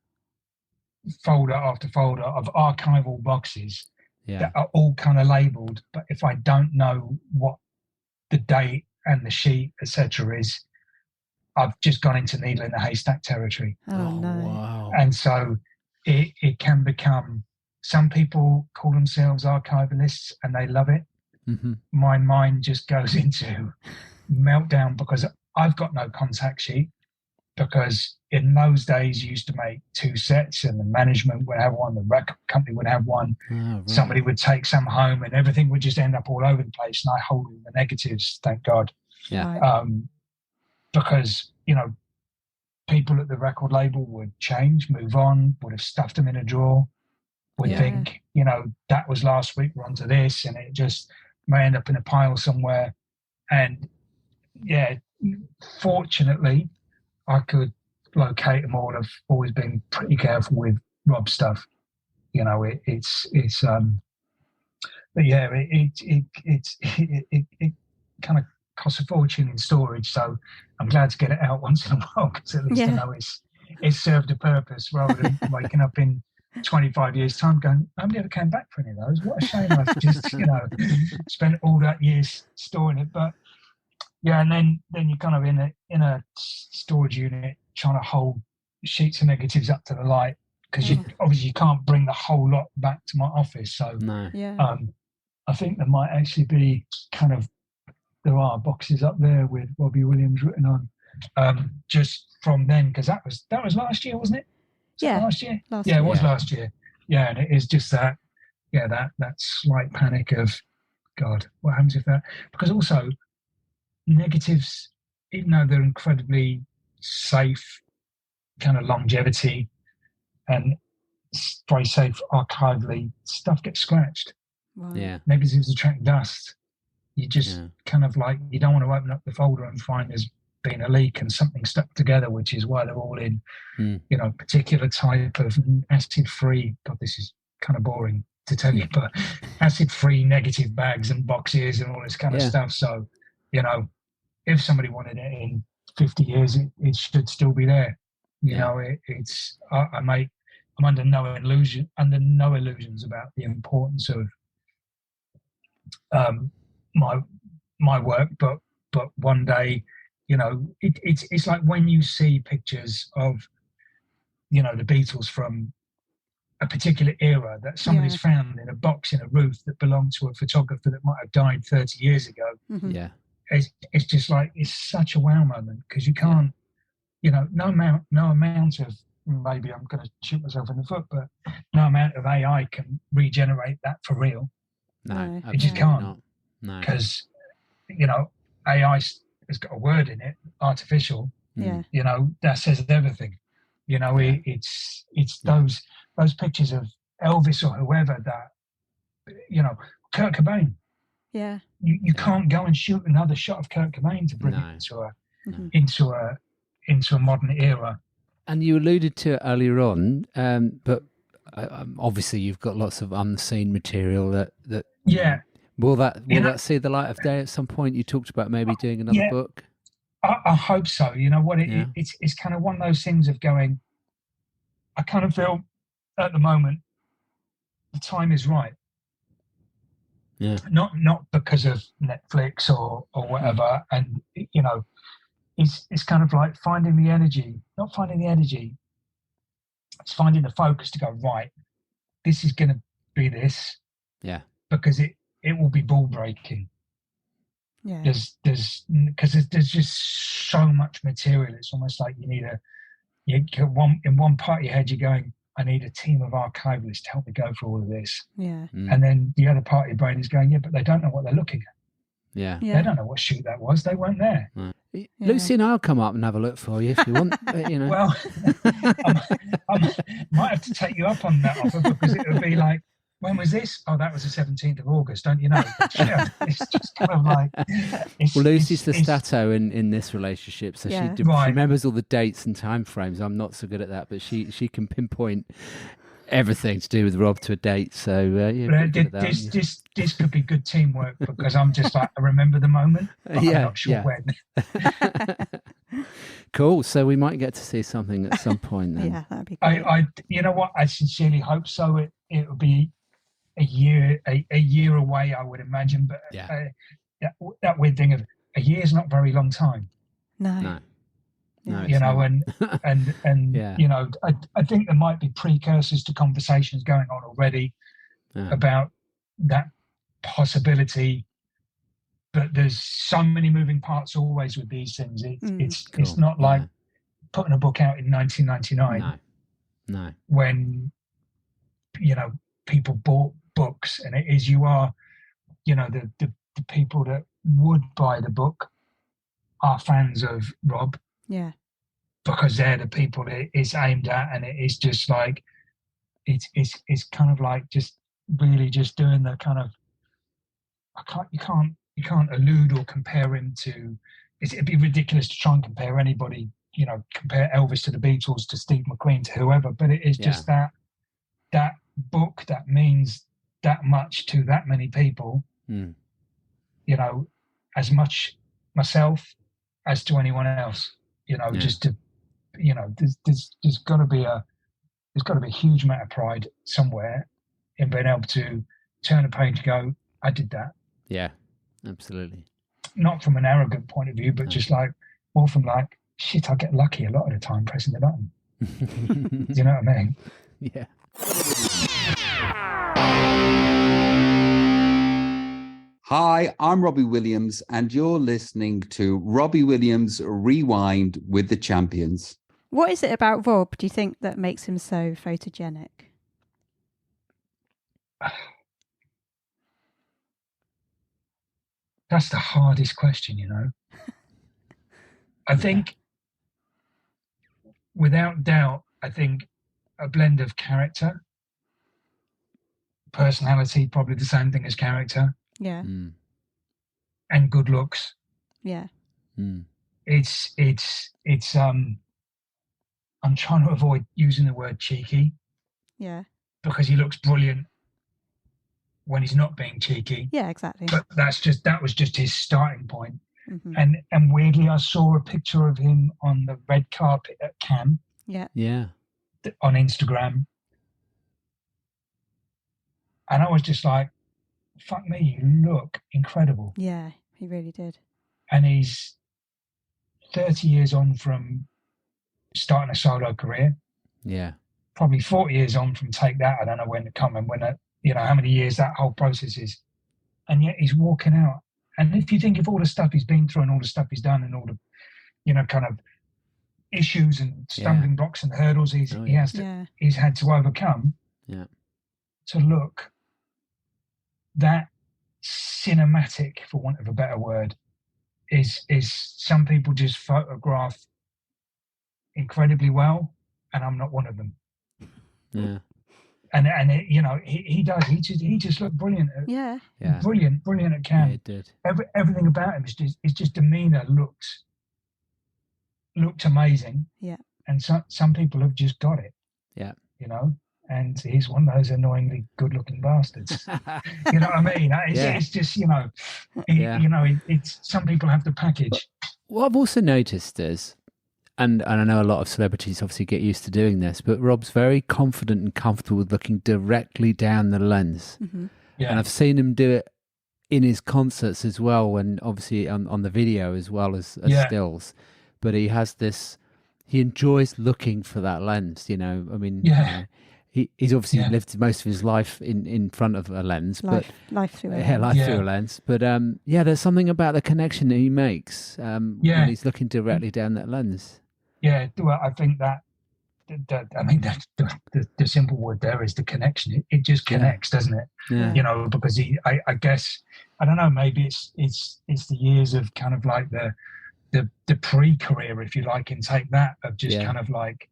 folder after folder of archival boxes Yeah. that are all kind of labelled. But if I don't know what the date and the sheet, etc., is, I've just gone into needle in the haystack territory. Oh, no. Wow. And so it can become, some people call themselves archivalists and they love it. Mm-hmm. My mind just goes into meltdown because I've got no contact sheet, because in those days you used to make 2 sets and the management would have one, the record company would have one, Oh, right. somebody would take some home and everything would just end up all over the place, and I hold all the negatives, thank God. Yeah. Right. Because, you know, people at the record label would change, move on, would have stuffed them in a drawer, would Yeah. think, you know, that was last week, we're on to this, and it just may end up in a pile somewhere. And yeah, fortunately, I could locate them all. I've always been pretty careful with Rob stuff. You know, but yeah, it kind of costs a fortune in storage. So I'm glad to get it out once in a while, because at least I know it's served a purpose, rather than waking up in 25 years' time going, nobody ever came back for any of those. What a shame! I've just, you know, spent all that years storing it. But yeah, and then you're kind of in a storage unit trying to hold sheets of negatives up to the light, because obviously you can't bring the whole lot back to my office. So No. Yeah. I think there might actually be there are boxes up there with Robbie Williams written on, just from then, because that was last year, wasn't it? Last year. It was last year. Yeah, and it is just that slight panic of, God, what happens if that? Because also negatives, even though they're incredibly safe, kind of longevity and very safe archivally, stuff gets scratched. Right. Yeah. Negatives attract dust. You just kind of like, you don't want to open up the folder and find there's been a leak and something stuck together, which is why they're all in, you know, particular type of acid-free. God, this is kind of boring to tell you, but acid-free negative bags and boxes and all this kind of stuff. So, you know, if somebody wanted it in 50 years, it should still be there. You know, I'm under no illusions about the importance of my work, but one day, you know, it's like when you see pictures of, you know, the Beatles from a particular era that somebody's found in a box in a roof that belonged to a photographer that might have died 30 years ago. Mm-hmm. Yeah. It's just like, it's such a wow moment, because you can't, you know, no amount of, maybe I'm going to shoot myself in the foot, but no amount of AI can regenerate that for real. No, it just can't. not. No, because, you know, AI has got a word in it, artificial. Yeah. You know, that says everything. You know, it's those pictures of Elvis or whoever that, you know, Kurt Cobain. Yeah. You can't go and shoot another shot of Kurt Cobain to bring it into a modern era. And you alluded to it earlier on, but obviously you've got lots of unseen material that will that see the light of day at some point? You talked about maybe doing another book. I hope so. You know what? It's kind of one of those things of going, I kind of feel at the moment the time is right. Yeah. Not because of Netflix or whatever. And, you know, it's kind of like finding the energy, not finding the energy. It's finding the focus to go, right, this is going to be this. Yeah. Because it will be ball breaking. Yeah. There's just so much material. It's almost like in one part of your head, you're going, I need a team of archivalists to help me go through all of this. Yeah. And then the other part of your brain is going, but they don't know what they're looking at. Yeah. They don't know what shoot that was. They weren't there. Right. Lucy and I'll come up and have a look for you if you want. You know. Well, I might have to take you up on that offer, because it would be like, when was this? Oh, that was the 17th of August, don't you know? It's just kind of like... Well, Lucy's the stato in this relationship, so she remembers all the dates and time frames. I'm not so good at that, but she can pinpoint everything to do with Rob to a date. So this could be good teamwork, because I'm just like, I remember the moment, but I'm not sure when. Cool. So we might get to see something at some point then. Yeah, that'd be great. I you know what? I sincerely hope so. It will be a year away, I would imagine. But that weird thing of a year is not a very long time. No. You know, and you know, I think there might be precursors to conversations going on already about that possibility. But there's so many moving parts always with these things. It's not like putting a book out in 1999. No. When, you know, people bought books, and it is, you are, you know, the people that would buy the book are fans of Rob. Yeah. Because they're the people it is aimed at, and it is just like, it's kind of like just really just doing the kind of, you can't allude or compare him to, it'd be ridiculous to try and compare anybody, you know, compare Elvis to the Beatles, to Steve McQueen, to whoever, but it is just that book that means that much to that many people, you know, as much myself as to anyone else, you know, just to, you know, there's got to be a huge amount of pride somewhere in being able to turn a page and go, I did that. Yeah, absolutely. Not from an arrogant point of view, but just like, more from like, shit, I get lucky a lot of the time pressing the button. Do you know what I mean? Yeah. Hi, I'm Robbie Williams, and you're listening to Robbie Williams Rewind with the Champions. What is it about Rob, do you think, that makes him so photogenic? That's the hardest question, you know. I think, without doubt, I think a blend of character, personality, probably the same thing as character. Yeah. And good looks. Yeah. It's I'm trying to avoid using the word cheeky. Yeah. Because he looks brilliant when he's not being cheeky. Yeah, exactly. But that was just his starting point. Mm-hmm. And weirdly, I saw a picture of him on the red carpet at Cannes. Yeah. Yeah. On Instagram. And I was just like, fuck me, you look incredible. Yeah, he really did. And he's 30 years on from starting a solo career. Yeah. Probably 40 years on from Take That. I don't know when to come and you know, how many years that whole process is. And yet he's walking out. And if you think of all the stuff he's been through and all the stuff he's done and all the, you know, kind of issues and stumbling blocks and hurdles he's had to overcome. Yeah. To look that cinematic, for want of a better word, is some people just photograph incredibly well, and I'm not one of them. Yeah. And it, you know, he does. He just looked brilliant. Yeah. Brilliant at Cannes. Yeah, it did. Everything about him is just demeanor looked amazing. Yeah. And some people have just got it. Yeah. You know. And he's one of those annoyingly good-looking bastards. You know what I mean? It's just, you know, you know, it's some people have the package. But what I've also noticed is, and I know a lot of celebrities obviously get used to doing this, but Rob's very confident and comfortable with looking directly down the lens. Mm-hmm. Yeah. And I've seen him do it in his concerts as well, when obviously on the video as well as stills. But he has this, he enjoys looking for that lens, you know. I mean, you know, he's obviously lived most of his life in front of a lens, life through a lens. Through a lens. But there's something about the connection that he makes when he's looking directly down that lens. Yeah, well, I think that I mean, the simple word there is the connection. It just connects, doesn't it? Yeah. You know, because I guess, I don't know, maybe it's the years of kind of like the the pre-career, if you like, and take that of just kind of like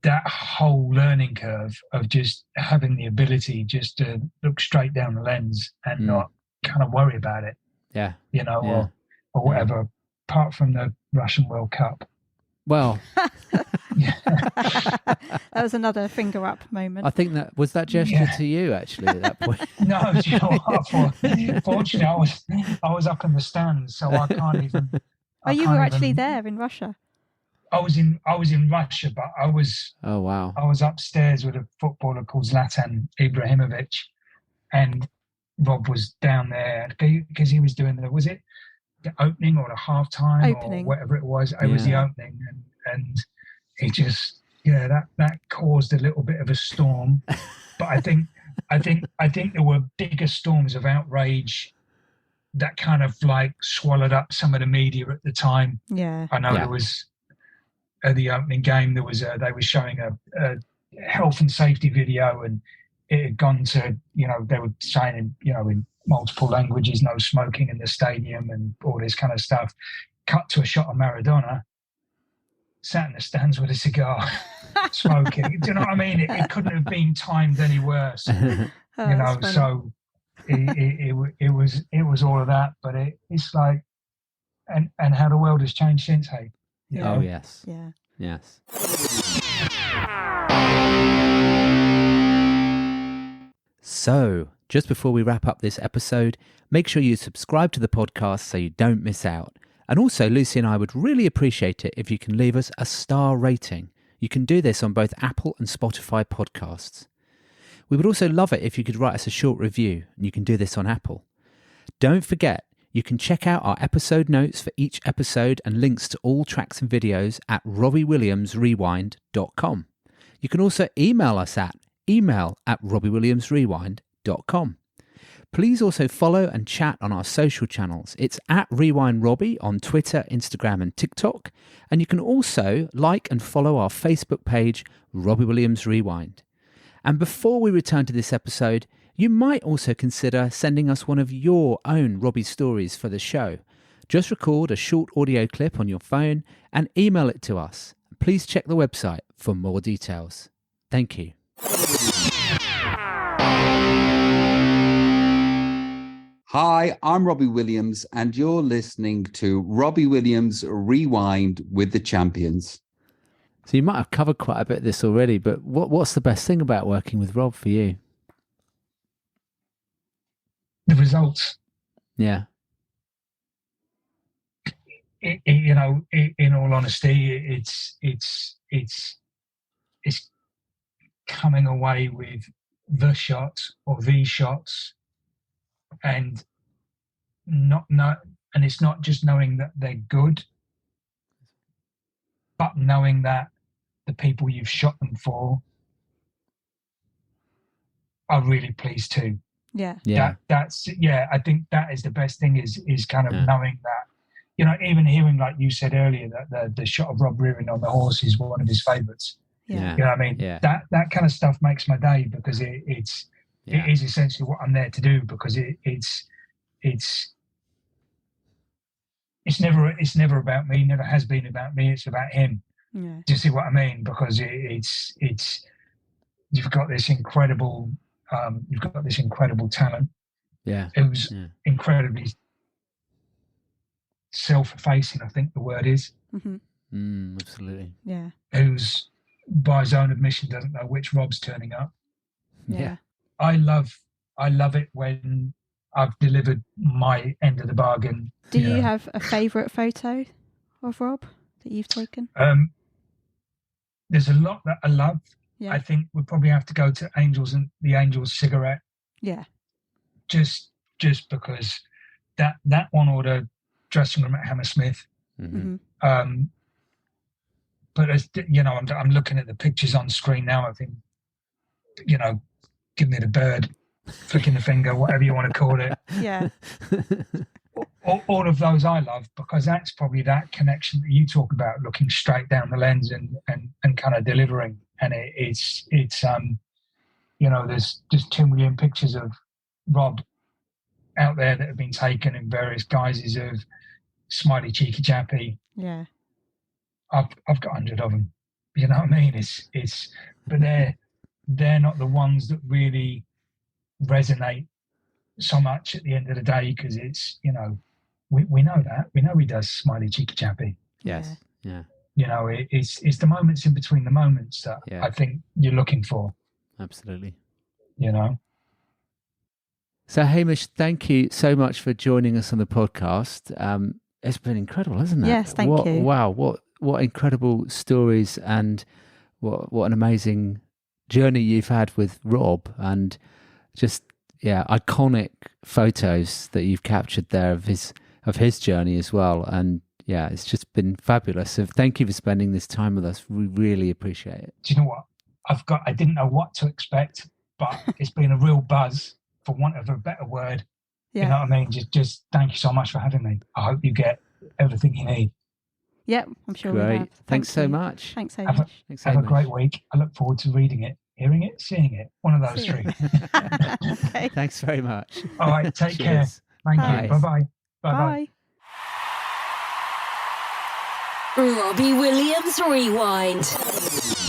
that whole learning curve of just having the ability just to look straight down the lens and not kind of worry about it. Yeah. You know, or whatever, apart from the Russian World Cup. Well, that was another finger up moment. I think that was that gesture to you actually at that point. No, do you know what? Fortunately, I was up in the stands, so I can't even. You were actually there in Russia. I was in Russia, but I was. Oh wow! I was upstairs with a footballer called Zlatan Ibrahimovic, and Rob was down there because he was doing was it the opening or the halftime or whatever it was. It was the opening, and it just that caused a little bit of a storm. But I think there were bigger storms of outrage that kind of like swallowed up some of the media at the time. Yeah, I know there was at the opening game. There was they were showing a health and safety video, and it had gone to they were saying in multiple languages, no smoking in the stadium and all this kind of stuff. Cut to a shot of Maradona sat in the stands with a cigar, smoking. Do you know what I mean? It couldn't have been timed any worse. So it was all of that. But it's like, and how the world has changed since. Hey. Yeah. Oh yes. Yeah. Yes. So, just before we wrap up this episode, make sure you subscribe to the podcast so you don't miss out. And also, Lucy and I would really appreciate it if you can leave us a star rating. You can do this on both Apple and Spotify podcasts. We would also love it if you could write us a short review, and you can do this on Apple. Don't forget, you can check out our episode notes for each episode and links to all tracks and videos at robbiewilliamsrewind.com. You can also email us at email@robbiewilliamsrewind.com. Please also follow and chat on our social channels. It's @RewindRobbie on Twitter, Instagram and TikTok. And you can also like and follow our Facebook page, Robbie Williams Rewind. And before we return to this episode, you might also consider sending us one of your own Robbie stories for the show. Just record a short audio clip on your phone and email it to us. Please check the website for more details. Thank you. Hi, I'm Robbie Williams, and you're listening to Robbie Williams Rewind with the Champions. So you might have covered quite a bit of this already, but what's the best thing about working with Rob for you? The results. Yeah. In all honesty, it's coming away with the shots or the shots, and and it's not just knowing that they're good, but knowing that the people you've shot them for are really pleased too. Yeah. That's I think that is the best thing is kind of knowing that, even hearing, like you said earlier, that the shot of Rob rearing on the horse is one of his favourites. Yeah. You know what I mean? Yeah. That kind of stuff makes my day, because it is essentially what I'm there to do, because it's never about me, never has been about me, it's about him. Yeah. Do you see what I mean? Because it's you've got this incredible talent. Yeah. Who's incredibly self-effacing, I think the word is. Mm-hmm. Absolutely. Yeah. Who's, by his own admission, doesn't know which Rob's turning up. Yeah. I love it when I've delivered my end of the bargain. Do you have a favourite photo of Rob that you've taken? There's a lot that I love. Yeah. I think we'd probably have to go to the Angels cigarette. Yeah. Just because that one, or the dressing room at Hammersmith. Mm-hmm. But as I'm looking at the pictures on screen now. I think, give me the bird, flicking the finger, whatever you want to call it. Yeah. All of those I love, because that's probably that connection that you talk about, looking straight down the lens and kind of delivering. And it's there's just 2 million pictures of Rob out there that have been taken in various guises of smiley, cheeky, chappy. Yeah. I've got 100 of them. You know what I mean? But they're not the ones that really resonate so much at the end of the day, because it's, you know, we know that. We know he does smiley, cheeky, chappy. Yes. Yeah. You know, it's the moments in between the moments that I think you're looking for. Absolutely. You know. So Hamish, thank you so much for joining us on the podcast. It's been incredible, hasn't it? Yes, thank you. Wow, what incredible stories, and what an amazing journey you've had with Rob, and just iconic photos that you've captured there of his journey as well. And yeah, it's just been fabulous. So thank you for spending this time with us. We really appreciate it. Do you know what? I didn't know what to expect, but it's been a real buzz, for want of a better word. Yeah. You know what I mean? Just thank you so much for having me. I hope you get everything you need. Yep, I'm sure we Great. have. Thanks so much. Thanks, Hamish. Have a great week. I look forward to reading it, hearing it, seeing it. One of those three. Okay. Thanks very much. All right, take care. Cheers. Thank Bye. you. Bye-bye. Bye. Robbie Williams Rewind.